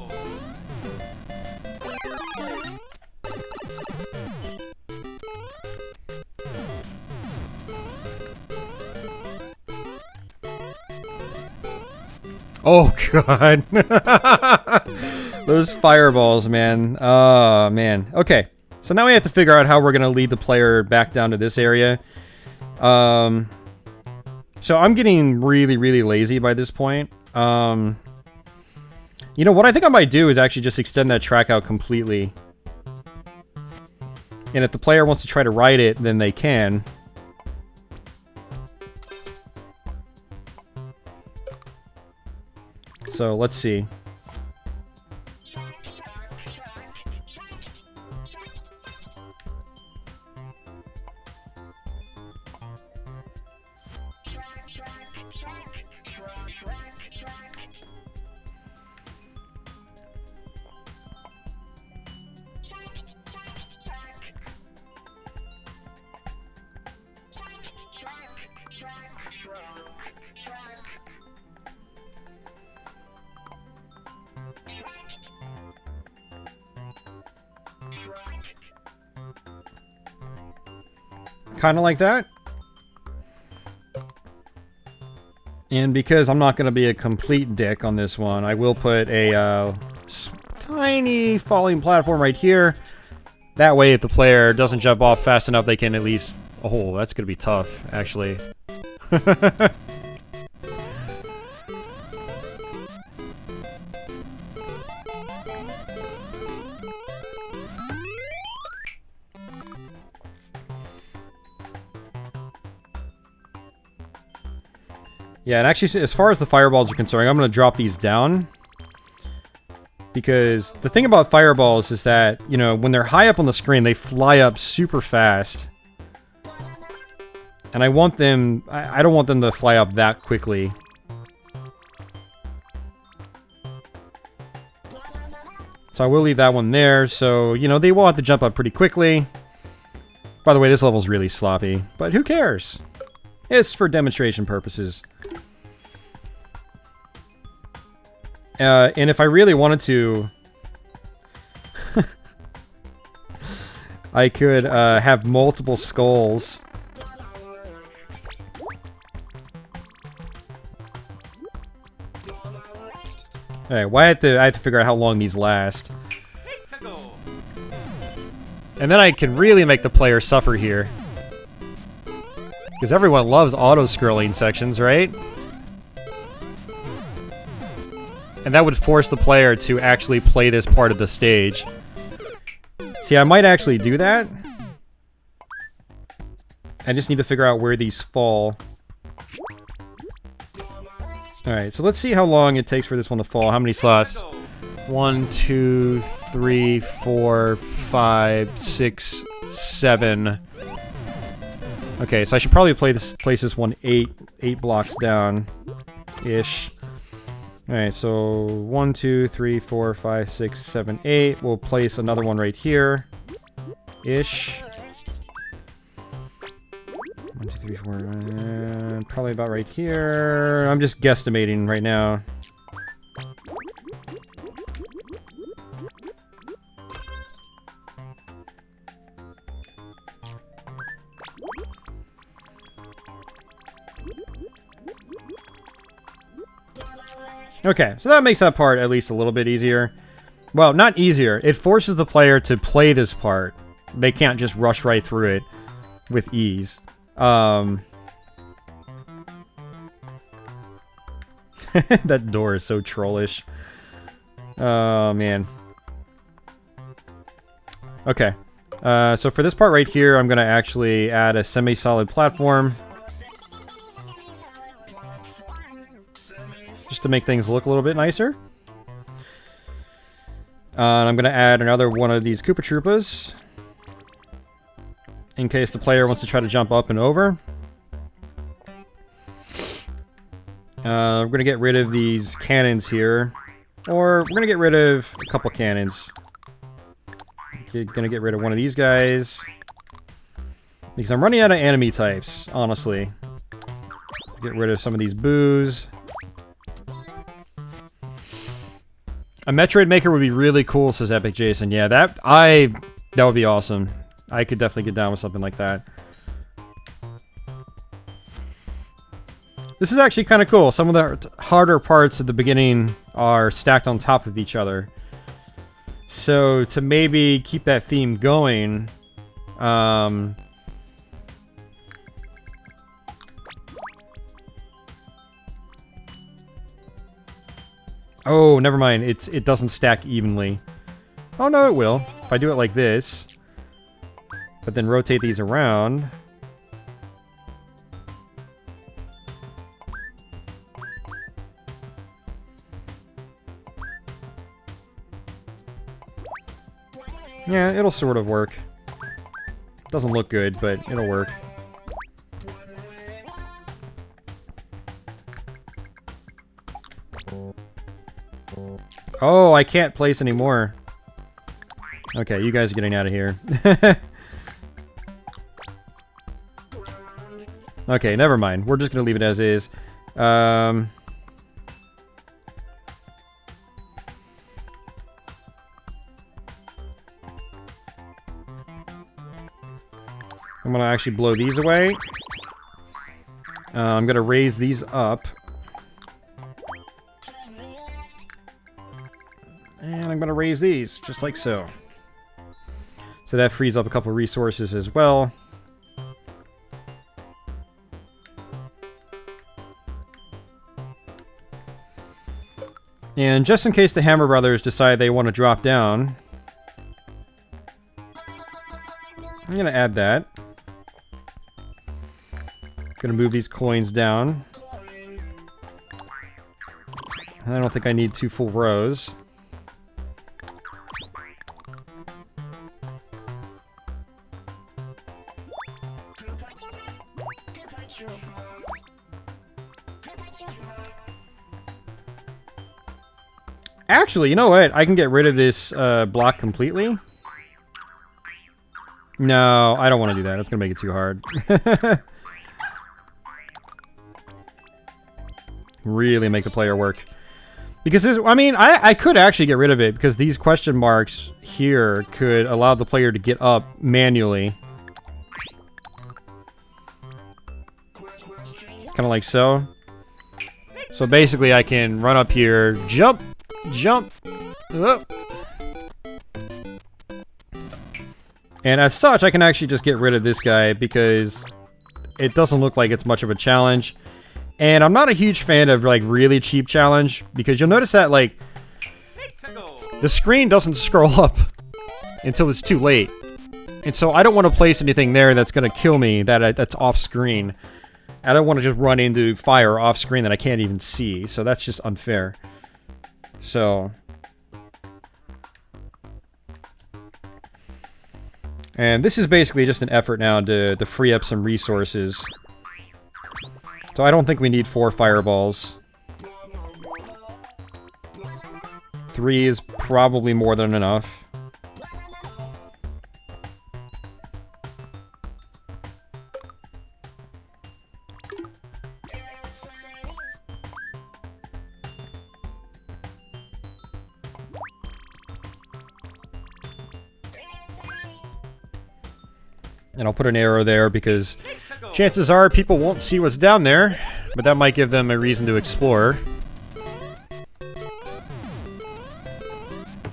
Oh, God. Those fireballs, man. Oh, man. Okay. So now we have to figure out how we're going to lead the player back down to this area. So I'm getting really, really lazy by this point. You know, what I think I might do is actually just extend that track out completely. And if the player wants to try to ride it, then they can. So let's see. Kind of like that. And because I'm not going to be a complete dick on this one, I will put a tiny falling platform right here. That way, if the player doesn't jump off fast enough, they can at least... Oh, that's going to be tough, actually. Yeah, and actually, as far as the fireballs are concerned, I'm going to drop these down. Because the thing about fireballs is that, you know, when they're high up on the screen, they fly up super fast. And I want them... I don't want them to fly up that quickly. So I will leave that one there, so, you know, they will have to jump up pretty quickly. By the way, this level's really sloppy, but who cares? It's for demonstration purposes. And if I really wanted to... I could have multiple skulls. Alright, well, I have to figure out how long these last. And then I can really make the player suffer here. Because everyone loves auto-scrolling sections, right? And that would force the player to actually play this part of the stage. See, I might actually do that. I just need to figure out where these fall. Alright, so let's see how long it takes for this one to fall. How many slots? 1, 2, 3, 4, 5, 6, 7. Okay, so I should probably place this one 8 blocks down-ish. Alright, so 1, 2, 3, 4, 5, 6, 7, 8. We'll place another one right here-ish. 1, 2, 3, 4, probably about right here. I'm just guesstimating right now. Okay, so that makes that part at least a little bit easier. Well, not easier. It forces the player to play this part. They can't just rush right through it with ease. That door is so trollish. Oh, man. Okay. So for this part right here, I'm going to actually add a semi-solid platform. just to make things look a little bit nicer. And I'm going to add another one of these Koopa Troopas, in case the player wants to try to jump up and over. We're going to get rid of these cannons here. Or we're going to get rid of a couple cannons. Okay, going to get rid of one of these guys. Because I'm running out of enemy types, honestly. Get rid of some of these boos. A Metroid Maker would be really cool, says Epic Jason. Yeah, that would be awesome. I could definitely get down with something like that. This is actually kind of cool. Some of the harder parts at the beginning are stacked on top of each other. So to maybe keep that theme going, oh, never mind. It doesn't stack evenly. Oh no, it will. If I do it like this, but then rotate these around. Yeah, it'll sort of work. Doesn't look good, but it'll work. Oh, I can't place anymore. Okay, you guys are getting out of here. Okay, never mind. We're just gonna leave it as is. I'm gonna actually blow these away. I'm gonna raise these up. And I'm gonna raise these, just like so. So that frees up a couple resources as well. And just in case the Hammer Brothers decide they want to drop down, I'm gonna add that. Gonna move these coins down. I don't think I need 2 full rows. Actually, you know what? I can get rid of this block completely. No, I don't want to do that. That's going to make it too hard. Really make the player work. Because this, I mean, I could actually get rid of it because these question marks here could allow the player to get up manually. Kind of like so. So basically I can run up here, jump, jump, up. And as such, I can actually just get rid of this guy because it doesn't look like it's much of a challenge. And I'm not a huge fan of, like, really cheap challenge, because you'll notice that, like, the screen doesn't scroll up until it's too late. And so I don't want to place anything there that's going to kill me, that's off-screen. I don't want to just run into fire off-screen that I can't even see, so that's just unfair. So... and this is basically just an effort now to free up some resources. So I don't think we need 4 fireballs. 3 is probably more than enough. And I'll put an arrow there because chances are people won't see what's down there, but that might give them a reason to explore.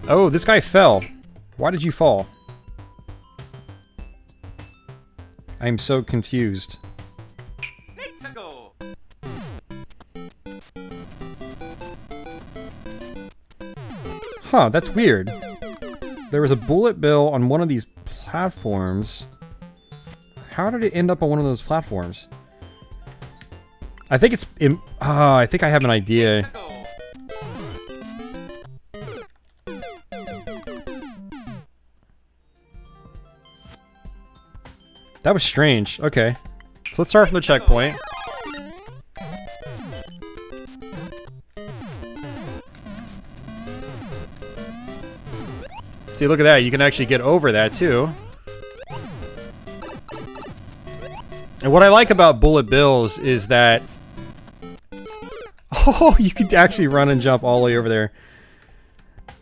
Oh, this guy fell. Why did you fall? I'm so confused. Huh, that's weird. There was a bullet bill on one of these platforms. How did it end up on one of those platforms? I think it's... I think I have an idea. That was strange. Okay. So let's start from the checkpoint. See, look at that. You can actually get over that, too. And what I like about Bullet Bills is that... Oh, you could actually run and jump all the way over there.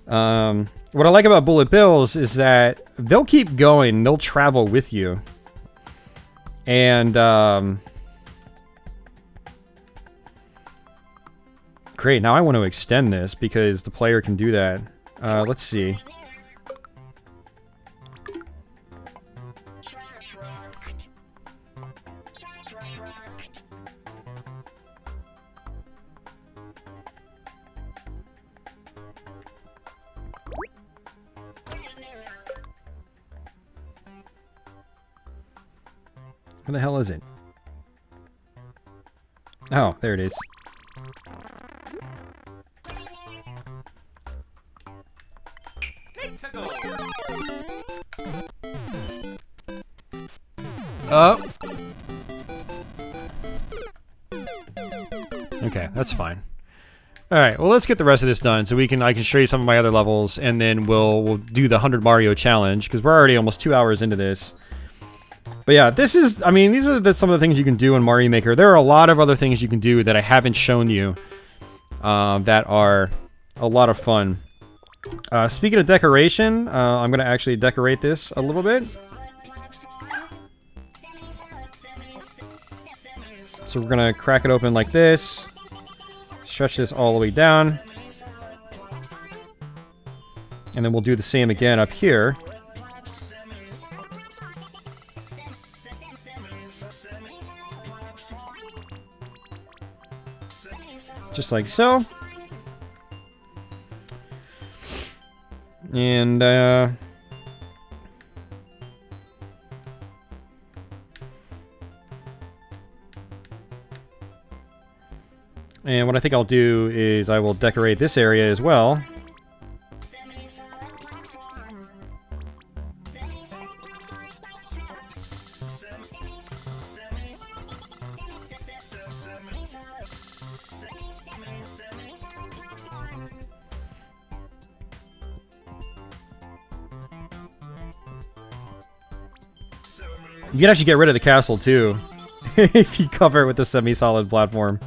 What I like about Bullet Bills is that they'll keep going. They'll travel with you. And, great, now I want to extend this because the player can do that. Let's see. Where the hell is it? Oh, there it is. Oh. Okay, that's fine. All right, well, let's get the rest of this done so I can show you some of my other levels, and then we'll do the 100 Mario challenge because we're already almost 2 hours into this. But yeah, this is, I mean, these are some of the things you can do in Mario Maker. There are a lot of other things you can do that I haven't shown you that are a lot of fun. Speaking of decoration, I'm going to actually decorate this a little bit. So we're going to crack it open like this. Stretch this all the way down. And then we'll do the same again up here. Just like so. And, what I think I'll do is I will decorate this area as well. You can actually get rid of the castle too, if you cover it with the semi-solid platform.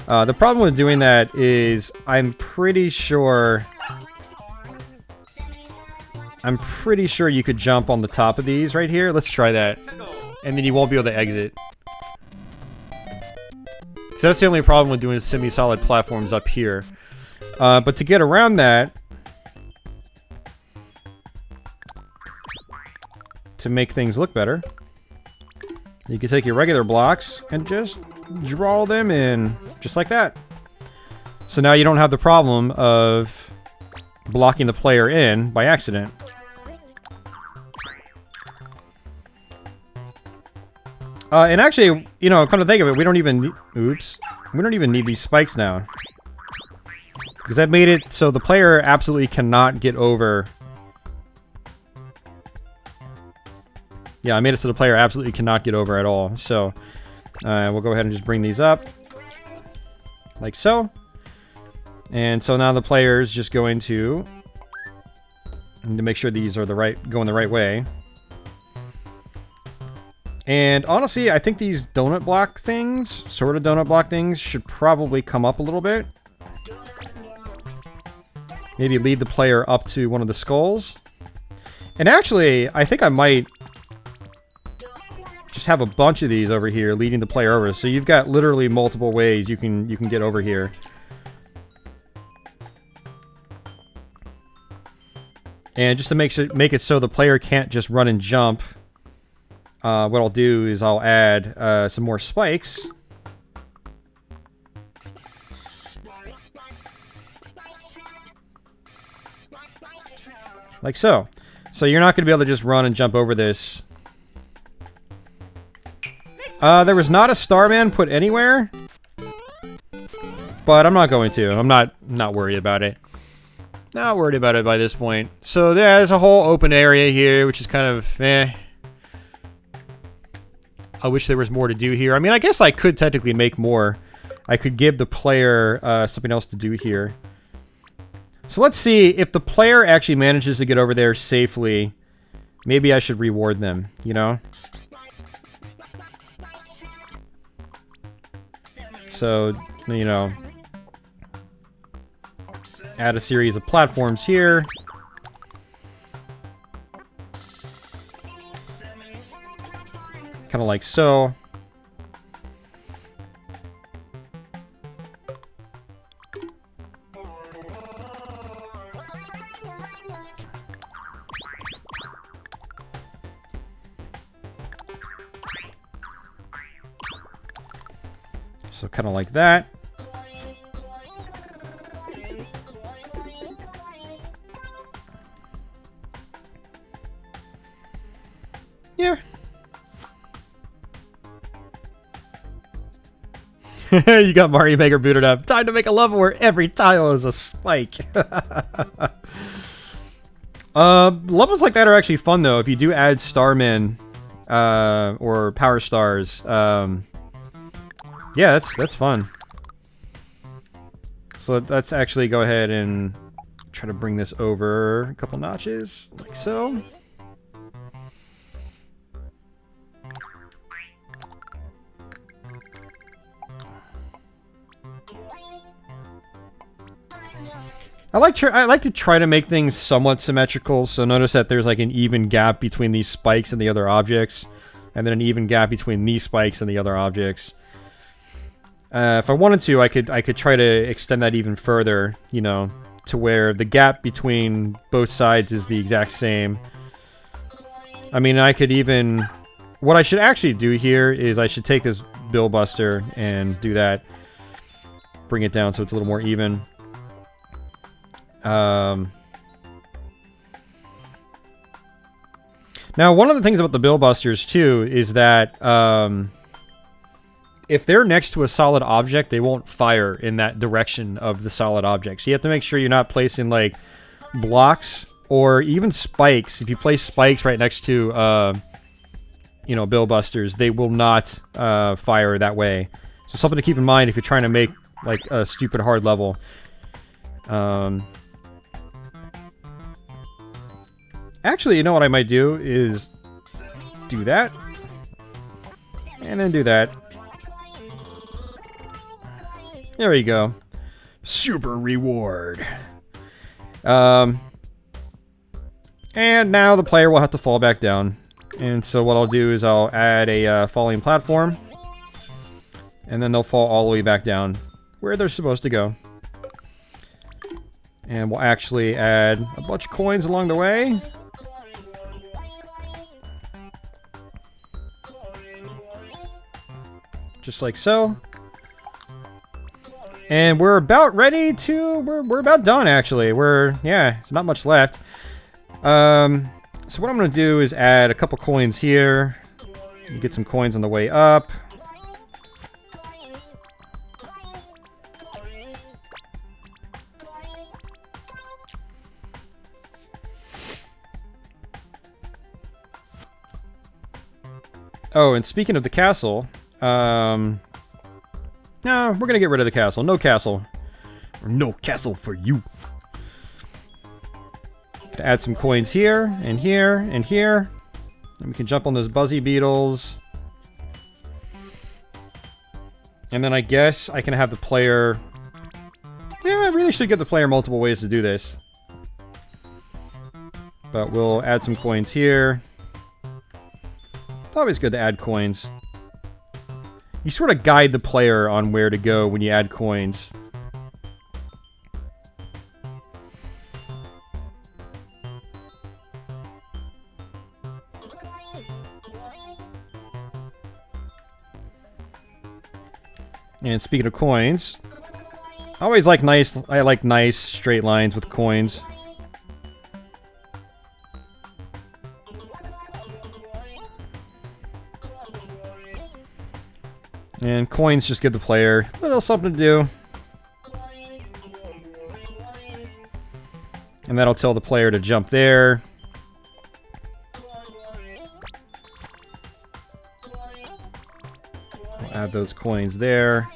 The problem with doing that is I'm pretty sure you could jump on the top of these right here. Let's try that. And then you won't be able to exit. So that's the only problem with doing semi-solid platforms up here. But to get around that, to make things look better, you can take your regular blocks and just draw them in, just like that. So now you don't have the problem of blocking the player in by accident. And actually, you know, come to think of it, we don't even need these spikes now. Because I've made it so the player absolutely cannot get over. Yeah, I made it so the player absolutely cannot get over at all. So, we'll go ahead and just bring these up. Like so. And so now the player is just going to... need to make sure these are going the right way. And honestly, I think these donut block things, sort of donut block things, should probably come up a little bit. Maybe lead the player up to one of the skulls. And actually, I think I might just have a bunch of these over here leading the player over. So you've got literally multiple ways you can get over here. And just to make it so the player can't just run and jump, what I'll do is I'll add some more spikes. Like so. So you're not going to be able to just run and jump over this. There was not a Starman put anywhere. But I'm not going to. I'm not worried about it. Not worried about it by this point. So there's a whole open area here, which is kind of, eh. I wish there was more to do here. I mean, I guess I could technically make more. I could give the player something else to do here. So let's see if the player actually manages to get over there safely. Maybe I should reward them, you know? So, you know, add a series of platforms here. Kind of like so. So kind of like that. Yeah. You got Mario Maker booted up. Time to make a level where every tile is a spike. Levels like that are actually fun though. If you do add Starmen or Power Stars, yeah, that's fun. So let's actually go ahead and try to bring this over a couple notches, like so. I like to try to make things somewhat symmetrical, so notice that there's like an even gap between these spikes and the other objects, and then an even gap between these spikes and the other objects. If I wanted to, I could try to extend that even further, you know, to where the gap between both sides is the exact same. I mean, I could even... What I should actually do here is I should take this Bill Buster and do that. Bring it down so it's a little more even. Now, one of the things about the Bill Busters, too, is that if they're next to a solid object, they won't fire in that direction of the solid object. So you have to make sure you're not placing, like, blocks or even spikes. If you place spikes right next to, you know, Bill Busters, they will not fire that way. So something to keep in mind if you're trying to make, like, a stupid hard level. Actually, you know what I might do is do that. And then do that. There we go. Super reward. And now the player will have to fall back down. And so what I'll do is I'll add a falling platform. And then they'll fall all the way back down where they're supposed to go. And we'll actually add a bunch of coins along the way. Just like so. And we're about ready to... We're about done, actually. Yeah, it's not much left. So what I'm going to do is add a couple coins here. Get some coins on the way up. Oh, and speaking of the castle... No, we're gonna get rid of the castle. No castle. No castle for you. Gonna add some coins here, and here, and here. And we can jump on those Buzzy Beetles. And then I guess I can have the player... Yeah, I really should give the player multiple ways to do this. But we'll add some coins here. It's always good to add coins. You sort of guide the player on where to go when you add coins. And speaking of coins, I like nice straight lines with coins. And coins just give the player a little something to do. And that'll tell the player to jump there. I'll add those coins there.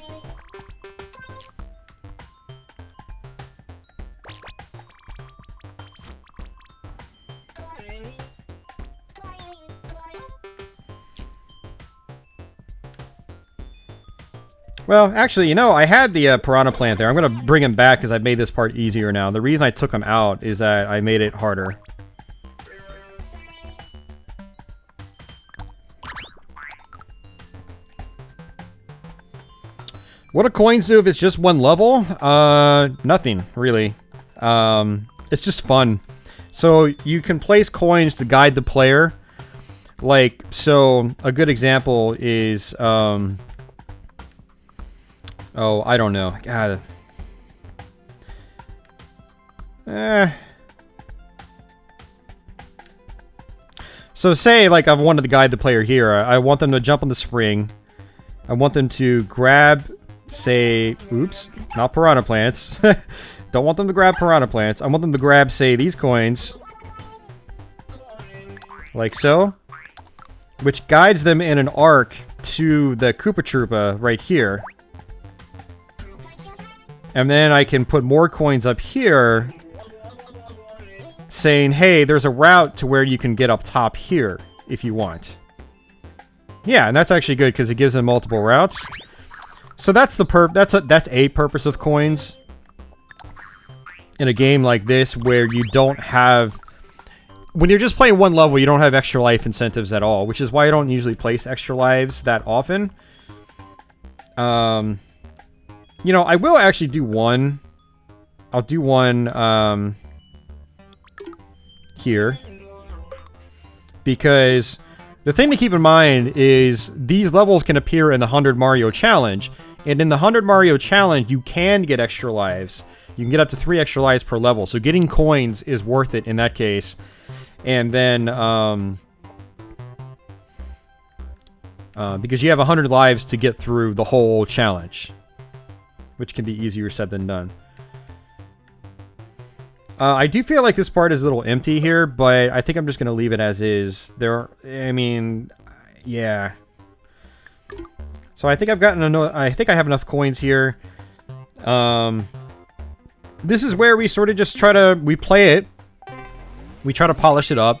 Well, actually, you know, I had the piranha plant there. I'm going to bring him back because I made this part easier now. The reason I took him out is that I made it harder. What do coins do if it's just one level? Nothing, really. It's just fun. So you can place coins to guide the player. Like, so a good example is, oh, I don't know. God. So say, like, I've wanted to guide the player here. I want them to jump on the spring. I want them to grab, say, oops, not piranha plants. Don't want them to grab piranha plants. I want them to grab, say, these coins. Like so. Which guides them in an arc to the Koopa Troopa right here. And then I can put more coins up here, saying, hey, there's a route to where you can get up top here, if you want. Yeah, and that's actually good, because it gives them multiple routes. So that's that's a purpose of coins. In a game like this, where you don't have... When you're just playing one level, you don't have extra life incentives at all, which is why I don't usually place extra lives that often. You know, I will actually do one. I'll do one, here. Because the thing to keep in mind is these levels can appear in the 100 Mario Challenge. And in the 100 Mario Challenge, you can get extra lives. You can get up to 3 extra lives per level. So getting coins is worth it in that case. And then, because you have 100 lives to get through the whole challenge. Which can be easier said than done. I do feel like this part is a little empty here, but I think I'm just going to leave it as is. I mean, yeah. So I think I've gotten I think I have enough coins here. This is where we sort of just we play it. We try to polish it up.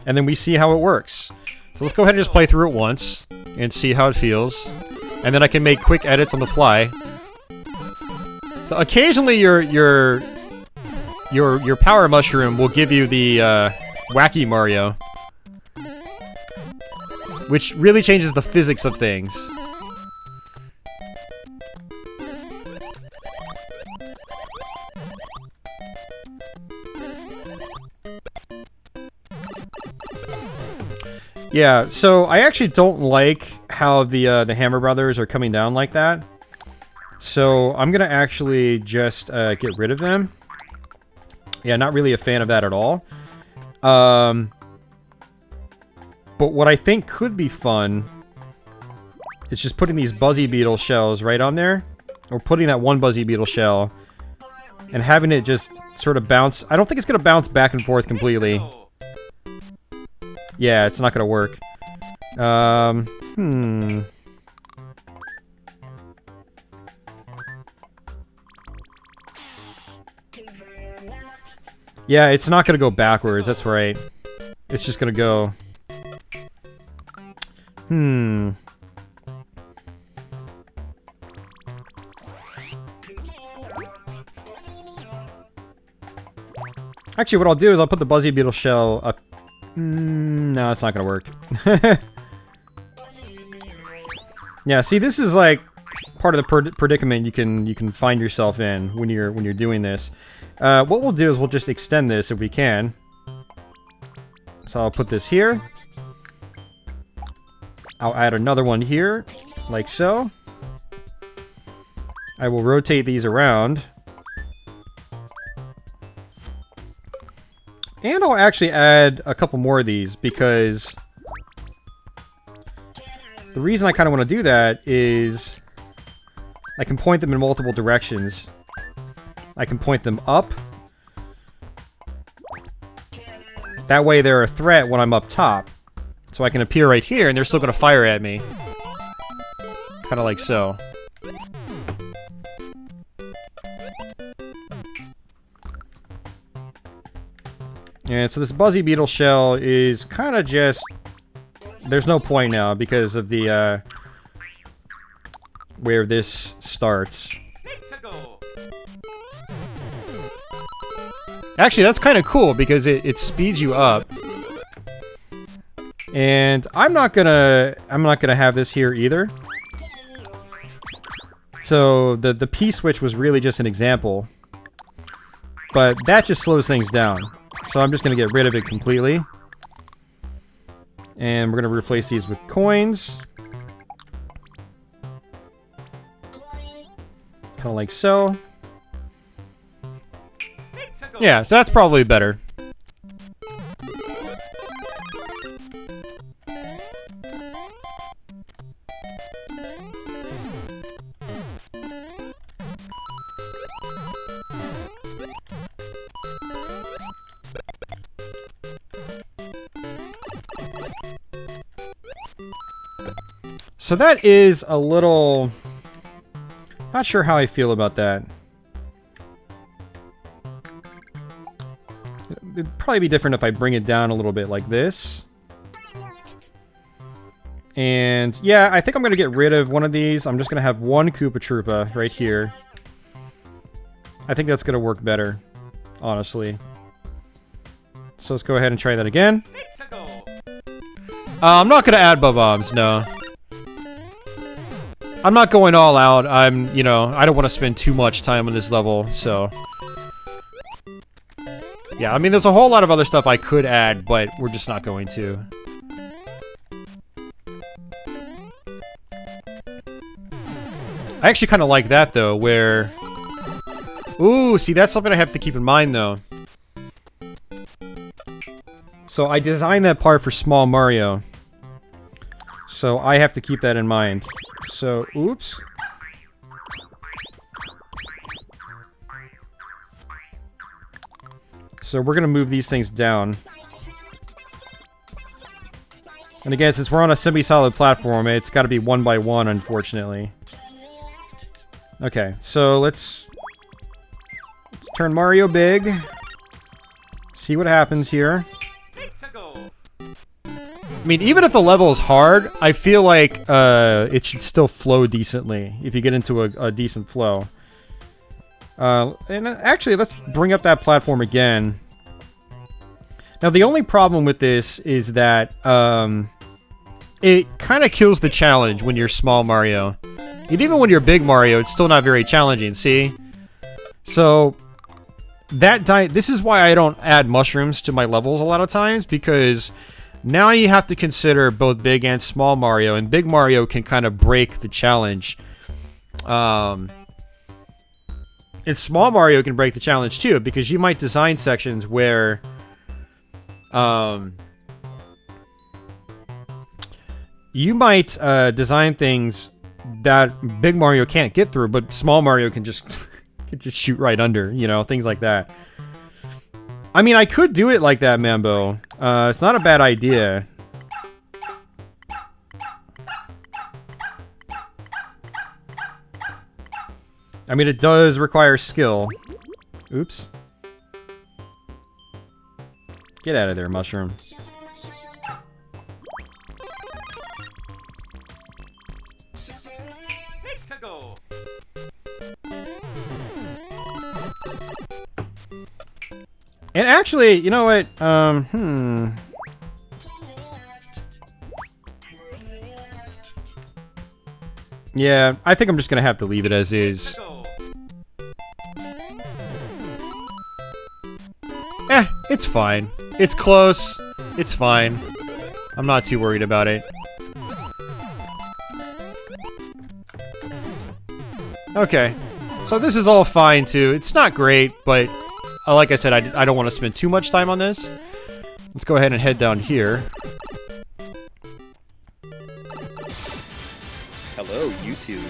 And then we see how it works. So let's go ahead and just play through it once. And see how it feels. And then I can make quick edits on the fly. So occasionally your power mushroom will give you the wacky Mario, which really changes the physics of things. Yeah, so I actually don't like how the Hammer Brothers are coming down like that. So I'm gonna actually just get rid of them. Yeah, not really a fan of that at all. But what I think could be fun is just putting these Buzzy Beetle shells right on there. Or putting that one Buzzy Beetle shell and having it just sort of bounce. I don't think it's gonna bounce back and forth completely. Yeah, it's not gonna work. Yeah, it's not gonna go backwards, that's right. It's just gonna go... Actually, what I'll do is I'll put the Buzzy Beetle shell up... no, it's not gonna work. Yeah, see, this is like part of the predicament you can find yourself in when you're doing this. What we'll do is we'll just extend this if we can. So I'll put this here. I'll add another one here, like so. I will rotate these around. And I'll actually add a couple more of these because the reason I kind of want to do that is I can point them in multiple directions. I can point them up. That way they're a threat when I'm up top. So I can appear right here and they're still going to fire at me. Kind of like so. And so this Buzzy Beetle shell is kind of just... There's no point now because of the, where this starts. Let's go. Actually, that's kind of cool because it speeds you up. And I'm not gonna have this here either. So the P switch was really just an example. But that just slows things down. So I'm just gonna get rid of it completely. And we're gonna replace these with coins. Kind of like so. Yeah, so that's probably better. So that is a little... Not sure how I feel about that. It'd probably be different if I bring it down a little bit like this. And yeah, I think I'm going to get rid of one of these. I'm just going to have one Koopa Troopa right here. I think that's going to work better, honestly. So let's go ahead and try that again. I'm not going to add Bob-ombs, no. I'm not going all out. I don't want to spend too much time on this level, so... Yeah, I mean, there's a whole lot of other stuff I could add, but we're just not going to. I actually kind of like that, though, where... Ooh, see, that's something I have to keep in mind, though. So I designed that part for Small Mario. So I have to keep that in mind. So, oops. So we're gonna move these things down. And again, since we're on a semi-solid platform, it's gotta be one by one, unfortunately. Okay, so let's turn Mario big. See what happens here. I mean, even if the level is hard, I feel like it should still flow decently if you get into a decent flow. And actually, let's bring up that platform again. Now, the only problem with this is that it kind of kills the challenge when you're Small Mario. And even when you're Big Mario, it's still not very challenging, see? So, this is why I don't add mushrooms to my levels a lot of times, because now you have to consider both Big and Small Mario, and Big Mario can kind of break the challenge. And Small Mario can break the challenge too, because you might design sections where you might design things that Big Mario can't get through, but Small Mario can just shoot right under, things like that. I mean, I could do it like that, Mambo. It's not a bad idea. I mean, it does require skill. Oops. Get out of there, mushroom. And actually, you know what? Yeah, I think I'm just gonna have to leave it as is. It's fine. It's close. It's fine. I'm not too worried about it. Okay. So this is all fine, too. It's not great, but like I said, I don't want to spend too much time on this. Let's go ahead and head down here. Hello, YouTube.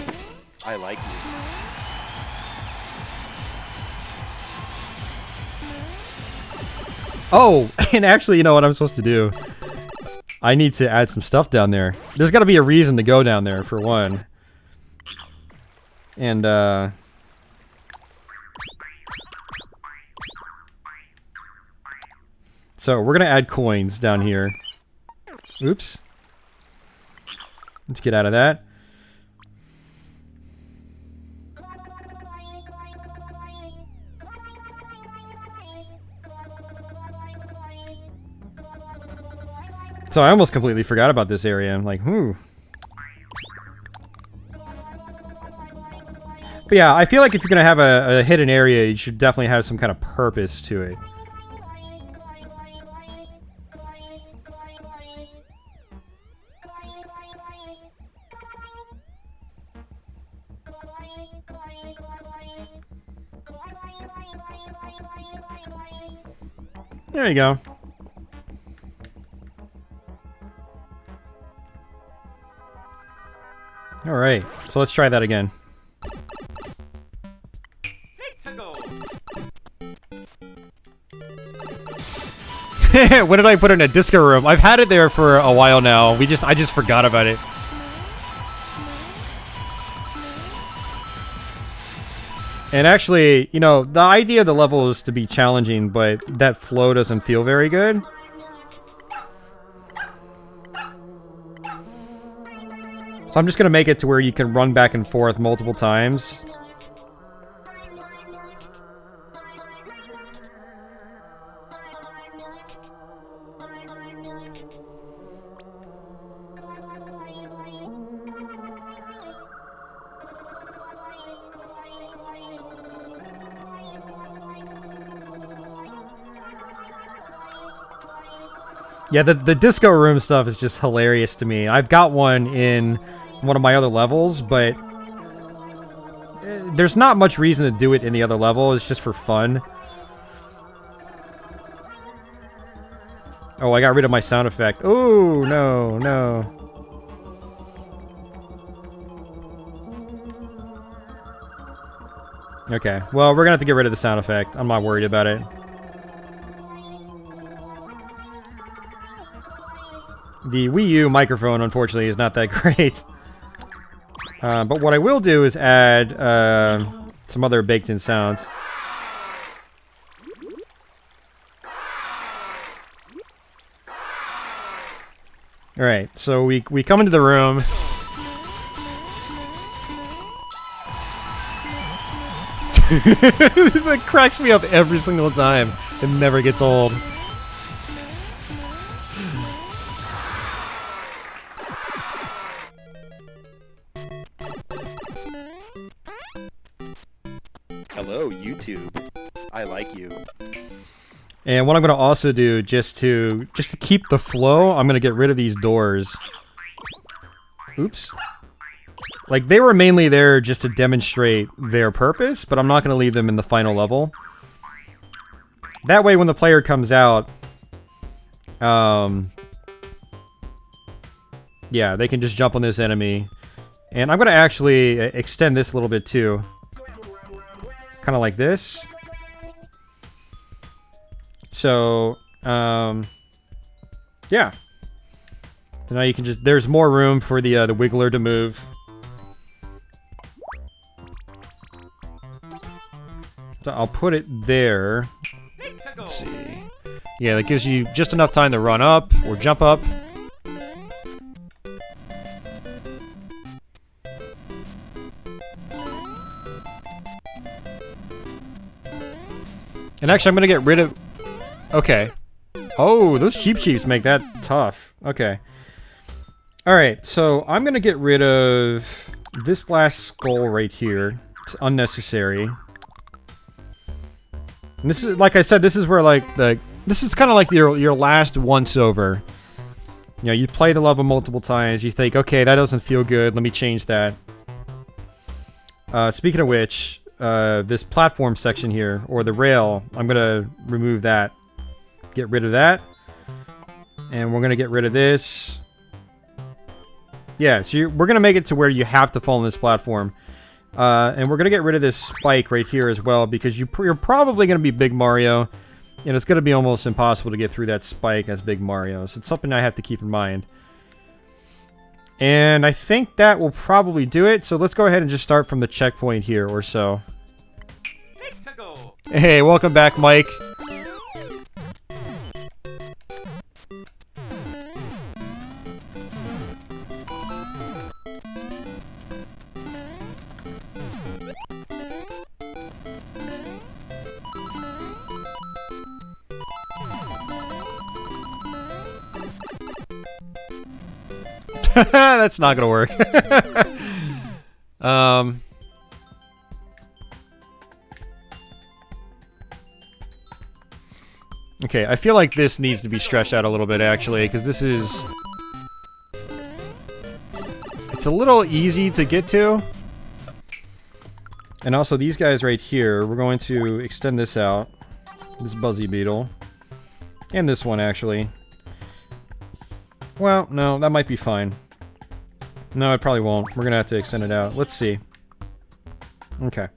I like you. Oh, and actually, you know what I'm supposed to do? I need to add some stuff down there. There's got to be a reason to go down there, for one. And, so we're gonna add coins down here. Oops. Let's get out of that. So I almost completely forgot about this area. I'm like, But yeah, I feel like if you're gonna have a hidden area, you should definitely have some kind of purpose to it. There you go. Alright, so let's try that again. Let's go. When did I put it in a disco room? I've had it there for a while now. I just forgot about it. And actually, you know, the idea of the level is to be challenging, but that flow doesn't feel very good. So I'm just gonna make it to where you can run back and forth multiple times. Yeah, the disco room stuff is just hilarious to me. I've got one in one of my other levels, but there's not much reason to do it in the other level. It's just for fun. Oh, I got rid of my sound effect. Oh, no, no. Okay, well, we're gonna have to get rid of the sound effect. I'm not worried about it. The Wii U microphone, unfortunately, is not that great. But what I will do is add some other baked-in sounds. Alright, so we come into the room. This like cracks me up every single time. It never gets old. Hello, YouTube. I like you. And what I'm gonna also do, just to keep the flow, I'm gonna get rid of these doors. Oops. Like, they were mainly there just to demonstrate their purpose, but I'm not gonna leave them in the final level. That way, when the player comes out, yeah, they can just jump on this enemy. And I'm gonna actually extend this a little bit too. Kind of like this. So, yeah. So now you can just, there's more room for the wiggler to move. So I'll put it there. Let's see. Yeah, that gives you just enough time to run up or jump up. And actually, I'm gonna get rid of... Okay. Oh, those Cheep Cheeps make that tough. Okay. Alright, so I'm gonna get rid of this last skull right here. It's unnecessary. And this is, like I said, this is where, like, this is kind of like your last once-over. You know, you play the level multiple times, you think, okay, that doesn't feel good, let me change that. Speaking of which... this platform section here, or the rail, I'm gonna remove that. Get rid of that. And we're gonna get rid of this. Yeah, so we're gonna make it to where you have to fall on this platform. And we're gonna get rid of this spike right here as well, because you're probably gonna be Big Mario, and it's gonna be almost impossible to get through that spike as Big Mario. So it's something I have to keep in mind. And I think that will probably do it. So let's go ahead and just start from the checkpoint here or so. Let's go. Hey, welcome back, Mike. That's not gonna work. Okay, I feel like this needs to be stretched out a little bit, actually, because this is... It's a little easy to get to. And also, these guys right here, we're going to extend this out. This Buzzy Beetle. And this one, actually. Well, no, that might be fine. No, it probably won't. We're gonna have to extend it out. Let's see. Okay.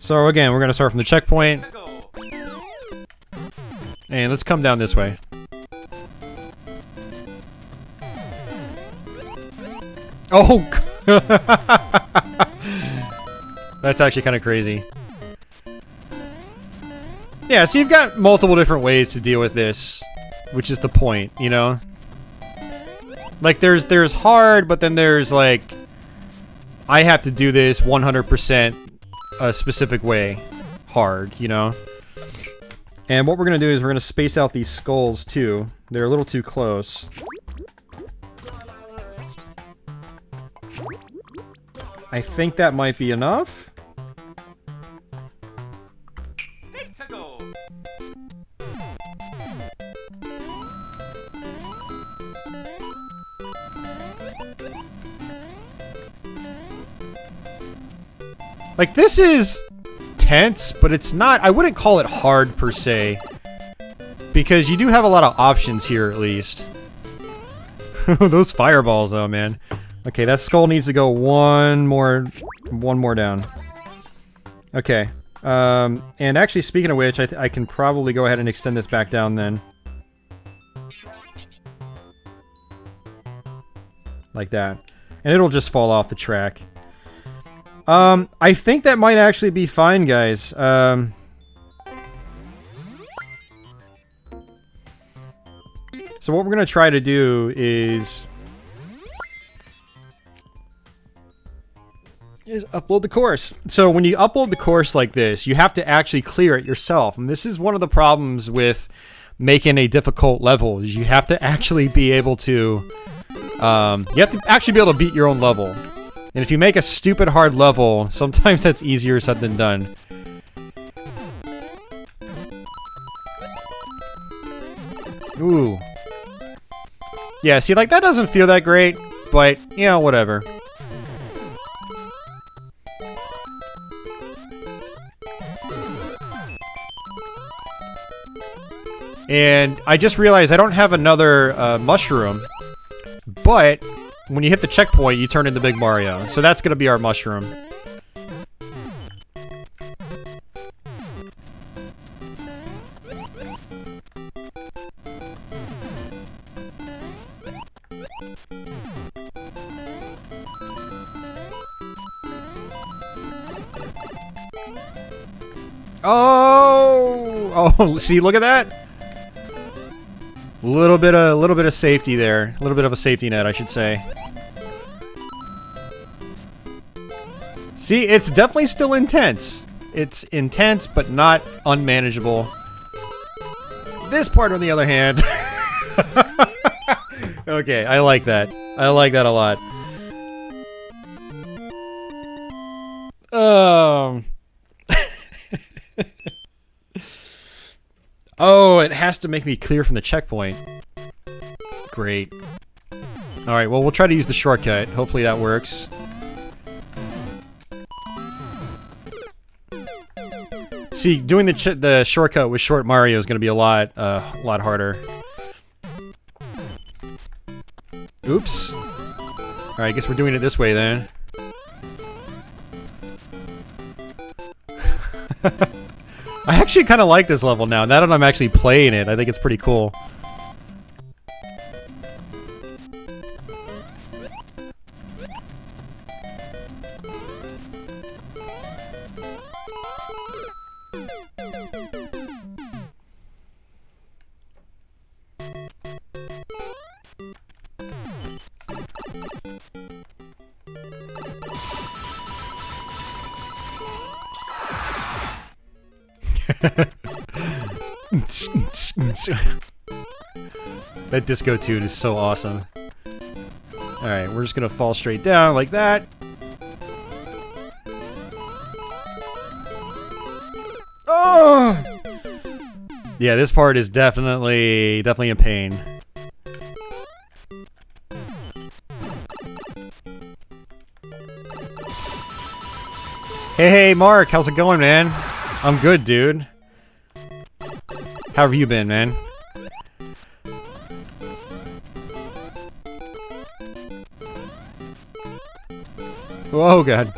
So again, we're gonna start from the checkpoint. And let's come down this way. Oh! That's actually kind of crazy. Yeah, so you've got multiple different ways to deal with this, which is the point, you know? Like, there's hard, but then there's, like, I have to do this 100% a specific way hard, you know? And what we're going to do is we're going to space out these skulls, too. They're a little too close. I think that might be enough. Let's go. Like, this is tense, but it's not... I wouldn't call it hard, per se. Because you do have a lot of options here, at least. Those fireballs, though, man. Okay, that skull needs to go one more down. Okay. And actually, speaking of which, I can probably go ahead and extend this back down, then. Like that. And it'll just fall off the track. I think that might actually be fine, guys. So what we're gonna try to do is upload the course. So when you upload the course like this, you have to actually clear it yourself. And this is one of the problems with making a difficult level, is you have to actually be able to, you have to actually be able to beat your own level. And if you make a stupid hard level, sometimes that's easier said than done. Ooh. Yeah, see, like, that doesn't feel that great, but, you know, whatever. And I just realized I don't have another mushroom, but when you hit the checkpoint, you turn into Big Mario. So that's gonna be our mushroom. Oh, see, look at that. Little bit of safety there. A little bit of a safety net, I should say. See, it's definitely still intense. It's intense, but not unmanageable. This part, on the other hand... Okay, I like that. I like that a lot. Oh, it has to make me clear from the checkpoint. Great. Alright, well, we'll try to use the shortcut. Hopefully that works. See, doing the shortcut with Short Mario is going to be a lot harder. Oops. Alright, I guess we're doing it this way then. I actually kind of like this level now that I'm actually playing it. I think it's pretty cool. That disco tune is so awesome. Alright, we're just gonna fall straight down like that. Oh! Yeah, this part is definitely in pain. Hey, Mark, how's it going, man? I'm good, dude. How have you been, man? Oh, God.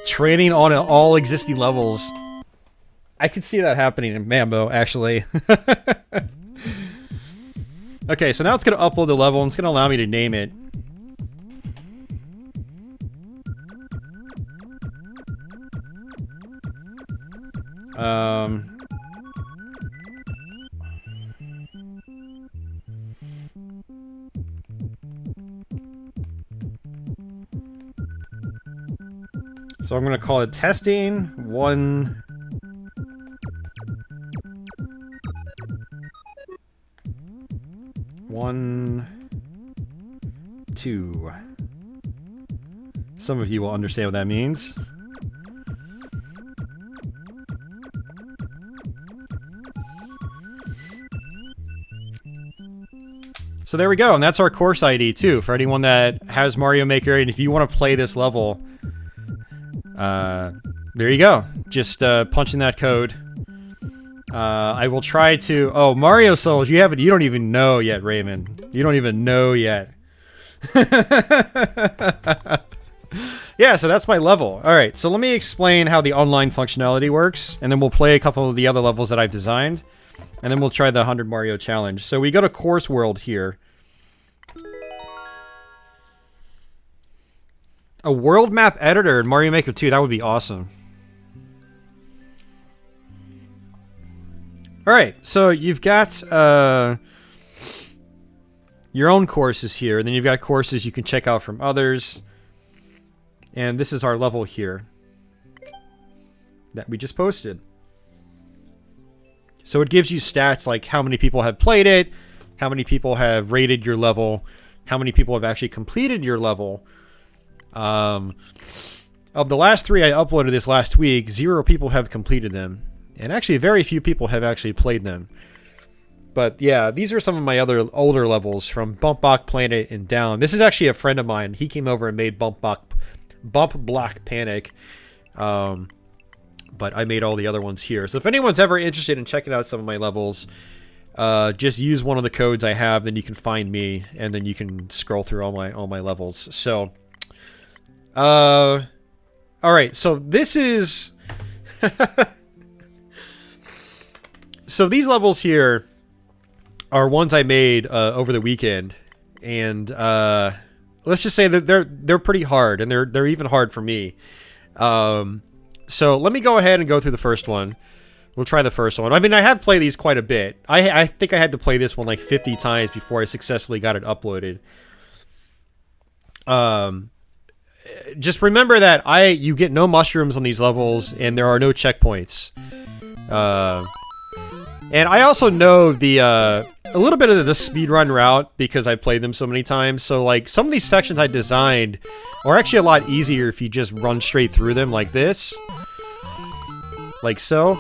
Training on all existing levels. I could see that happening in Mambo, actually. Okay, so now it's going to upload the level, and it's going to allow me to name it. So I'm going to call it testing 1. One, 2. Some of you will understand what that means. So there we go, and that's our course ID too, for anyone that has Mario Maker, and if you want to play this level, there you go. Just punch in that code. I will try to... Oh, Mario Souls, you don't even know yet, Raymond. You don't even know yet. Yeah, so that's my level. Alright, so let me explain how the online functionality works, and then we'll play a couple of the other levels that I've designed, and then we'll try the 100 Mario Challenge. So we go to Course World here. A world map editor in Mario Maker 2, that would be awesome. Alright, so you've got your own courses here, and then you've got courses you can check out from others. And this is our level here that we just posted. So it gives you stats like how many people have played it, how many people have rated your level, how many people have actually completed your level. Of the last 3 I uploaded this last week, 0 people have completed them. And actually, very few people have actually played them. But yeah, these are some of my other older levels from Bump Block Planet and down. This is actually a friend of mine. He came over and made Bump Block Panic. But I made all the other ones here. So if anyone's ever interested in checking out some of my levels, just use one of the codes I have, then you can find me, and then you can scroll through all my levels. So, all right. So this is. So these levels here are ones I made over the weekend, and let's just say that they're pretty hard, and they're even hard for me. So let me go ahead and go through the first one. We'll try the first one. I mean, I have played these quite a bit. I think I had to play this one like 50 times before I successfully got it uploaded. Just remember that you get no mushrooms on these levels, and there are no checkpoints. And I also know a little bit of the speedrun route because I played them so many times. So like some of these sections I designed are actually a lot easier if you just run straight through them like this. Like so.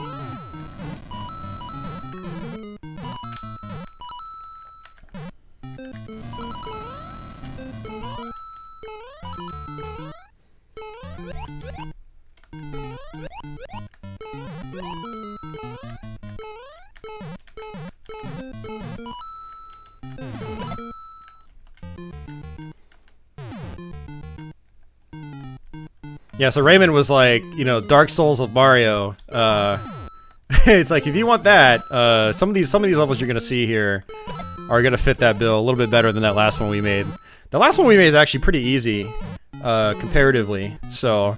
Yeah, so Raymond was like, Dark Souls of Mario. It's like, if you want that, some of these levels you're gonna see here are gonna fit that bill a little bit better than that last one we made. The last one we made is actually pretty easy, comparatively. So,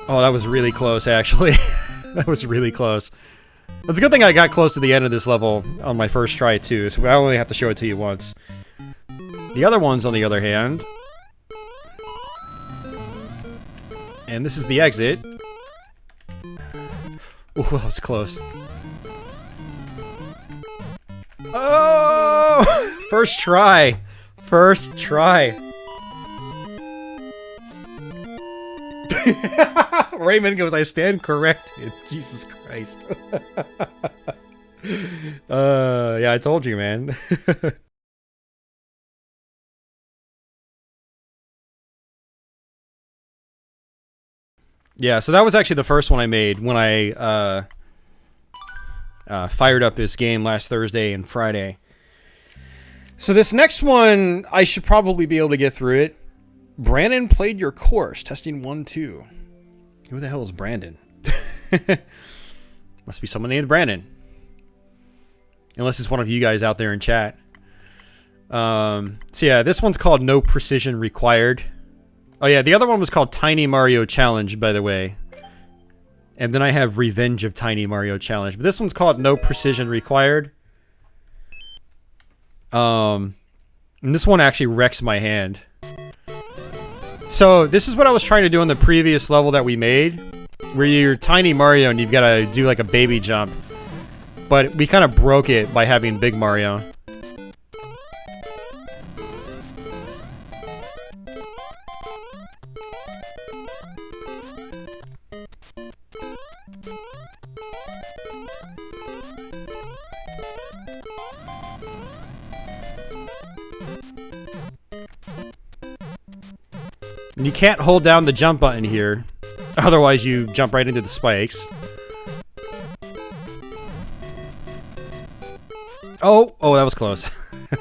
oh, that was really close, actually. That was really close. It's a good thing I got close to the end of this level on my first try too, so I only have to show it to you once. The other ones, on the other hand... And this is the exit. Ooh, that was close. Oh! First try. First try. Raymond goes, I stand corrected. Jesus Christ. Yeah, I told you, man. Yeah, so that was actually the first one I made when I fired up this game last Thursday and Friday. So this next one, I should probably be able to get through it. Brandon played your course, testing 1-2. Who the hell is Brandon? Must be someone named Brandon. Unless it's one of you guys out there in chat. So yeah, this one's called No Precision Required. Oh yeah, the other one was called Tiny Mario Challenge, by the way. And then I have Revenge of Tiny Mario Challenge. But this one's called No Precision Required. And this one actually wrecks my hand. So, this is what I was trying to do in the previous level that we made. Where you're Tiny Mario and you've got to do like a baby jump. But we kind of broke it by having Big Mario. And you can't hold down the jump button here. Otherwise you jump right into the spikes. Oh! Oh, that was close.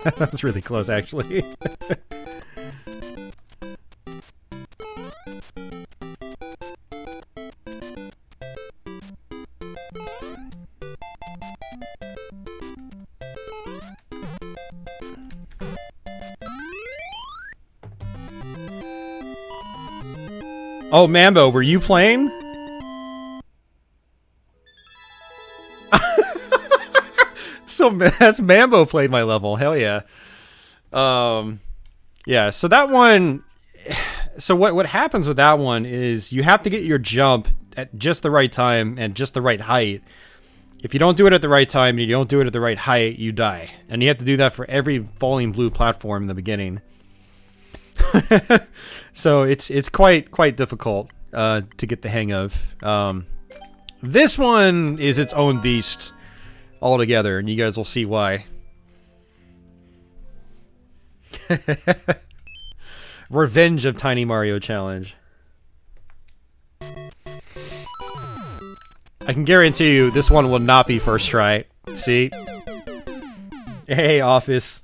That was really close, actually. Oh, Mambo, were you playing? So that's Mambo played my level. Hell yeah. Yeah, so that one... So what happens with that one is you have to get your jump at just the right time and just the right height. If you don't do it at the right time and you don't do it at the right height, you die. And you have to do that for every falling blue platform in the beginning. So it's quite difficult to get the hang of. This one is its own beast altogether, and you guys will see why. Revenge of Tiny Mario Challenge. I can guarantee you this one will not be first try. See? Hey, Office.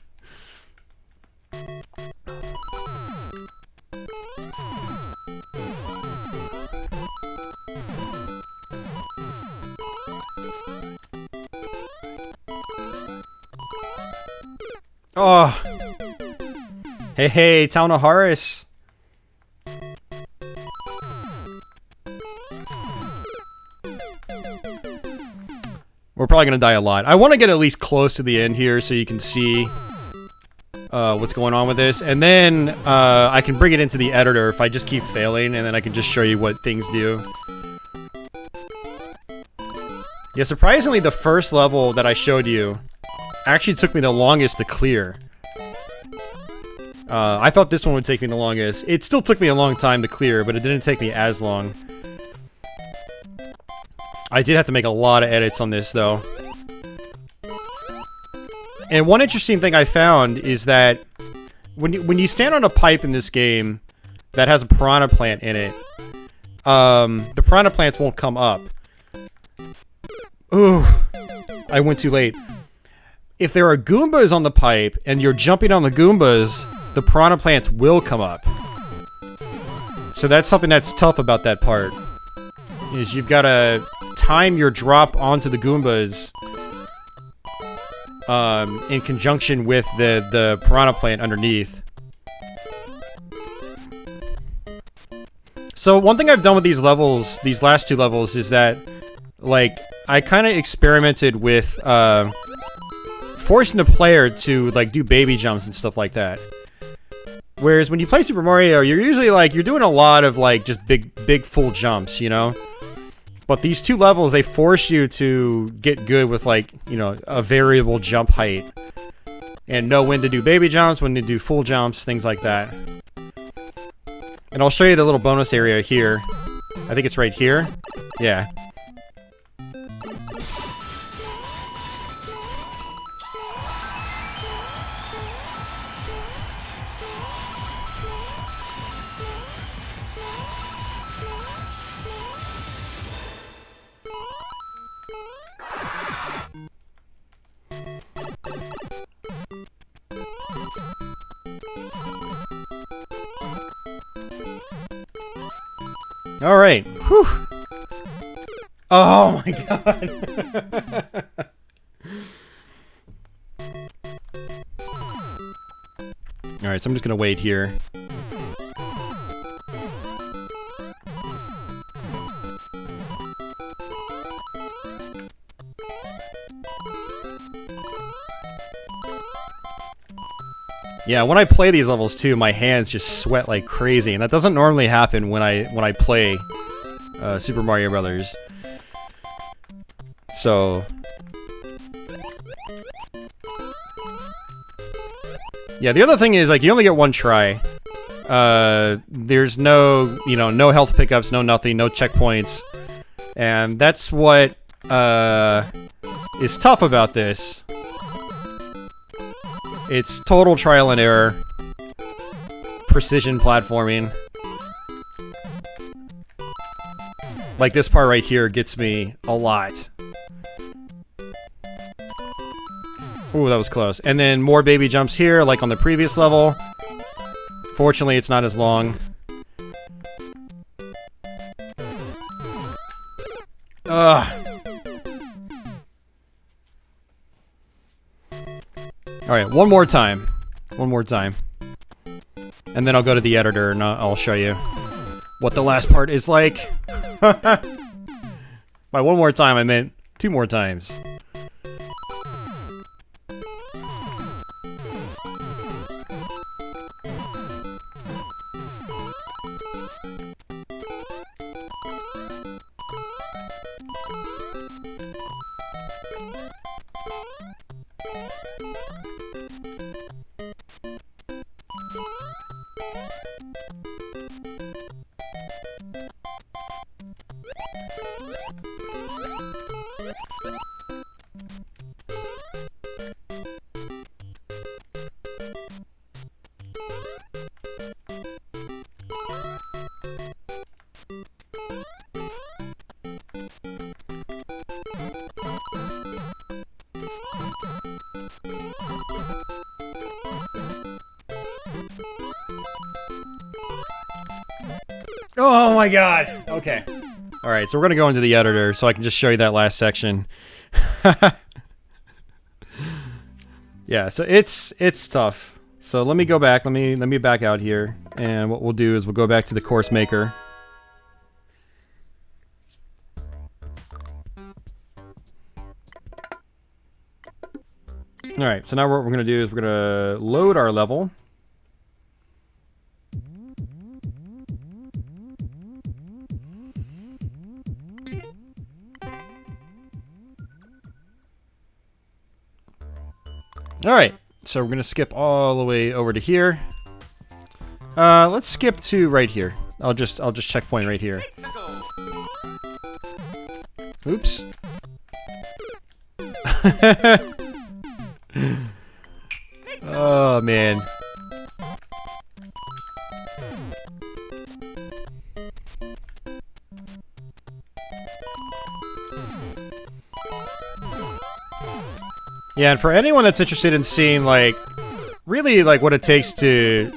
Oh. Hey, Town of Horace. We're probably gonna die a lot. I want to get at least close to the end here so you can see what's going on with this. And then I can bring it into the editor if I just keep failing, and then I can just show you what things do. Yeah, surprisingly, the first level that I showed you actually took me the longest to clear. I thought this one would take me the longest. It still took me a long time to clear, but it didn't take me as long. I did have to make a lot of edits on this, though. And one interesting thing I found is that when you stand on a pipe in this game that has a piranha plant in it, the piranha plants won't come up. Ooh, I went too late. If there are Goombas on the pipe and you're jumping on the Goombas, the piranha plants will come up. So that's something that's tough about that part. Is you've got to time your drop onto the Goombas in conjunction with the piranha plant underneath. So one thing I've done with these levels, these last two levels, is that, like, I kind of experimented with forcing the player to, like, do baby jumps and stuff like that. Whereas when you play Super Mario, you're usually like, you're doing a lot of like just big full jumps, you know? But these two levels, they force you to get good with like, you know, a variable jump height. And know when to do baby jumps, when to do full jumps, things like that. And I'll show you the little bonus area here. I think it's right here. Yeah. All right. Whew. Oh my god. All right, so I'm just gonna wait here. Yeah, when I play these levels too, my hands just sweat like crazy, and that doesn't normally happen when I play Super Mario Brothers. So yeah, the other thing is like you only get one try. There's no, you know, no health pickups, no nothing, no checkpoints, and that's what is tough about this. It's total trial and error. Precision platforming. Like this part right here gets me a lot. Ooh, that was close. And then more baby jumps here, like on the previous level. Fortunately, it's not as long. Ugh. Alright, one more time. One more time. And then I'll go to the editor and I'll show you what the last part is like. By one more time, I meant 2 more times. Oh my god! Okay. Alright, so we're gonna go into the editor so I can just show you that last section. Yeah, so it's tough. So let me go back, let me back out here, and what we'll do is we'll go back to the course maker. Alright, so now what we're gonna do is we're gonna load our level. Alright, so we're gonna skip all the way over to here. Let's skip to right here. I'll just checkpoint right here. Oops. Oh man. Yeah, and for anyone that's interested in seeing, like, really, like, what it takes to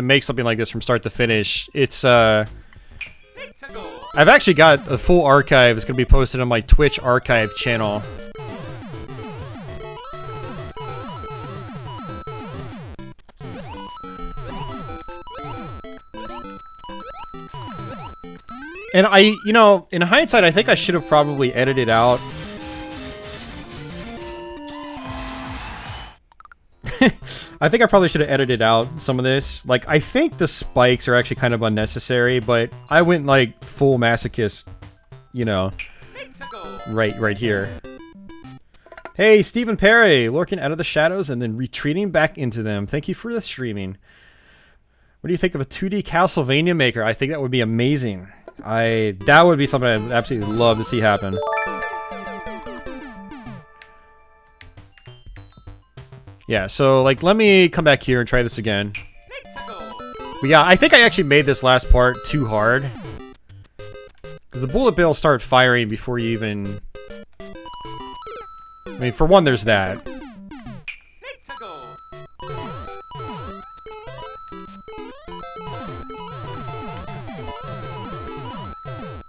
make something like this from start to finish, it's, I've actually got a full archive. It's gonna be posted on my Twitch archive channel. And you know, in hindsight, I think I should have probably edited out I think I probably should have edited out some of this. Like, I think the spikes are actually kind of unnecessary, but I went like full masochist, you know, right here. Hey, Stephen Perry, lurking out of the shadows and then retreating back into them. Thank you for the streaming. What do you think of a 2D Castlevania maker? I think that would be amazing. That would be something I'd absolutely love to see happen. Yeah, so, like, let me come back here and try this again. But yeah, I think I actually made this last part too hard. Because the bullet bills start firing before you even... I mean, for one, there's that.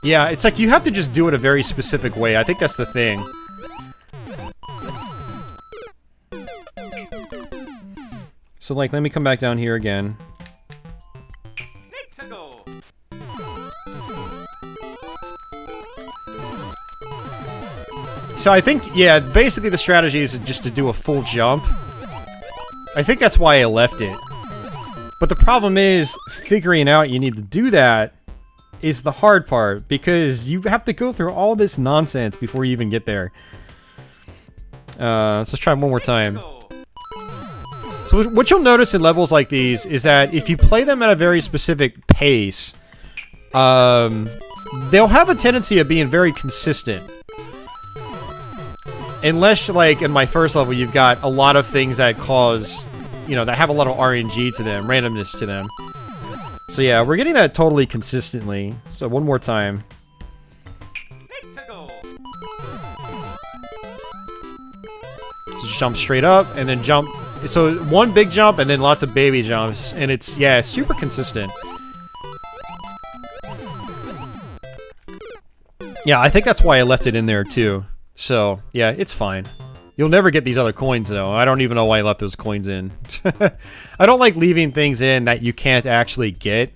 Yeah, it's like you have to just do it a very specific way. I think that's the thing. So, like, let me come back down here again. So I think, yeah, basically the strategy is just to do a full jump. I think that's why I left it. But the problem is, figuring out you need to do that is the hard part, because you have to go through all this nonsense before you even get there. Let's just try one more time. So what you'll notice in levels like these is that if you play them at a very specific pace, they'll have a tendency of being very consistent. Unless, like, in my first level, you've got a lot of things that cause, you know, that have a lot of RNG to them, randomness to them. So yeah, we're getting that totally consistently. So one more time. So just jump straight up, and then jump. So one big jump, and then lots of baby jumps. And it's, yeah, super consistent. Yeah, I think that's why I left it in there, too. So, yeah, it's fine. You'll never get these other coins, though. I don't even know why I left those coins in. I don't like leaving things in that you can't actually get.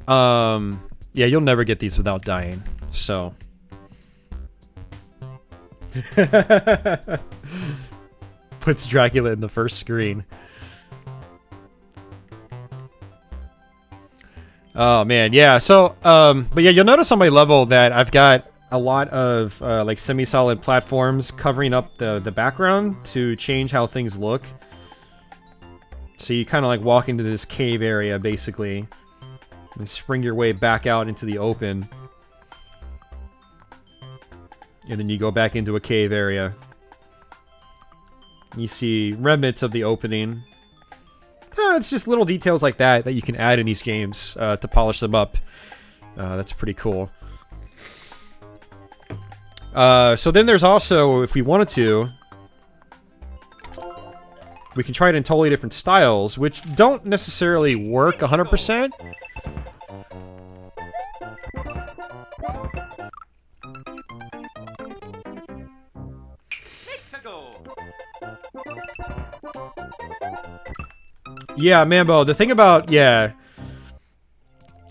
Yeah, you'll never get these without dying. So. Puts Dracula in the first screen. Oh, man, yeah. So, but yeah, you'll notice on my level that I've got a lot of like semi-solid platforms covering up the background to change how things look. So you kind of like walk into this cave area basically and spring your way back out into the open, and then you go back into a cave area. You see remnants of the opening. It's just little details like that that you can add in these games to polish them up. That's pretty cool. So then there's also, if we wanted to, we can try it in totally different styles, which don't necessarily work 100%. Yeah, Mambo, the thing about, yeah,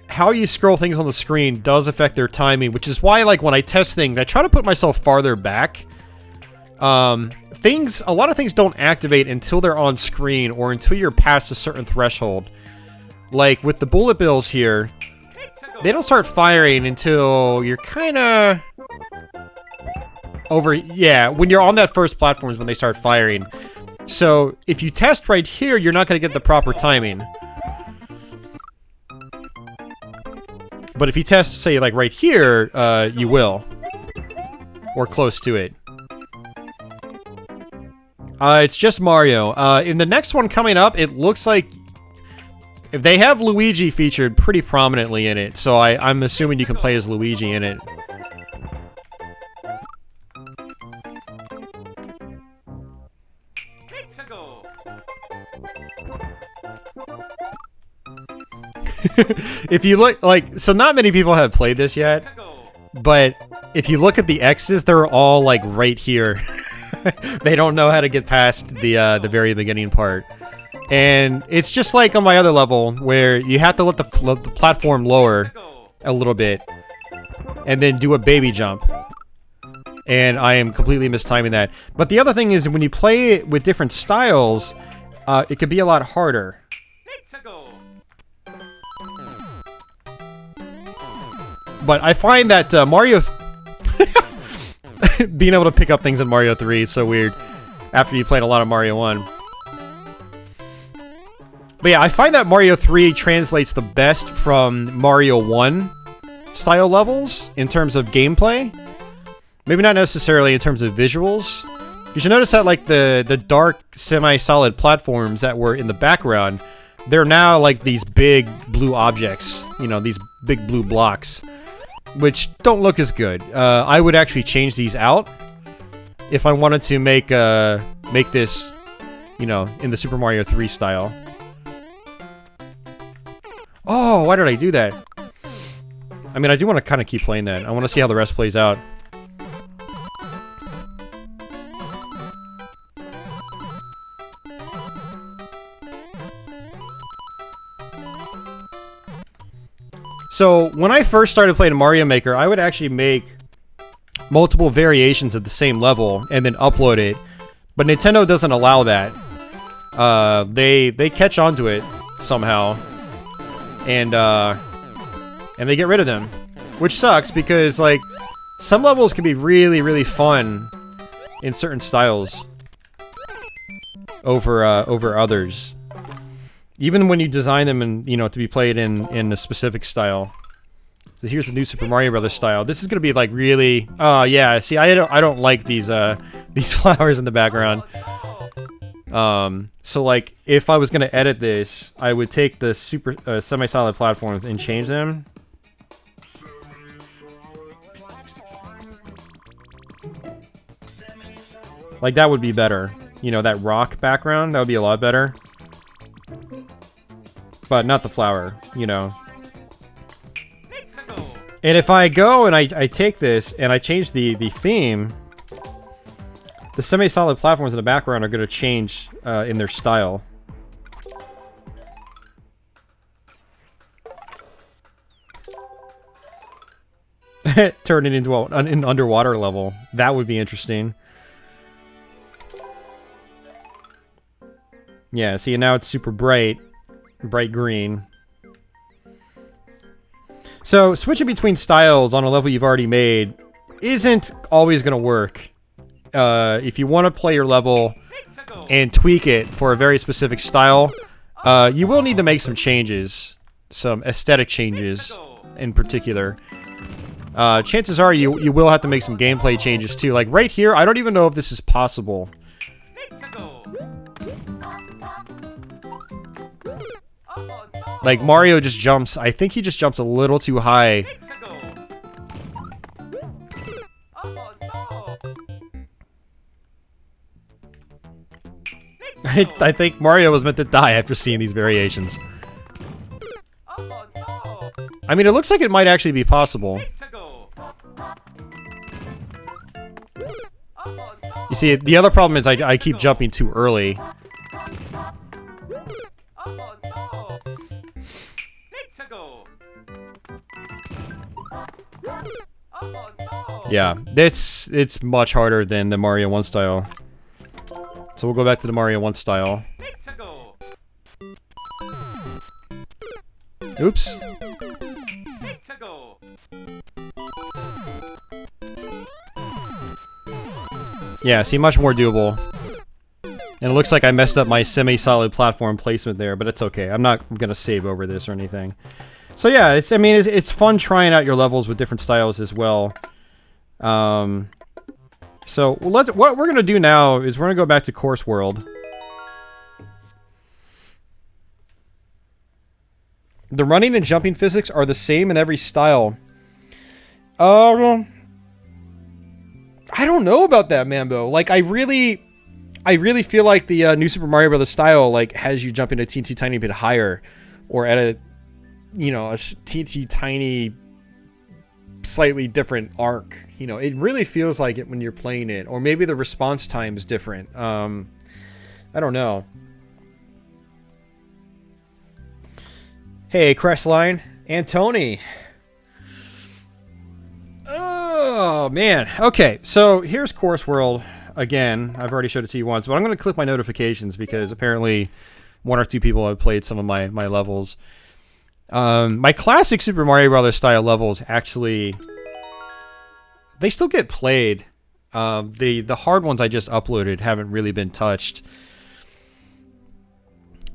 how you scroll things on the screen does affect their timing, which is why, like, when I test things, I try to put myself farther back. A lot of things don't activate until they're on screen or until you're past a certain threshold. Like, with the bullet bills here, they don't start firing until you're kind of over, yeah, when you're on that first platform is when they start firing. So, if you test right here, you're not going to get the proper timing. But if you test, say, like right here, you will. Or close to it. It's just Mario. In the next one coming up, it looks like if they have Luigi featured pretty prominently in it, so I'm assuming you can play as Luigi in it. If you look, like, so not many people have played this yet, but if you look at the X's, they're all, like, right here. They don't know how to get past the very beginning part. And it's just like on my other level, where you have to let the platform lower a little bit, and then do a baby jump. And I am completely mistiming that. But the other thing is, when you play it with different styles, it could be a lot harder. Let's go. But I find that Mario... being able to pick up things in Mario 3 is so weird after you played a lot of Mario 1. But yeah, I find that Mario 3 translates the best from Mario 1 style levels in terms of gameplay. Maybe not necessarily in terms of visuals. You should notice that like the dark semi-solid platforms that were in the background, they're now like these big blue objects, you know, these big blue blocks, which don't look as good. I would actually change these out if I wanted to make this, you know, in the Super Mario 3 style. Oh, why did I do that? I mean, I do want to kind of keep playing that. I want to see how the rest plays out. So, when I first started playing Mario Maker, I would actually make multiple variations of the same level and then upload it. But Nintendo doesn't allow that. They catch on to it somehow. And they get rid of them. Which sucks because, like, some levels can be really, really fun in certain styles over others. Even when you design them and, you know, to be played in a specific style. So here's the new Super Mario Brothers style. This is gonna be like really, oh yeah. See, I don't like these flowers in the background. So like if I was gonna edit this, I would take the super semi-solid platforms and change them. Like that would be better. You know, that rock background, that would be a lot better. But not the flower, you know. And if I go and I take this and I change the theme, the semi-solid platforms in the background are going to change in their style. Turn it into an underwater level. That would be interesting. Yeah, see, now it's super bright green. So, switching between styles on a level you've already made isn't always going to work. If you want to play your level and tweak it for a very specific style, you will need to make some changes. Some aesthetic changes, in particular. Chances are you will have to make some gameplay changes, too. Like, right here, I don't even know if this is possible. Like, Mario just jumps. I think he just jumps a little too high. I think Mario was meant to die after seeing these variations. I mean, it looks like it might actually be possible. You see, the other problem is I keep jumping too early. Yeah, it's much harder than the Mario 1 style. So we'll go back to the Mario 1 style. Oops. Yeah, see, much more doable. And it looks like I messed up my semi-solid platform placement there, but it's okay. I'm not gonna save over this or anything. So yeah, it's fun trying out your levels with different styles as well. So what we're gonna do now is we're gonna go back to Course World. The running and jumping physics are the same in every style. I don't know about that, Mambo. Like, I really feel like the new Super Mario Bros. Style like has you jumping a teensy tiny bit higher, or at a, you know, a teensy tiny, slightly different arc. You know, it really feels like it when you're playing it, or maybe the response time is different. I don't know. Hey, Crestline and Tony. Oh man. Okay, so here's Course World. again. I've already showed it to you once, but I'm going to click my notifications because apparently 1 or 2 people have played some of my levels. My classic Super Mario Brothers style levels actually, they still get played. The hard ones I just uploaded haven't really been touched.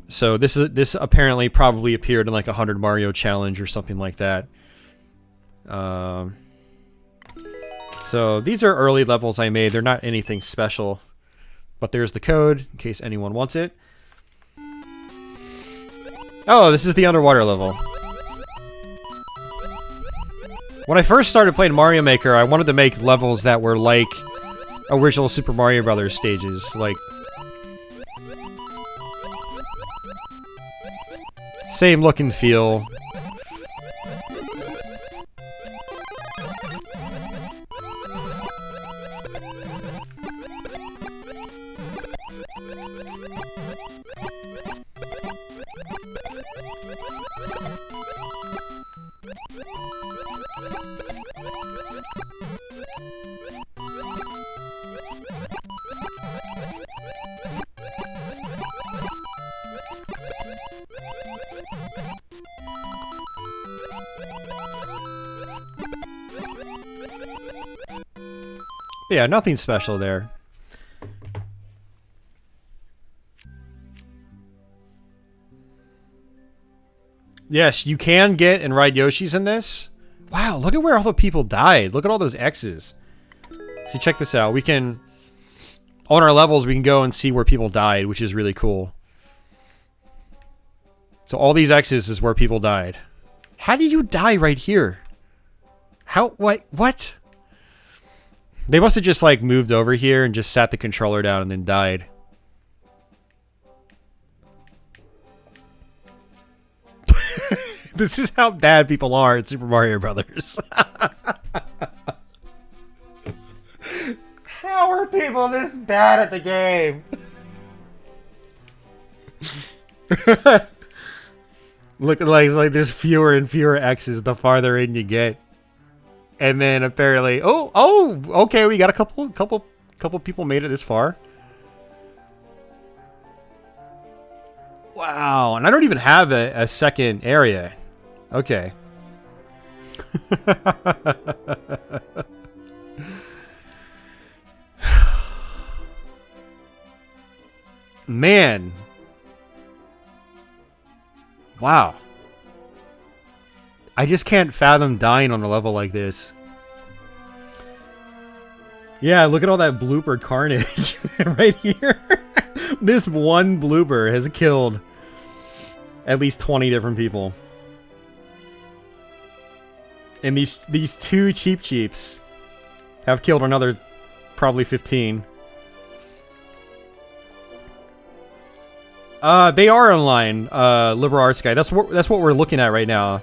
So this apparently probably appeared in like 100 Mario challenge or something like that. So these are early levels I made. They're not anything special, but there's the code in case anyone wants it. Oh, this is the underwater level. When I first started playing Mario Maker, I wanted to make levels that were like original Super Mario Brothers stages, like same look and feel. Yeah, nothing special there. Yes, you can get and ride Yoshi's in this. Wow, look at where all the people died. Look at all those X's. See, check this out. We can, on our levels, we can go and see where people died, which is really cool. So all these X's is where people died. How do you die right here? How, what? They must have just, like, moved over here and just sat the controller down and then died. This is how bad people are at Super Mario Brothers. How are people this bad at the game? Look, like there's fewer and fewer X's the farther in you get. And then apparently, oh, okay, we got a couple people made it this far. Wow, and I don't even have a second area. Okay. Man. Wow. I just can't fathom dying on a level like this. Yeah, look at all that blooper carnage right here. This one blooper has killed at least 20 different people. And these two Cheeps have killed another probably 15. They are online, Liberal Arts Guy. That's what we're looking at right now.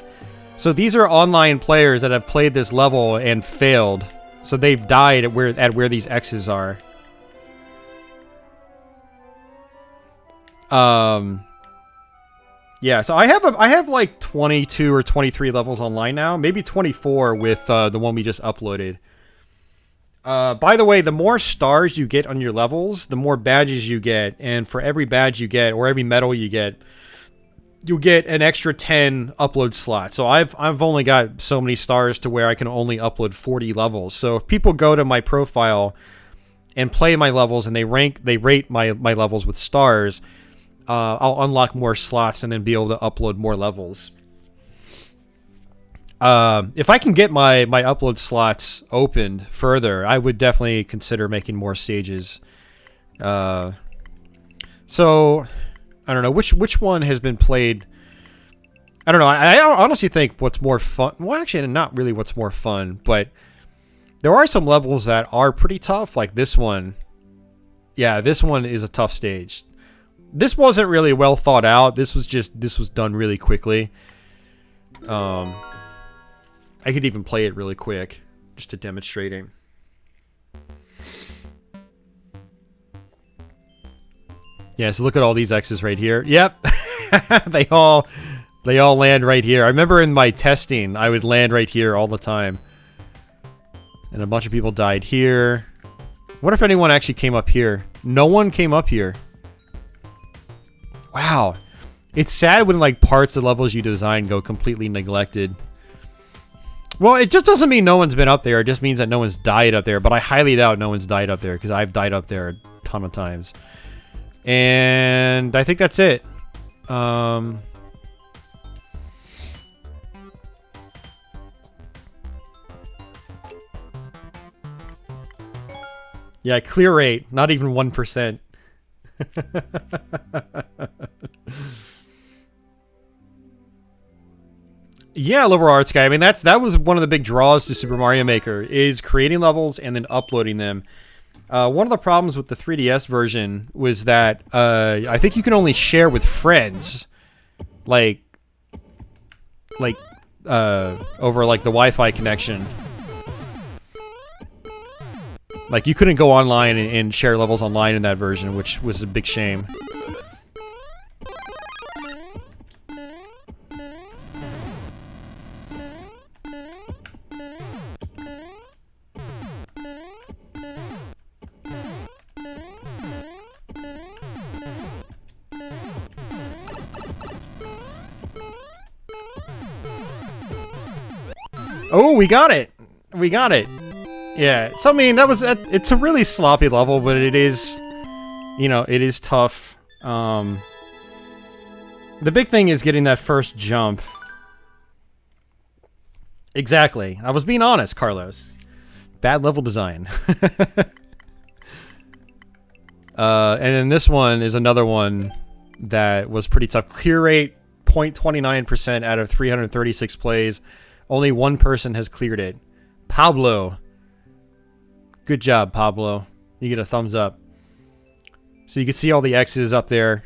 So these are online players that have played this level and failed. So they've died at where these X's are. Yeah, so I have like 22 or 23 levels online now, maybe 24 with the one we just uploaded. By the way, the more stars you get on your levels, the more badges you get, and for every badge you get or every medal you get, you'll get an extra 10 upload slots. So I've only got so many stars to where I can only upload 40 levels. So if people go to my profile and play my levels and they rate my levels with stars, I'll unlock more slots and then be able to upload more levels. If I can get my upload slots opened further, I would definitely consider making more stages. So I don't know which one has been played. I don't know. I honestly think what's more fun. Well, actually, not really what's more fun, but there are some levels that are pretty tough, like this one. Yeah, this one is a tough stage. This wasn't really well thought out. This was done really quickly. I could even play it really quick just to demonstrate it. Yeah, so look at all these X's right here. Yep. They all land right here. I remember in my testing, I would land right here all the time. And a bunch of people died here. What if anyone actually came up here? No one came up here. Wow. It's sad when like parts of levels you design go completely neglected. Well, it just doesn't mean no one's been up there. It just means that no one's died up there. But I highly doubt no one's died up there because I've died up there a ton of times. And I think that's it. Yeah, clear rate, not even 1%. Yeah, liberal arts guy. I mean, that was one of the big draws to Super Mario Maker, is creating levels and then uploading them. One of the problems with the 3DS version was that I think you can only share with friends, like over like the Wi-Fi connection. Like, you couldn't go online and share levels online in that version, which was a big shame. Oh, we got it! We got it! Yeah, so I mean, it's a really sloppy level, but it is, you know, it is tough. The big thing is getting that first jump. Exactly. I was being honest, Carlos. Bad level design. And then this one is another one that was pretty tough. Clear rate, 0.29% out of 336 plays. Only one person has cleared it. Pablo. Good job, Pablo. You get a thumbs up. So you can see all the X's up there.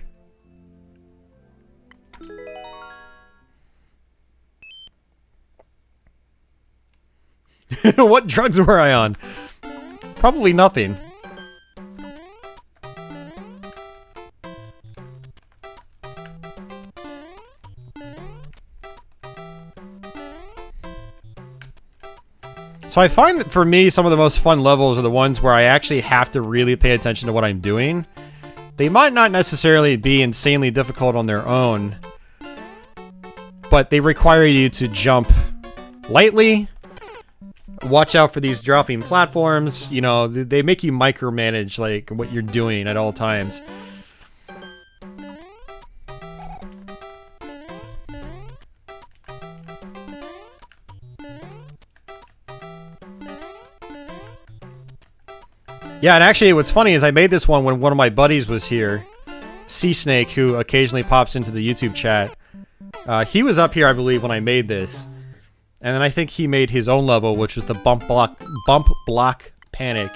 What drugs were I on? Probably nothing. So I find that for me, some of the most fun levels are the ones where I actually have to really pay attention to what I'm doing. They might not necessarily be insanely difficult on their own, but they require you to jump lightly, watch out for these dropping platforms, you know, they make you micromanage like what you're doing at all times. Yeah, and actually what's funny is I made this one when one of my buddies was here, Sea Snake, who occasionally pops into the YouTube chat. He was up here, I believe, when I made this. And then I think he made his own level, which was the bump block panic.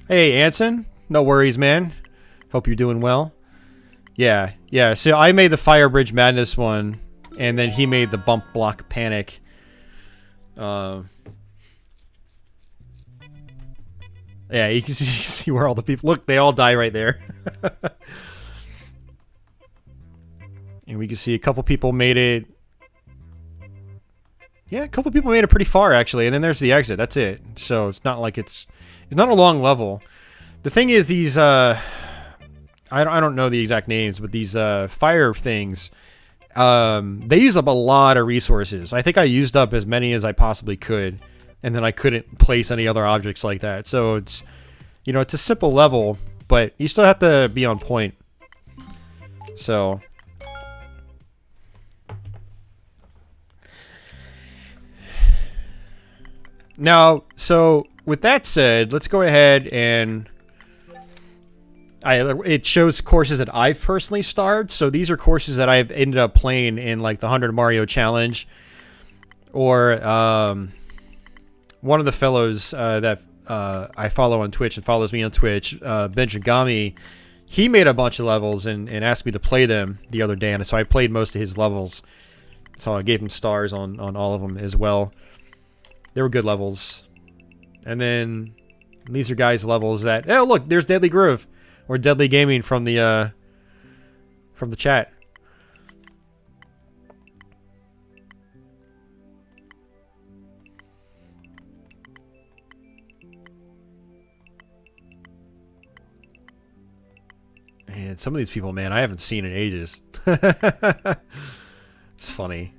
Hey, Anson. No worries, man. Hope you're doing well. Yeah. So I made the Fire Bridge Madness one, and then he made the bump block panic. Yeah, you can see where all the people... Look, they all die right there. And we can see a couple people made it... Yeah, a couple people made it pretty far, actually. And then there's the exit. That's it. So it's not like it's not a long level. The thing is, these... I don't know the exact names, but these fire things... they use up a lot of resources. I think I used up as many as I possibly could. And then I couldn't place any other objects like that. So it's, you know, it's a simple level, but you still have to be on point. So. Now, so with that said, let's go ahead and it shows courses that I've personally starred. So these are courses that I've ended up playing in like the 100 Mario Challenge, or one of the fellows that I follow on Twitch and follows me on Twitch, Benjigami, he made a bunch of levels and asked me to play them the other day, and so I played most of his levels. So I gave him stars on all of them as well. They were good levels. And then these are guys' levels that... Oh, look, there's Deadly Groove. Or Deadly Gaming from the chat. Man, some of these people, man, I haven't seen in ages. It's funny.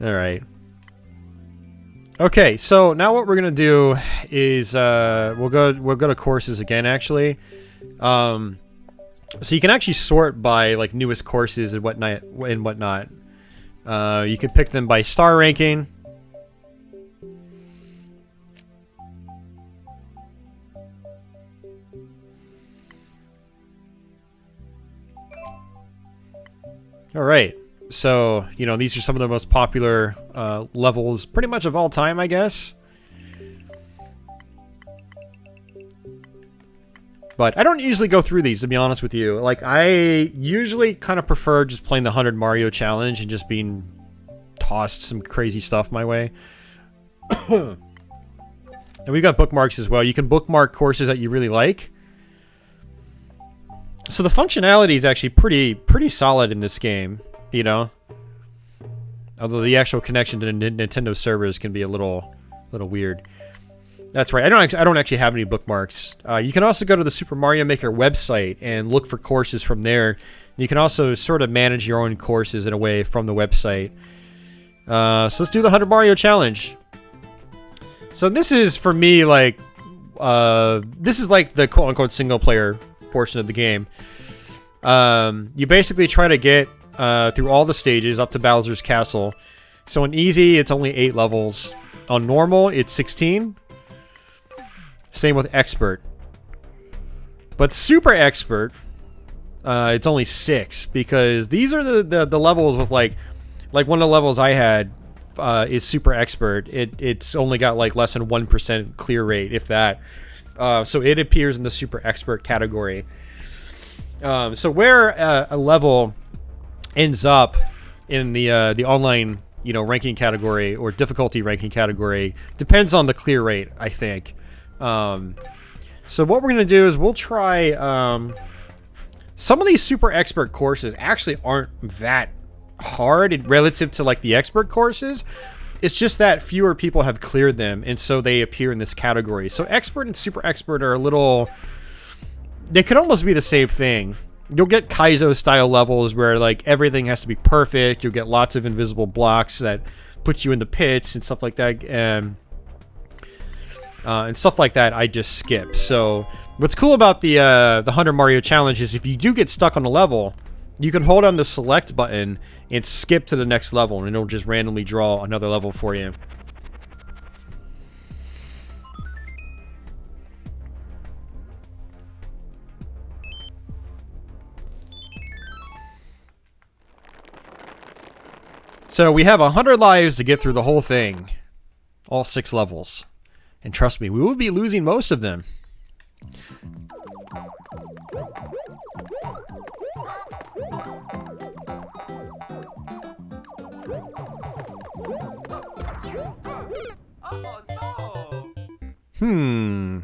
All right. Okay, so now what we're gonna do is we'll go to courses again. Actually, so you can actually sort by like newest courses and whatnot. You can pick them by star ranking. All right. So, you know, these are some of the most popular levels pretty much of all time, I guess. But I don't usually go through these, to be honest with you. Like, I usually kind of prefer just playing the 100 Mario Challenge and just being tossed some crazy stuff my way. And we've got bookmarks as well. You can bookmark courses that you really like. So the functionality is actually pretty solid in this game. You know, although the actual connection to the Nintendo servers can be a little weird. That's right. I don't actually have any bookmarks. You can also go to the Super Mario Maker website and look for courses from there. You can also sort of manage your own courses in a way from the website. So let's do the 100 Mario Challenge. So this is for me like this is like the quote-unquote single player portion of the game. You basically try to get through all the stages up to Bowser's Castle. So in easy, it's only 8 levels. On normal, it's 16. Same with expert. But super expert, it's only 6 because these are the levels with like one of the levels I had is super expert. It's only got like less than 1% clear rate, if that. So it appears in the super expert category. So where a level ends up in the online, you know, ranking category or difficulty ranking category depends on the clear rate, I think. So what we're gonna do is we'll try some of these super expert courses actually aren't that hard relative to like the expert courses. It's just that fewer people have cleared them, and so they appear in this category. So expert and super expert are a little, they could almost be the same thing. You'll get Kaizo style levels where like everything has to be perfect. You'll get lots of invisible blocks that put you into pits and stuff like that, and stuff like that I just skip. So what's cool about the 100 Mario Challenge is if you do get stuck on a level, you can hold on the select button and skip to the next level, and it'll just randomly draw another level for you. So we have 100 lives to get through the whole thing. All 6 levels. And trust me, we will be losing most of them. Oh no! Hmm.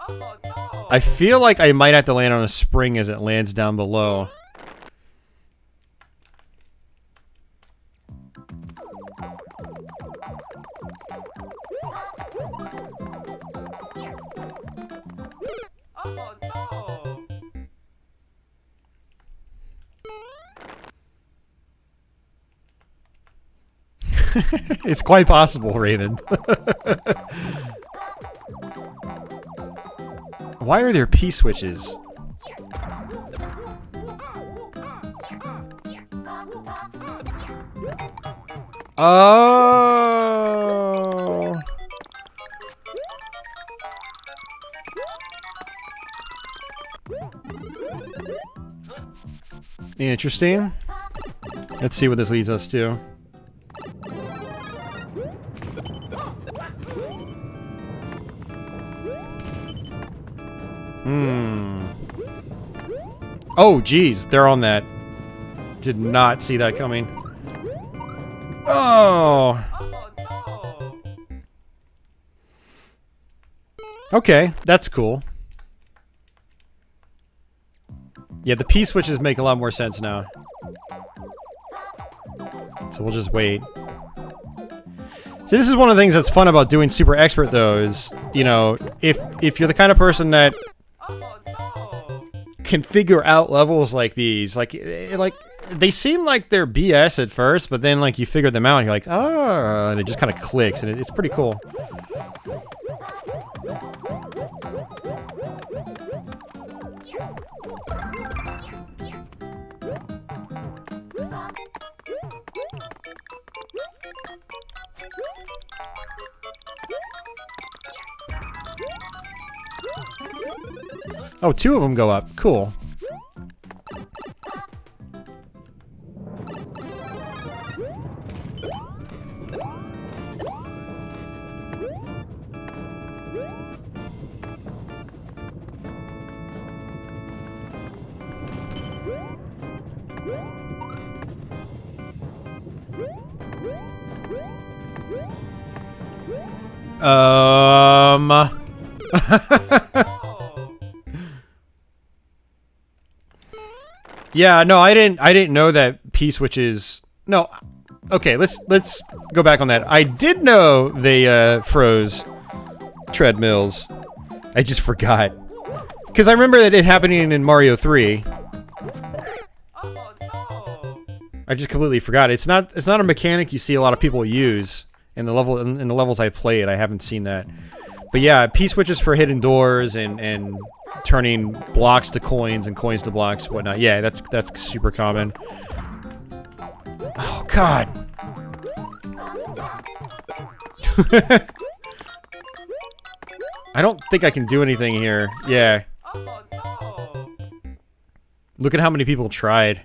Oh no! I feel like I might have to land on a spring as it lands down below. Oh no! It's quite possible, Raven. Why are there P-switches? Oh. Interesting. Let's see what this leads us to. Oh, geez, they're on that. Did not see that coming. Oh. Oh no! Okay, that's cool. Yeah, the P switches make a lot more sense now. So we'll just wait. See, this is one of the things that's fun about doing Super Expert, though, is, you know, if you're the kind of person that Oh no! can figure out levels like these, like they seem like they're BS at first, but then like you figure them out and you're like, oh, and it just kind of clicks, and it's pretty cool. Oh, 2 of them go up. Cool. Yeah, no, I didn't know that P switches. No, okay, let's go back on that. I did know they froze treadmills. I just forgot because I remember that it happening in Mario 3. Oh no! I just completely forgot. It's not a mechanic you see a lot of people use in the levels I played. I haven't seen that. But yeah, P switches for hidden doors and turning blocks to coins and coins to blocks, whatnot. Yeah, that's super common. Oh God. I don't think I can do anything here. Yeah. Oh no! Look at how many people tried.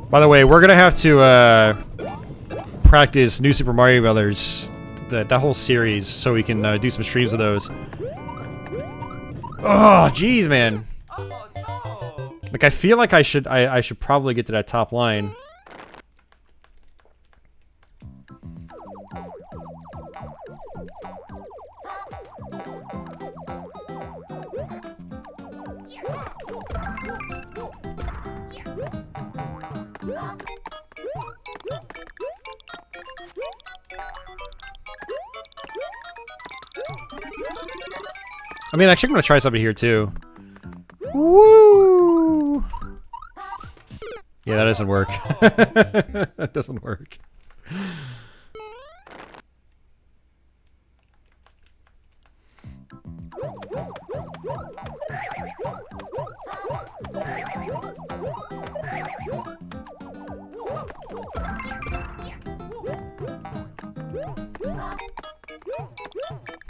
By the way, we're gonna have to practice New Super Mario Brothers, that whole series, so we can do some streams of those. Oh, jeez, man. Oh no! Like, I feel like I should probably get to that top line. I mean, actually, I'm gonna try something here too. Woo! Yeah, that doesn't work. That doesn't work.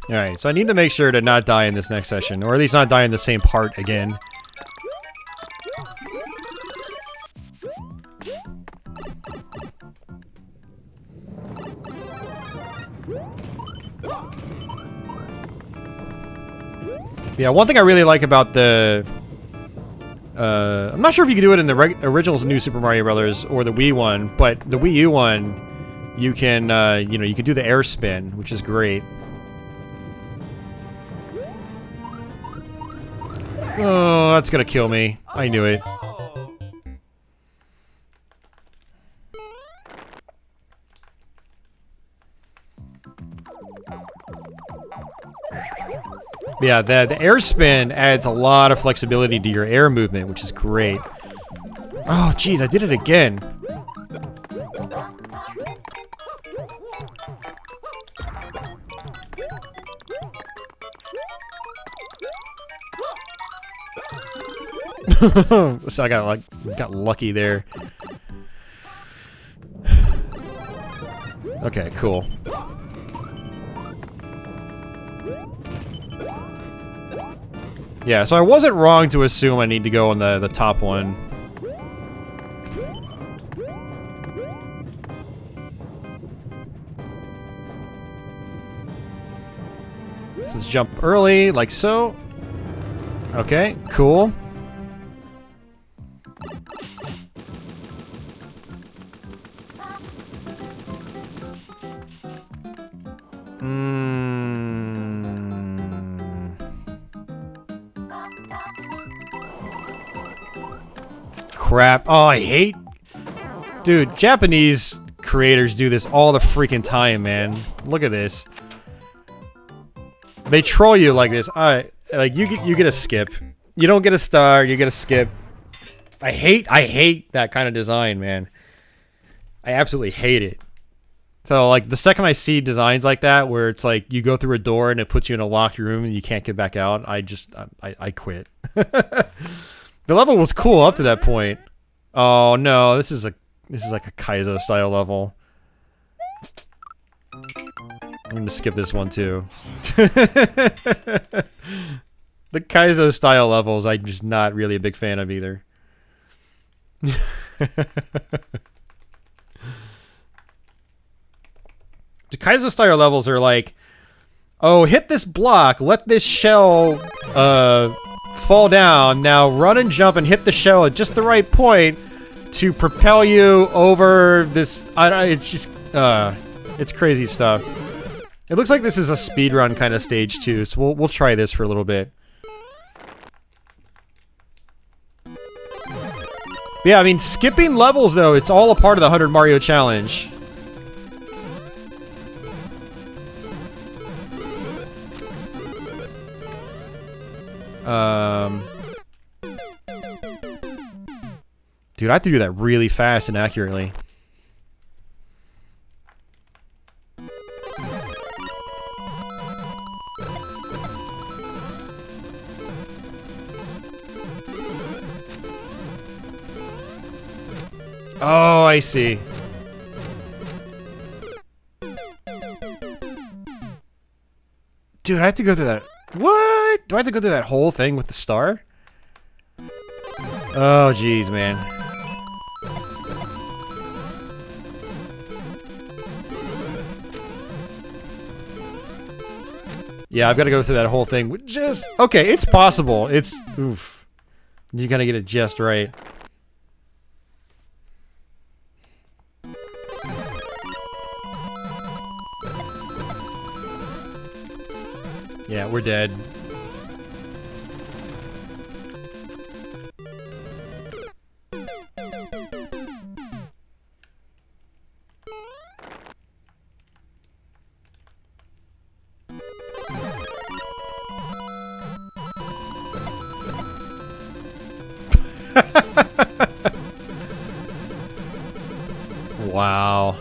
Alright, so I need to make sure to not die in this next session, or at least not die in the same part again. Yeah, one thing I really like about the... I'm not sure if you can do it in the original New Super Mario Brothers or the Wii one, but the Wii U one, you can, you know, you can do the air spin, which is great. Oh, that's gonna kill me. I knew it. No! Yeah, the air spin adds a lot of flexibility to your air movement, which is great. Oh, jeez, I did it again. So I got lucky there. Okay, cool. Yeah, so I wasn't wrong to assume I need to go on the top one. Let's jump early, like so. Okay, cool. Crap. Oh, I hate... Dude, Japanese creators do this all the freaking time, man. Look at this. They troll you like this. Alright, like you get a skip. You don't get a star, you get a skip. I hate that kind of design, man. I absolutely hate it. So like the second I see designs like that where it's like you go through a door and it puts you in a locked room and you can't get back out, I quit. The level was cool up to that point. Oh no, this is like a Kaizo style level. I'm gonna skip this one too. The Kaizo style levels, I'm just not really a big fan of either. The Kaizo style levels are like, oh, hit this block, let this shell fall down, now run and jump and hit the shell at just the right point to propel you over this. It's just, it's crazy stuff. It looks like this is a speedrun kind of stage too, so we'll try this for a little bit. Yeah, I mean, skipping levels though, it's all a part of the 100 Mario Challenge. Dude, I have to do that really fast and accurately. Oh, I see. Dude, I have to go through that. What? Do I have to go through that whole thing with the star? Oh, jeez, man. Yeah, I've got to go through that whole thing with just... Okay, it's possible. It's... Oof. You gotta get it just right. Yeah, we're dead. Wow.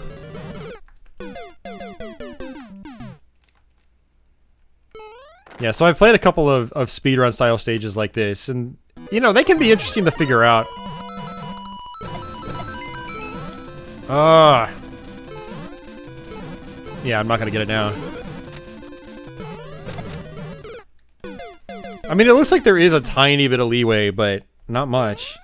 Yeah, so I've played a couple of speedrun style stages like this, and, you know, they can be interesting to figure out. Yeah, I'm not gonna get it now. I mean, it looks like there is a tiny bit of leeway, but not much.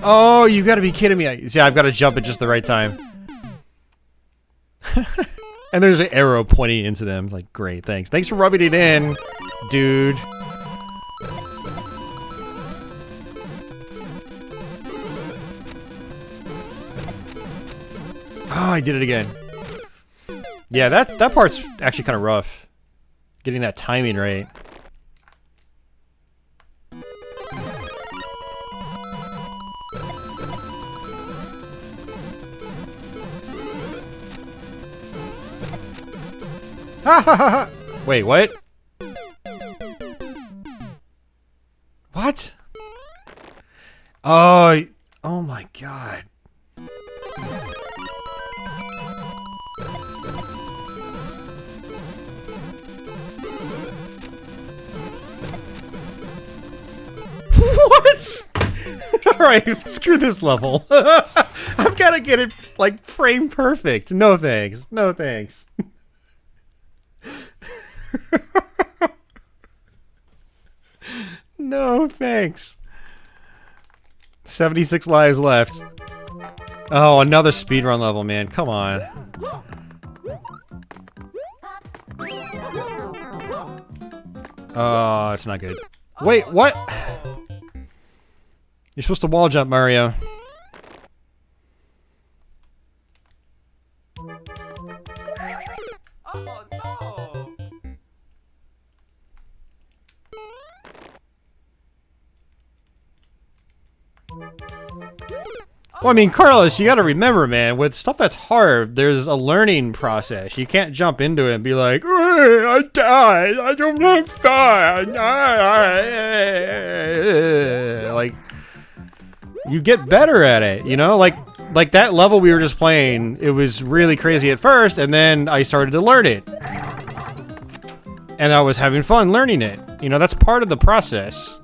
Oh, you gotta be kidding me. See, I've got to jump at just the right time. And there's an arrow pointing into them. Like, great, thanks. Thanks for rubbing it in, dude. Oh, I did it again. Yeah, that part's actually kind of rough. Getting that timing right. Ha ha ha ha! Wait, what? What? Oh, Oh my god. What? Alright, screw this level. I've got to get it, like, frame perfect. No thanks. No thanks. No thanks. 76 lives left. Oh, another speedrun level, man. Come on. Oh, it's not good. Wait, what? You're supposed to wall jump, Mario. Oh no! Well, I mean, Carlos, you gotta remember, man, with stuff that's hard, there's a learning process. You can't jump into it and be like, I died, I don't have fun. Like, you get better at it, you know? Like that level we were just playing, it was really crazy at first, and then I started to learn it. And I was having fun learning it. You know, that's part of the process.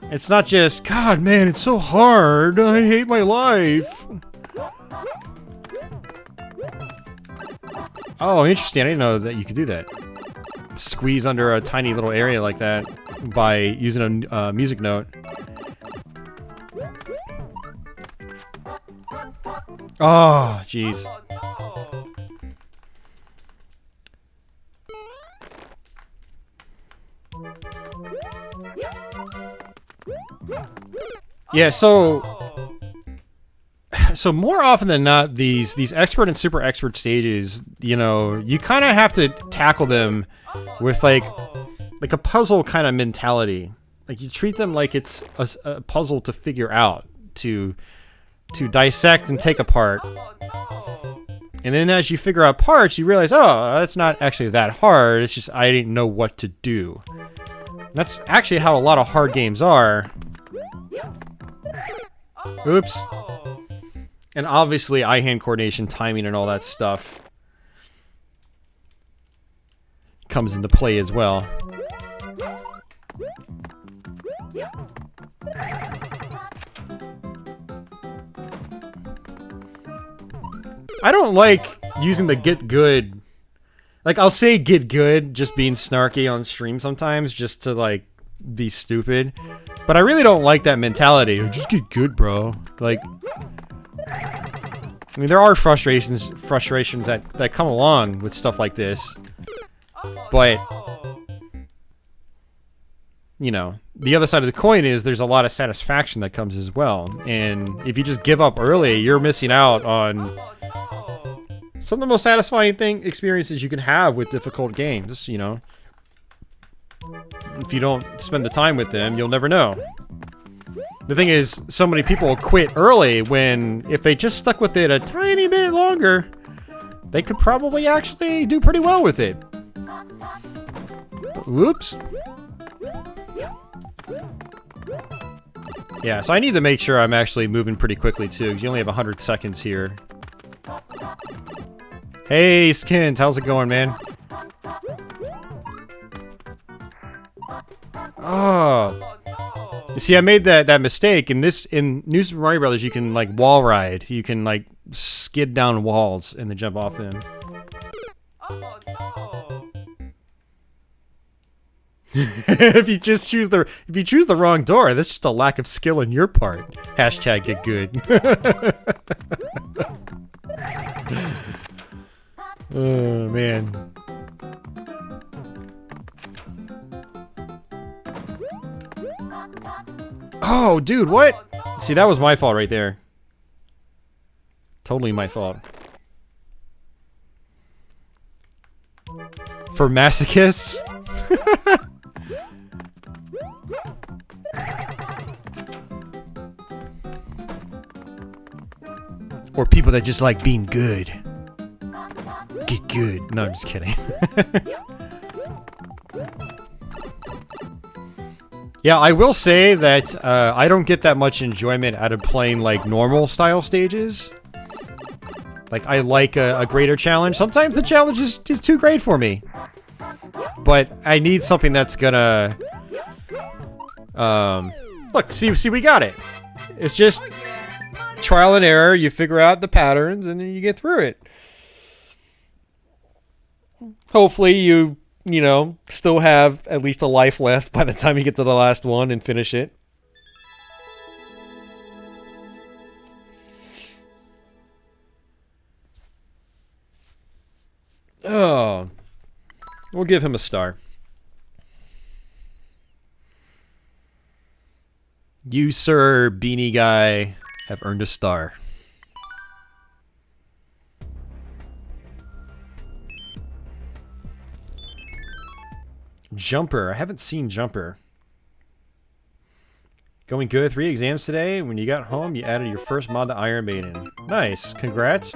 It's not just, God, man, it's so hard. I hate my life. Oh, interesting. I didn't know that you could do that. Squeeze under a tiny little area like that by using a music note. Oh, jeez. Oh Yeah, so no! more often than not, these expert and super expert stages, you know, you kind of have to tackle them with like a puzzle kind of mentality. Like you treat them like it's a puzzle to figure out, to dissect and take apart. And then as you figure out parts, you realize, oh, that's not actually that hard. It's just I didn't know what to do. That's actually how a lot of hard games are. Oops. And obviously eye-hand coordination, timing, and all that stuff comes into play as well. I don't like using the get good. Like, I'll say get good, just being snarky on stream sometimes, just to, like, be stupid. But I really don't like that mentality. Just get good, bro. Like, I mean, there are frustrations that come along with stuff like this. But, you know, the other side of the coin is there's a lot of satisfaction that comes as well. And if you just give up early, you're missing out on some of the most satisfying experiences you can have with difficult games, you know. If you don't spend the time with them, you'll never know. The thing is, so many people quit early when, if they just stuck with it a tiny bit longer, they could probably actually do pretty well with it. Whoops. Yeah, so I need to make sure I'm actually moving pretty quickly too, because you only have 100 seconds here. Hey, Skins, how's it going, man? Oh. You see, I made that mistake. In New Super Mario Brothers, you can, like, wall ride. You can, like, skid down walls and then jump off them. If you choose the wrong door, that's just a lack of skill on your part. Hashtag get good. Oh, man. Oh, dude, what? See, that was my fault right there. Totally my fault. For masochists? Or people that just like being good. Get good. No, I'm just kidding. Yeah, I will say that I don't get that much enjoyment out of playing like normal style stages. Like I like a greater challenge. Sometimes the challenge is too great for me. But I need something that's gonna look, see we got it. It's just trial and error, you figure out the patterns and then you get through it. Hopefully you know, still have at least a life left by the time you get to the last one and finish it. Oh. We'll give him a star. You, sir, beanie guy, have earned a star. Jumper. I haven't seen Jumper. Going good. 3 exams today. When you got home, you added your first mod to Iron Maiden. Nice. Congrats.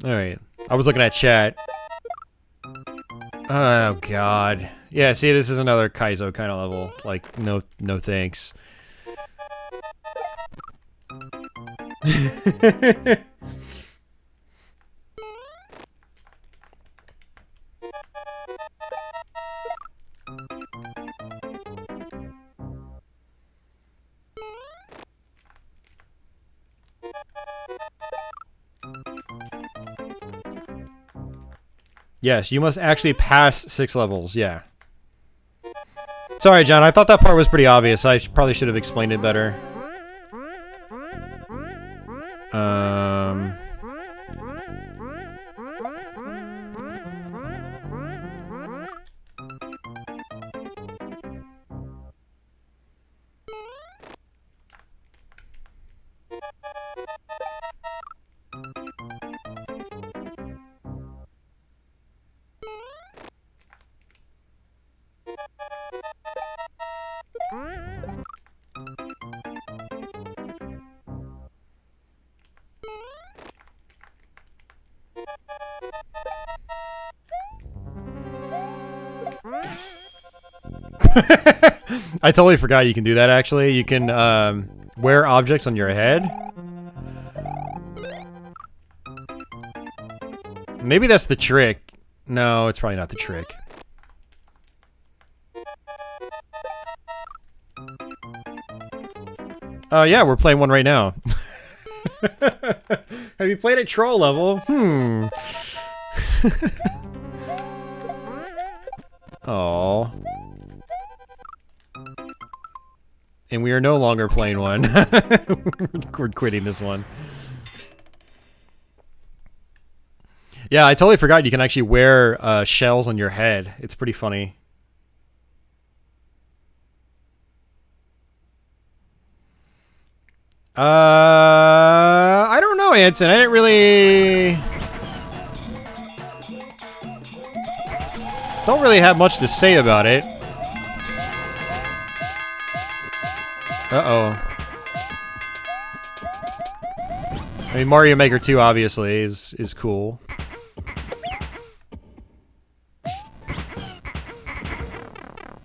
Alright. I was looking at chat. Oh, God. Yeah, see, this is another Kaizo kind of level. Like, no thanks. Yes, you must actually pass 6 levels, yeah. Sorry, John, I thought that part was pretty obvious. I probably should have explained it better. I totally forgot you can do that, actually. You can, wear objects on your head. Maybe that's the trick. No, it's probably not the trick. Yeah, we're playing one right now. Have you played a troll level? Aww. And we are no longer playing one. We're quitting this one. Yeah, I totally forgot you can actually wear shells on your head. It's pretty funny. I don't know, Anson. I didn't really... Don't really have much to say about it. Uh-oh. I mean, Mario Maker 2 obviously is cool.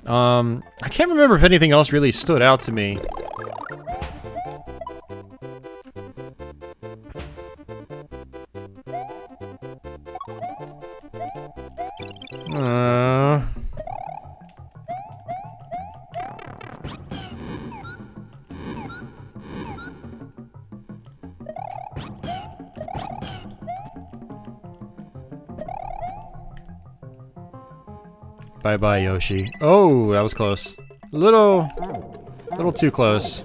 I can't remember if anything else really stood out to me. Bye-bye, Yoshi. Oh, that was close. Little too close.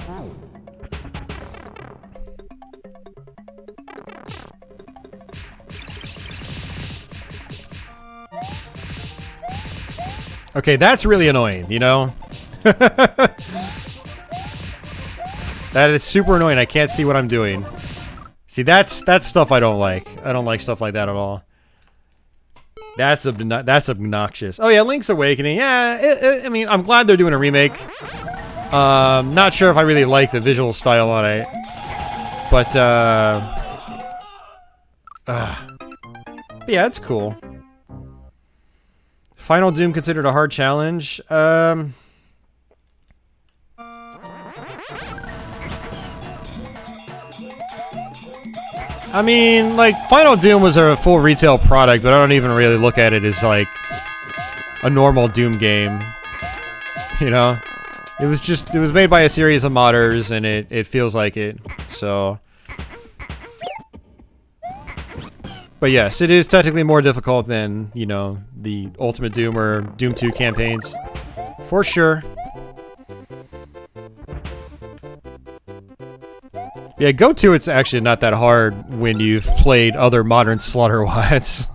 Okay, that's really annoying, you know? That is super annoying. I can't see what I'm doing. See, that's stuff I don't like. I don't like stuff like that at all. That's obnoxious. Oh yeah, Link's Awakening. Yeah, I mean, I'm glad they're doing a remake. Not sure if I really like the visual style on it, but yeah, it's cool. Final Doom considered a hard challenge? I mean, like, Final Doom was a full retail product, but I don't even really look at it as, like, a normal Doom game. You know? It was made by a series of modders, and it feels like it, so... But yes, it is technically more difficult than, you know, the Ultimate Doom or Doom 2 campaigns. For sure. Yeah, Go 2, it's actually not that hard when you've played other modern Slaughter Watts.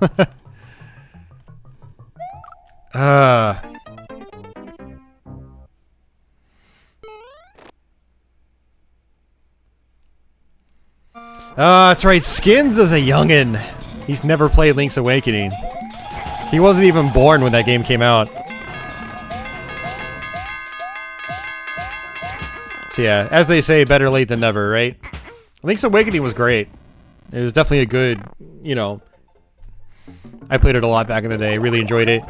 That's right, Skins is a youngin'. He's never played Link's Awakening. He wasn't even born when that game came out. So yeah, as they say, better late than never, right? Link's Awakening was great. It was definitely a good, you know... I played it a lot back in the day, really enjoyed it.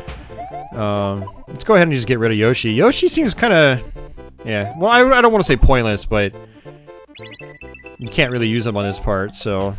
Let's go ahead and just get rid of Yoshi. Yoshi seems kinda... Yeah, well, I don't want to say pointless, but... You can't really use him on this part, so...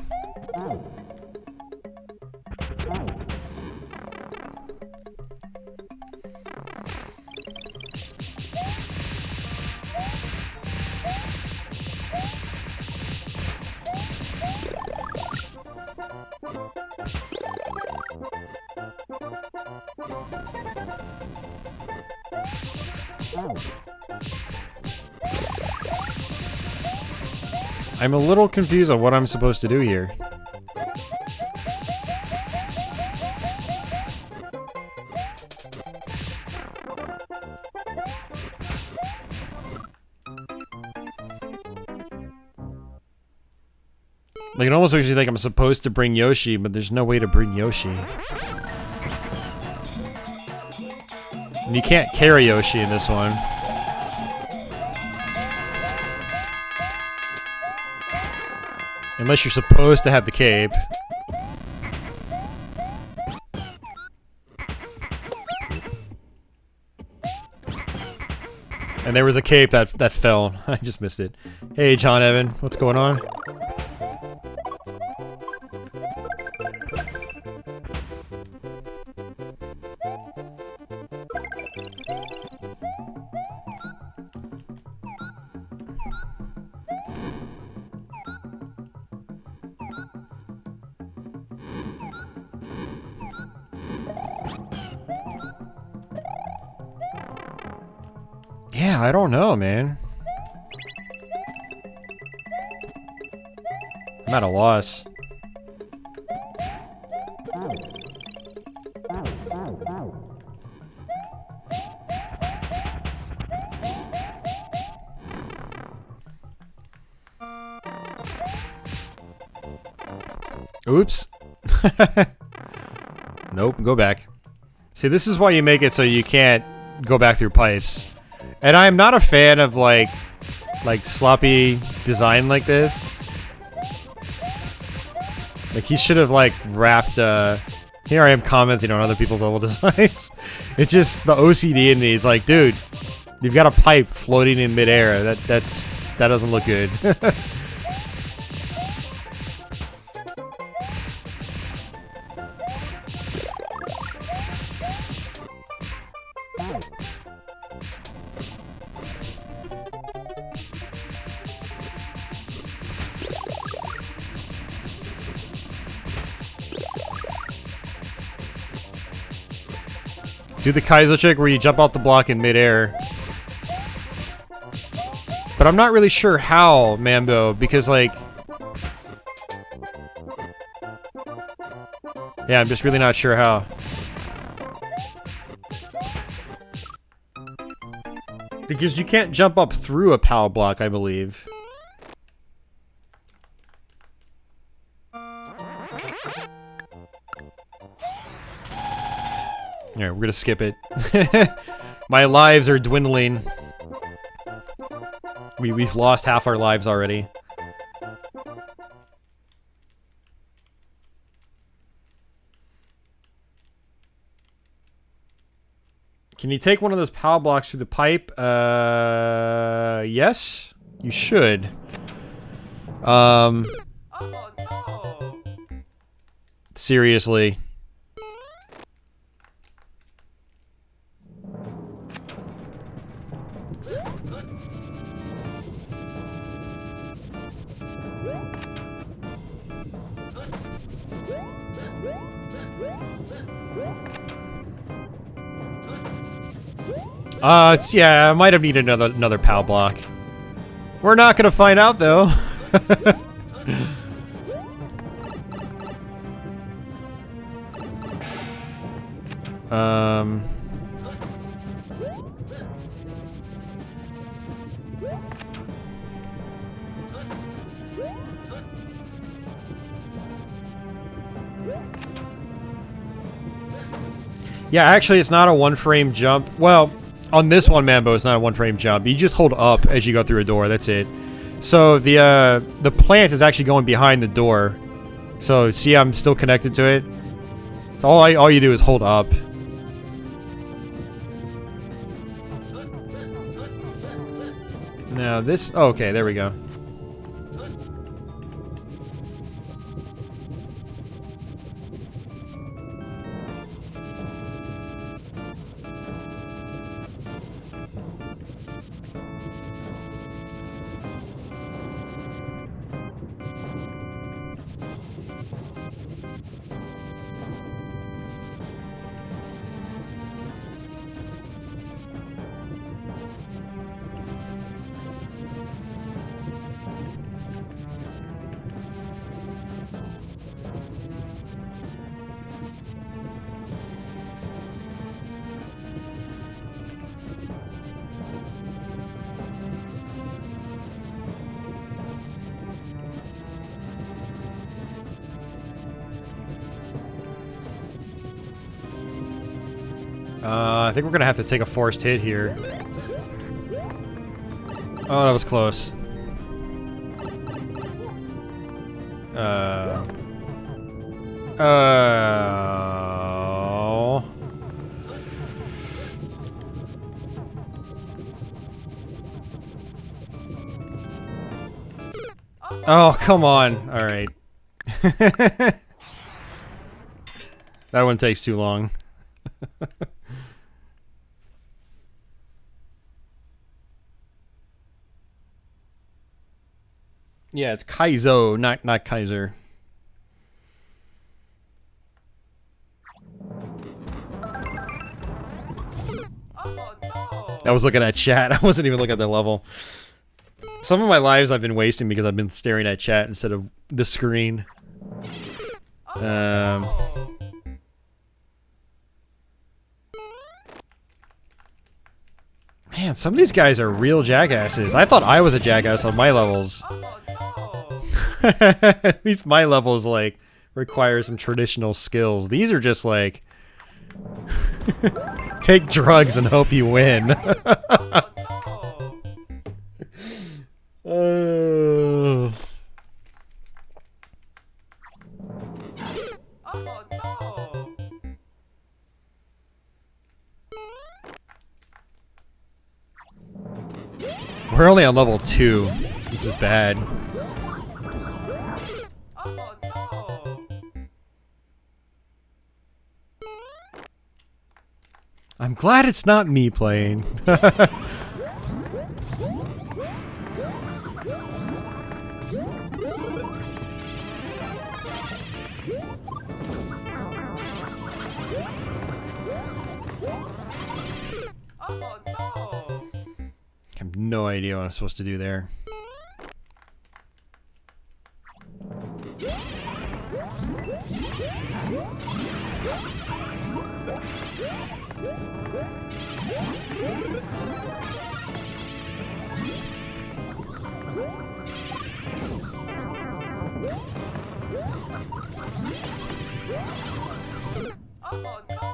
I'm a little confused on what I'm supposed to do here. Like, it almost makes me think I'm supposed to bring Yoshi, but there's no way to bring Yoshi. And you can't carry Yoshi in this one. Unless you're supposed to have the cape. And there was a cape that fell. I just missed it. Hey, John Evan, what's going on? Yeah, I don't know, man. I'm at a loss. Oops. Nope, go back. See, this is why you make it so you can't go back through pipes. And I'm not a fan of, like sloppy design like this. Like, he should have, like, wrapped, here I am commenting on other people's level designs. It's just, the OCD in me is like, dude, you've got a pipe floating in midair. That doesn't look good. Do the Kaizo trick where you jump off the block in midair. But I'm not really sure how, Mambo, because, like... Yeah, I'm just really not sure how. Because you can't jump up through a POW block, I believe. Alright, we're gonna skip it. My lives are dwindling. We've lost half our lives already. Can you take one of those power blocks through the pipe? Yes, you should. Oh no! Seriously. Yeah, I might have needed another POW block. We're not gonna find out though. Yeah, actually, it's not a one-frame jump. Well, on this one, Mambo, it's not a one-frame jump. You just hold up as you go through a door. That's it. So the plant is actually going behind the door. So see, I'm still connected to it. All you do is hold up. Now this. Oh, okay, there we go. I think we're gonna have to take a forced hit here. Oh, that was close. Oh, come on. Alright. That one takes too long. Yeah, it's Kaizo, not Kaiser. Oh no! I was looking at chat. I wasn't even looking at the level. Some of my lives I've been wasting because I've been staring at chat instead of the screen. Oh. Man, some of these guys are real jackasses. I thought I was a jackass on my levels. Oh no! At least my levels, like, require some traditional skills. These are just, like... take drugs and hope you win. Oh no! We're only on level 2. This is bad. Oh no! I'm glad it's not me playing. Oh no! I have no idea what I'm supposed to do there. Oh no!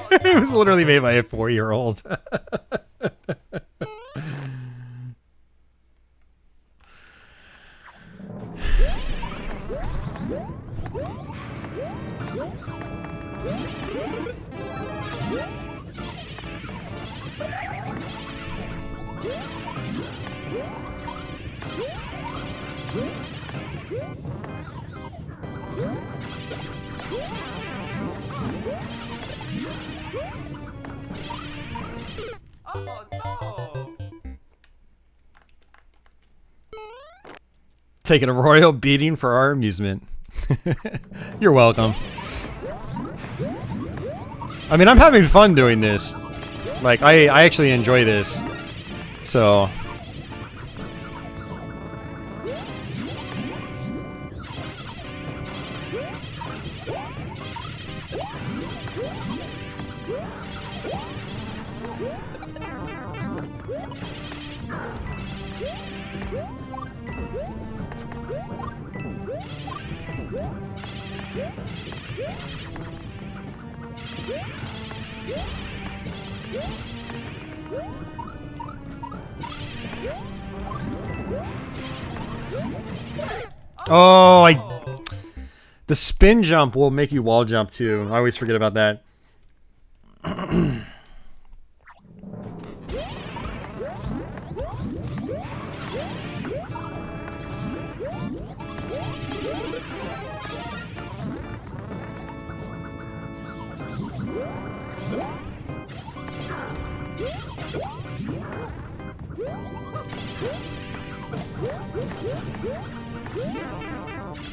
It was literally made by a 4-year-old. Oh no! Taking a royal beating for our amusement. You're welcome. I mean, I'm having fun doing this. Like, I actually enjoy this. So... Oh, the spin jump will make you wall jump too. I always forget about that.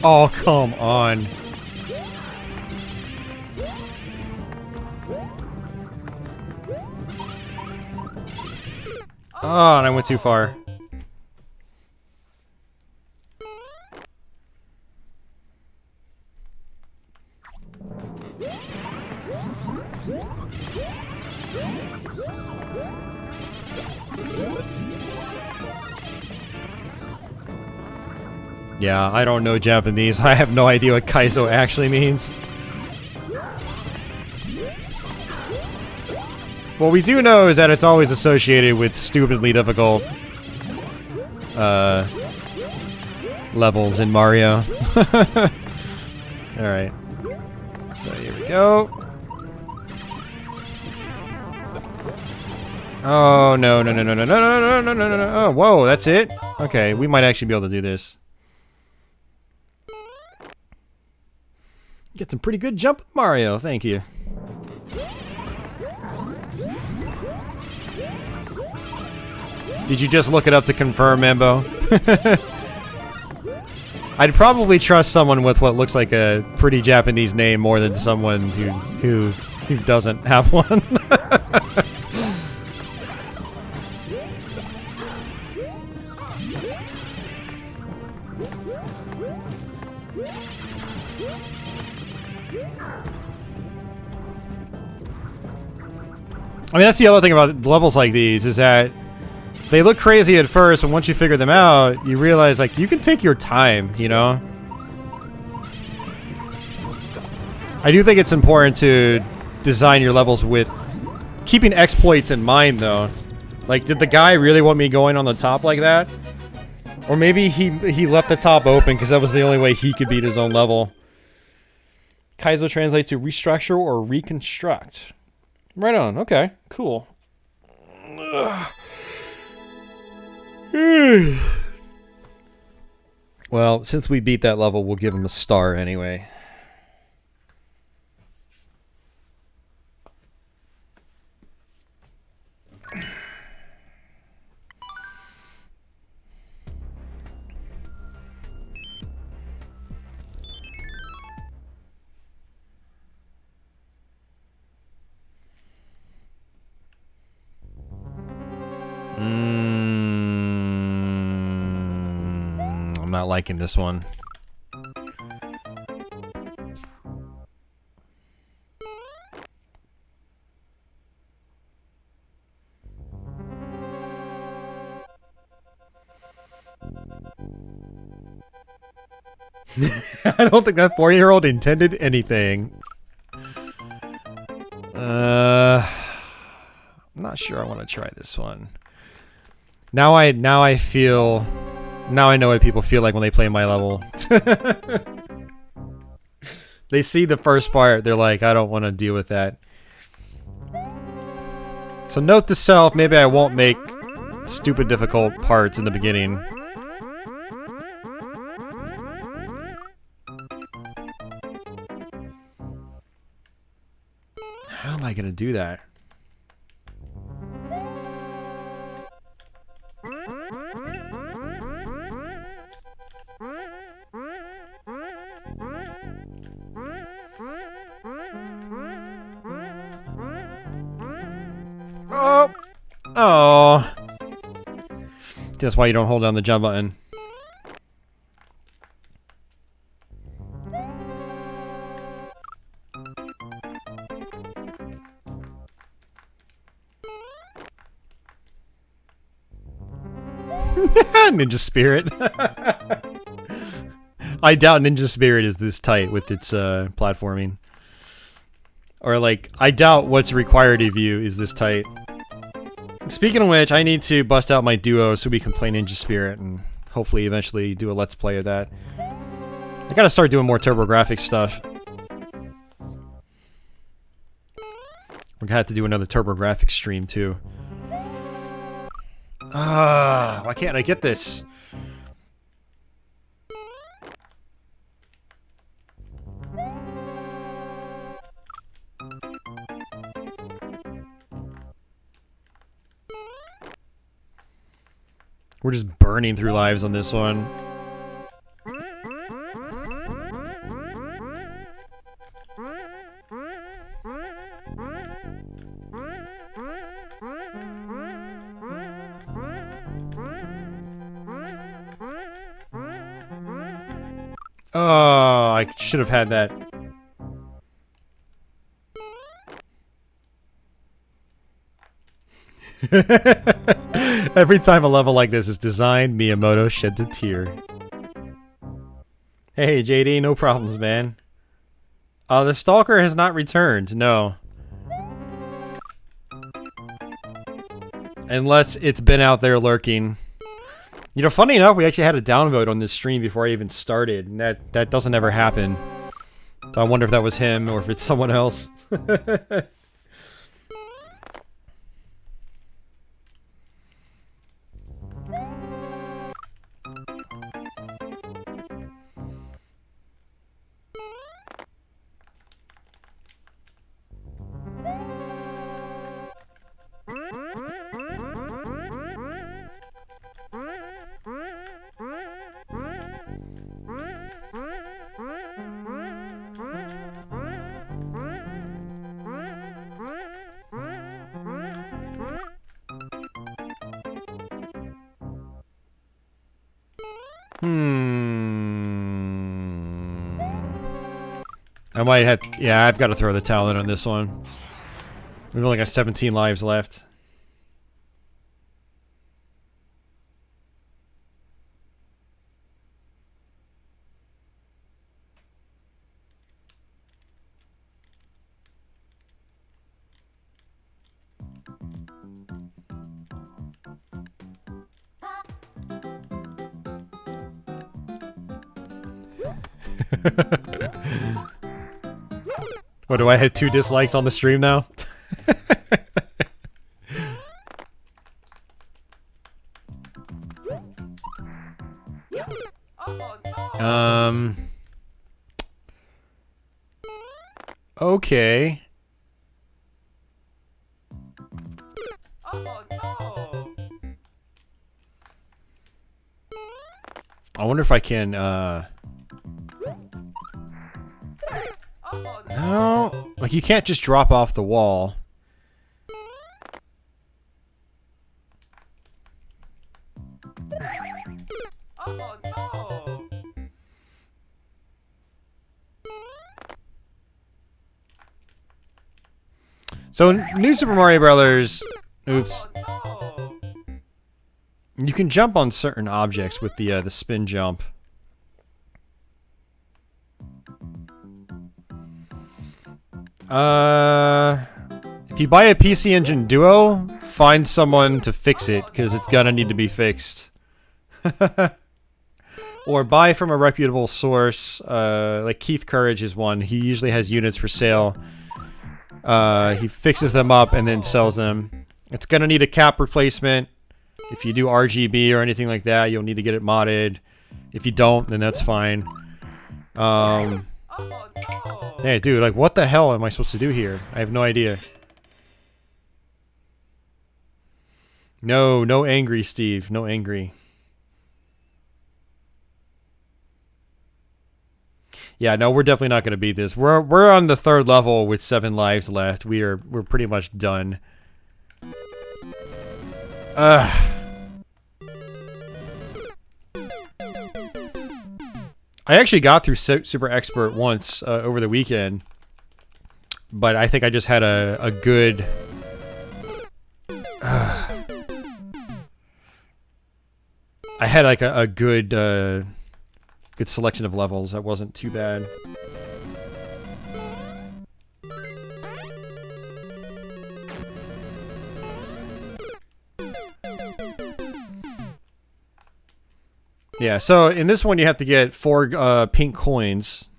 Oh, come on. Oh, and I went too far. Yeah, I don't know Japanese. I have no idea what kaizo actually means. What we do know is that it's always associated with stupidly difficult levels in Mario. Alright. So here we go. Oh no no no no no no no no no no no. Oh whoa, that's it? Okay, we might actually be able to do this. Get some pretty good jump with Mario, thank you. Did you just look it up to confirm, Mambo? I'd probably trust someone with what looks like a pretty Japanese name more than someone who doesn't have one. I mean, that's the other thing about levels like these, is that they look crazy at first, but once you figure them out, you realize, like, you can take your time, you know? I do think it's important to design your levels with keeping exploits in mind, though. Like, did the guy really want me going on the top like that? Or maybe he left the top open because that was the only way he could beat his own level. Kaizo translates to restructure or reconstruct. Right on, okay, cool. Well, since we beat that level, we'll give him a star anyway. I'm not liking this one. I don't think that 4-year-old intended anything. I'm not sure I want to try this one. Now I know what people feel like when they play my level. They see the first part, they're like, I don't want to deal with that. So note to self, maybe I won't make stupid difficult parts in the beginning. How am I gonna do that? Oh! Oh! That's why you don't hold down the jump button. Ninja Spirit. I doubt Ninja Spirit is this tight with its platforming. Or like, I doubt what's required of you is this tight. Speaking of which, I need to bust out my duo so we can play Ninja Spirit and hopefully eventually do a let's play of that. I gotta start doing more TurboGrafx stuff. We're gonna have to do another TurboGrafx stream too. Ah, why can't I get this? We're just burning through lives on this one. Oh, I should have had that. Every time a level like this is designed, Miyamoto sheds a tear. Hey, JD, no problems, man. The stalker has not returned, no. Unless it's been out there lurking. You know, funny enough, we actually had a downvote on this stream before I even started, and that doesn't ever happen. So I wonder if that was him or if it's someone else. I might have... Yeah, I've got to throw the towel in on this one. We've only got 17 lives left. What, do I have 2 dislikes on the stream now? Okay. Oh no! I wonder if I can, No, like you can't just drop off the wall. Oh no! So, New Super Mario Brothers... Oops. Oh no! You can jump on certain objects with the spin jump. If you buy a PC Engine Duo, find someone to fix it, because it's gonna need to be fixed. Or buy from a reputable source, like Keith Courage is one. He usually has units for sale. He fixes them up and then sells them. It's gonna need a cap replacement. If you do RGB or anything like that, you'll need to get it modded. If you don't, then that's fine. Oh no! Hey, dude, like, what the hell am I supposed to do here? I have no idea. No, no angry, Steve. No angry. Yeah, no, we're definitely not going to beat this. We're on the 3rd level with 7 lives left. We're pretty much done. I actually got through Super Expert once over the weekend, but I think I just had a good. I had like a good good selection of levels. That wasn't too bad. Yeah, so in this one you have to get 4 pink coins.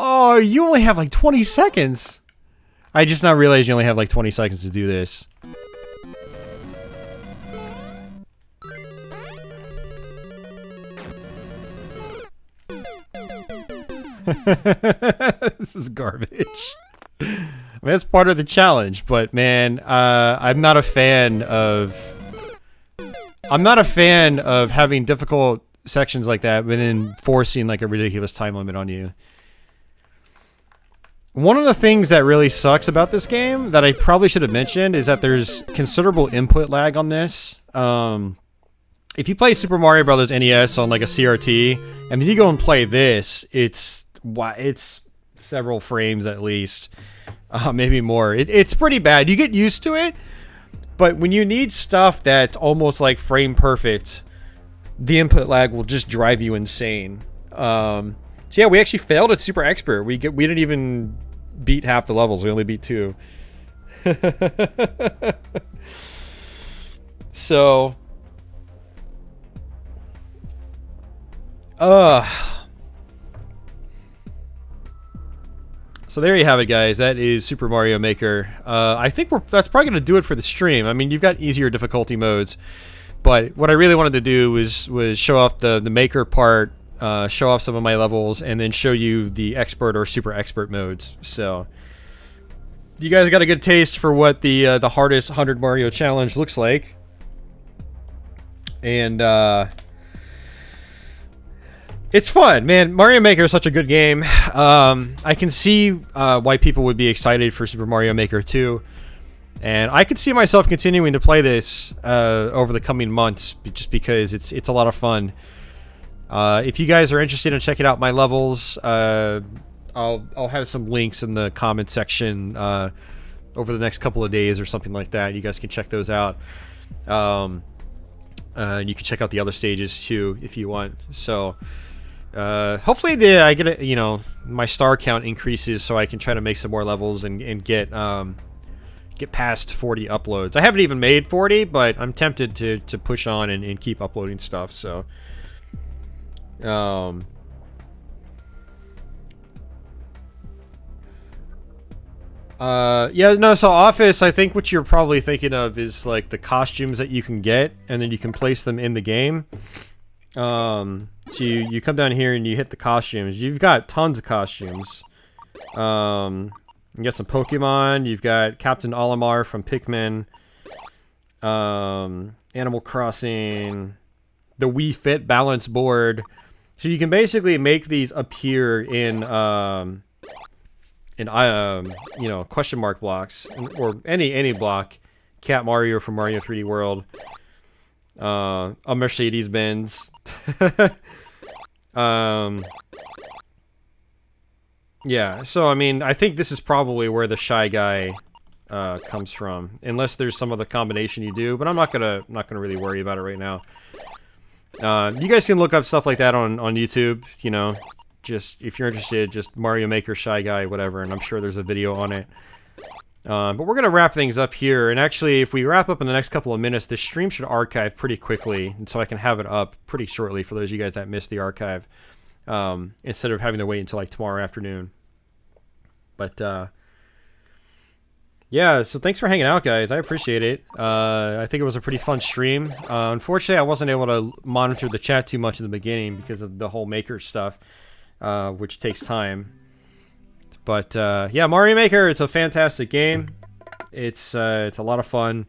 Oh, you only have like 20 seconds. I just now realized you only have like 20 seconds to do this. This is garbage. I mean, that's part of the challenge, but man, I'm not a fan of having difficult sections like that, but then forcing like a ridiculous time limit on you. One of the things that really sucks about this game that I probably should have mentioned is that there's considerable input lag on this. If you play Super Mario Bros. NES on like a CRT, and then you go and play this, it's several frames at least, maybe more. It's pretty bad. You get used to it, but when you need stuff that's almost like frame perfect, the input lag will just drive you insane. So yeah, we actually failed at Super Expert. We didn't even beat half the levels. We only beat 2. So so there you have it, guys. That is Super Mario Maker. I think that's probably going to do it for the stream. I mean, you've got easier difficulty modes, but what I really wanted to do was show off the Maker part, show off some of my levels, and then show you the Expert or Super Expert modes. So you guys got a good taste for what the hardest 100 Mario challenge looks like. And it's fun, man. Mario Maker is such a good game. I can see why people would be excited for Super Mario Maker 2. And I could see myself continuing to play this over the coming months just because it's a lot of fun. If you guys are interested in checking out my levels, I'll have some links in the comment section over the next couple of days or something like that. You guys can check those out. And you can check out the other stages too if you want. So hopefully I get my star count increases so I can try to make some more levels and get past 40 uploads. I haven't even made 40, but I'm tempted to push on and keep uploading stuff. So yeah, no, so Office, I think what you're probably thinking of is like the costumes that you can get, and then you can place them in the game. So you come down here and you hit the costumes. You've got tons of costumes. You got some Pokemon. You've got Captain Olimar from Pikmin. Animal Crossing. The Wii Fit balance board. So you can basically make these appear in question mark blocks, or any block. Cat Mario from Mario 3D World. A Mercedes Benz. Yeah, so I mean, I think this is probably where the Shy Guy comes from, unless there's some other combination you do. But I'm not gonna really worry about it right now. You guys can look up stuff like that on YouTube. You know, just if you're interested, just Mario Maker Shy Guy, whatever, and I'm sure there's a video on it. But we're going to wrap things up here. And actually, if we wrap up in the next couple of minutes, this stream should archive pretty quickly. And so I can have it up pretty shortly for those of you guys that missed the archive. Instead of having to wait until like tomorrow afternoon. But, yeah, so thanks for hanging out, guys. I appreciate it. I think it was a pretty fun stream. Unfortunately, I wasn't able to monitor the chat too much in the beginning because of the whole Maker stuff, which takes time. But yeah, Mario Maker, it's a fantastic game. It's a lot of fun.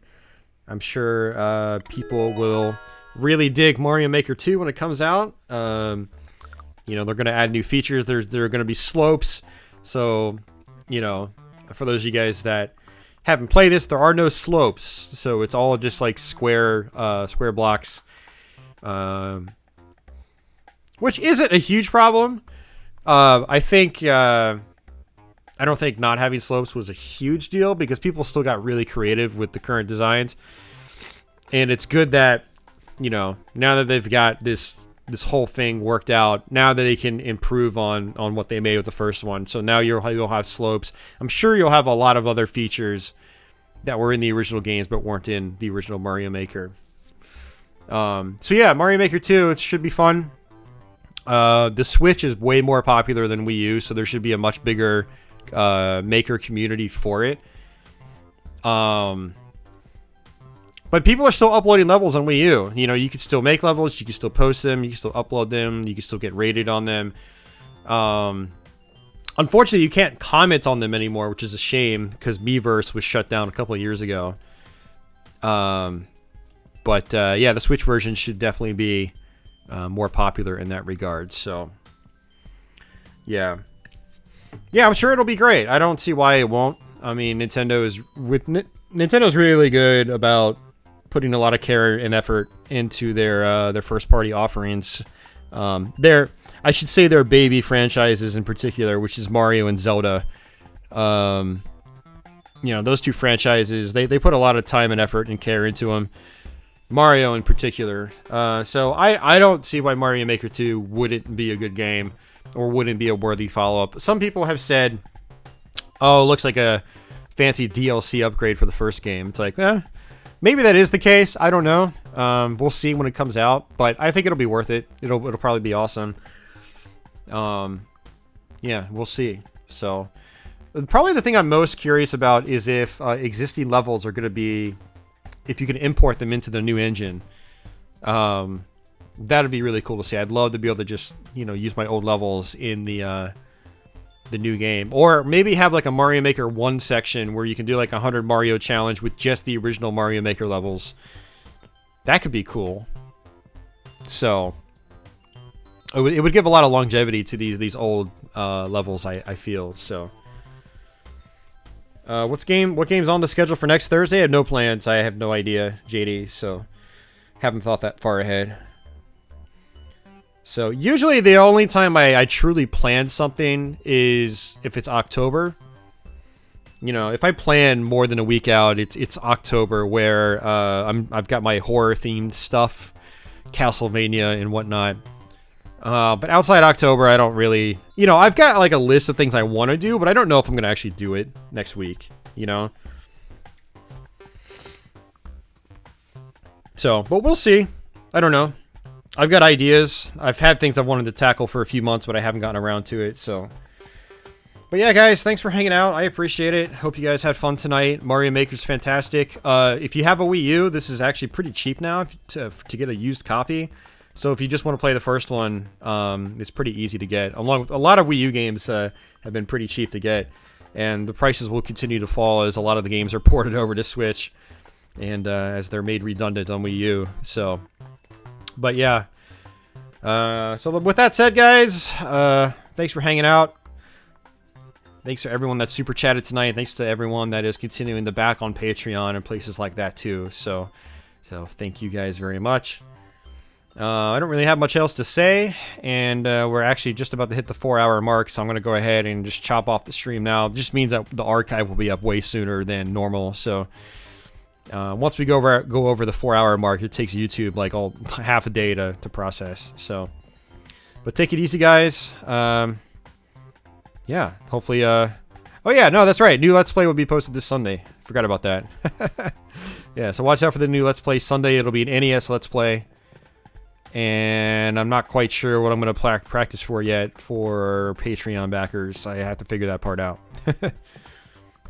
I'm sure people will really dig Mario Maker 2 when it comes out. You know, they're going to add new features. There are going to be slopes. So, you know, for those of you guys that haven't played this, there are no slopes. So it's all just like square blocks. Which isn't a huge problem. I don't think not having slopes was a huge deal because people still got really creative with the current designs. And it's good that, you know, now that they've got this whole thing worked out, now that they can improve on what they made with the first one. So now you'll have slopes. I'm sure you'll have a lot of other features that were in the original games but weren't in the original Mario Maker. So yeah, Mario Maker 2, it should be fun. The Switch is way more popular than Wii U, so there should be a much bigger Maker community for it. But people are still uploading levels on Wii U. You know, you can still make levels, you can still post them, you can still upload them, you can still get rated on them. Unfortunately, you can't comment on them anymore, which is a shame because Miiverse was shut down a couple of years ago. But yeah, the Switch version should definitely be more popular in that regard. So yeah. Yeah, I'm sure it'll be great. I don't see why it won't. I mean, Nintendo's really good about putting a lot of care and effort into their first-party offerings. I should say their baby franchises in particular, which is Mario and Zelda. You know, those two franchises, they put a lot of time and effort and care into them. Mario in particular. So I don't see why Mario Maker 2 wouldn't be a good game. Or wouldn't be a worthy follow-up. Some people have said, oh, it looks like a fancy DLC upgrade for the first game. It's like, maybe that is the case. I don't know. We'll see when it comes out. But I think it'll be worth it. It'll probably be awesome. Yeah, we'll see. So, probably the thing I'm most curious about is if existing levels are going to be... if you can import them into the new engine. That'd be really cool to see. I'd love to be able to just, you know, use my old levels in the new game. Or maybe have like a Mario Maker 1 section where you can do like 100 Mario challenge with just the original Mario Maker levels. That could be cool. So, it would give a lot of longevity to these old levels, I feel. So, what game's on the schedule for next Thursday? I have no plans. I have no idea, JD, so haven't thought that far ahead. So, usually the only time I truly plan something is if it's October. You know, if I plan more than a week out, it's October where I've got my horror-themed stuff, Castlevania and whatnot. But outside October, I don't really... You know, I've got like a list of things I want to do, but I don't know if I'm going to actually do it next week, you know? So, but we'll see. I don't know. I've got ideas. I've had things I've wanted to tackle for a few months, but I haven't gotten around to it, so... But yeah, guys, thanks for hanging out. I appreciate it. Hope you guys had fun tonight. Mario Maker's fantastic. If you have a Wii U, this is actually pretty cheap now to get a used copy. So if you just want to play the first one, it's pretty easy to get. Along with a lot of Wii U games have been pretty cheap to get. And the prices will continue to fall as a lot of the games are ported over to Switch. And as they're made redundant on Wii U. So... But yeah, so with that said, guys, thanks for hanging out. Thanks to everyone that super chatted tonight. Thanks to everyone that is continuing to back on Patreon and places like that too. So thank you guys very much. I don't really have much else to say, and we're actually just about to hit the 4-hour mark, so I'm going to go ahead and just chop off the stream now. It just means that the archive will be up way sooner than normal, so... once we go over the 4-hour mark, it takes YouTube like half a day to process. So, but take it easy, guys. Yeah, hopefully, Oh yeah, no, that's right. New Let's Play will be posted this Sunday. Forgot about that. Yeah, so watch out for the new Let's Play Sunday. It'll be an NES Let's Play. And I'm not quite sure what I'm going to practice for yet for Patreon backers. I have to figure that part out.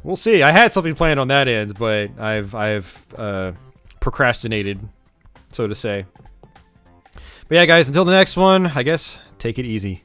We'll see. I had something planned on that end, but I've procrastinated, so to say. But yeah, guys, until the next one, I guess, take it easy.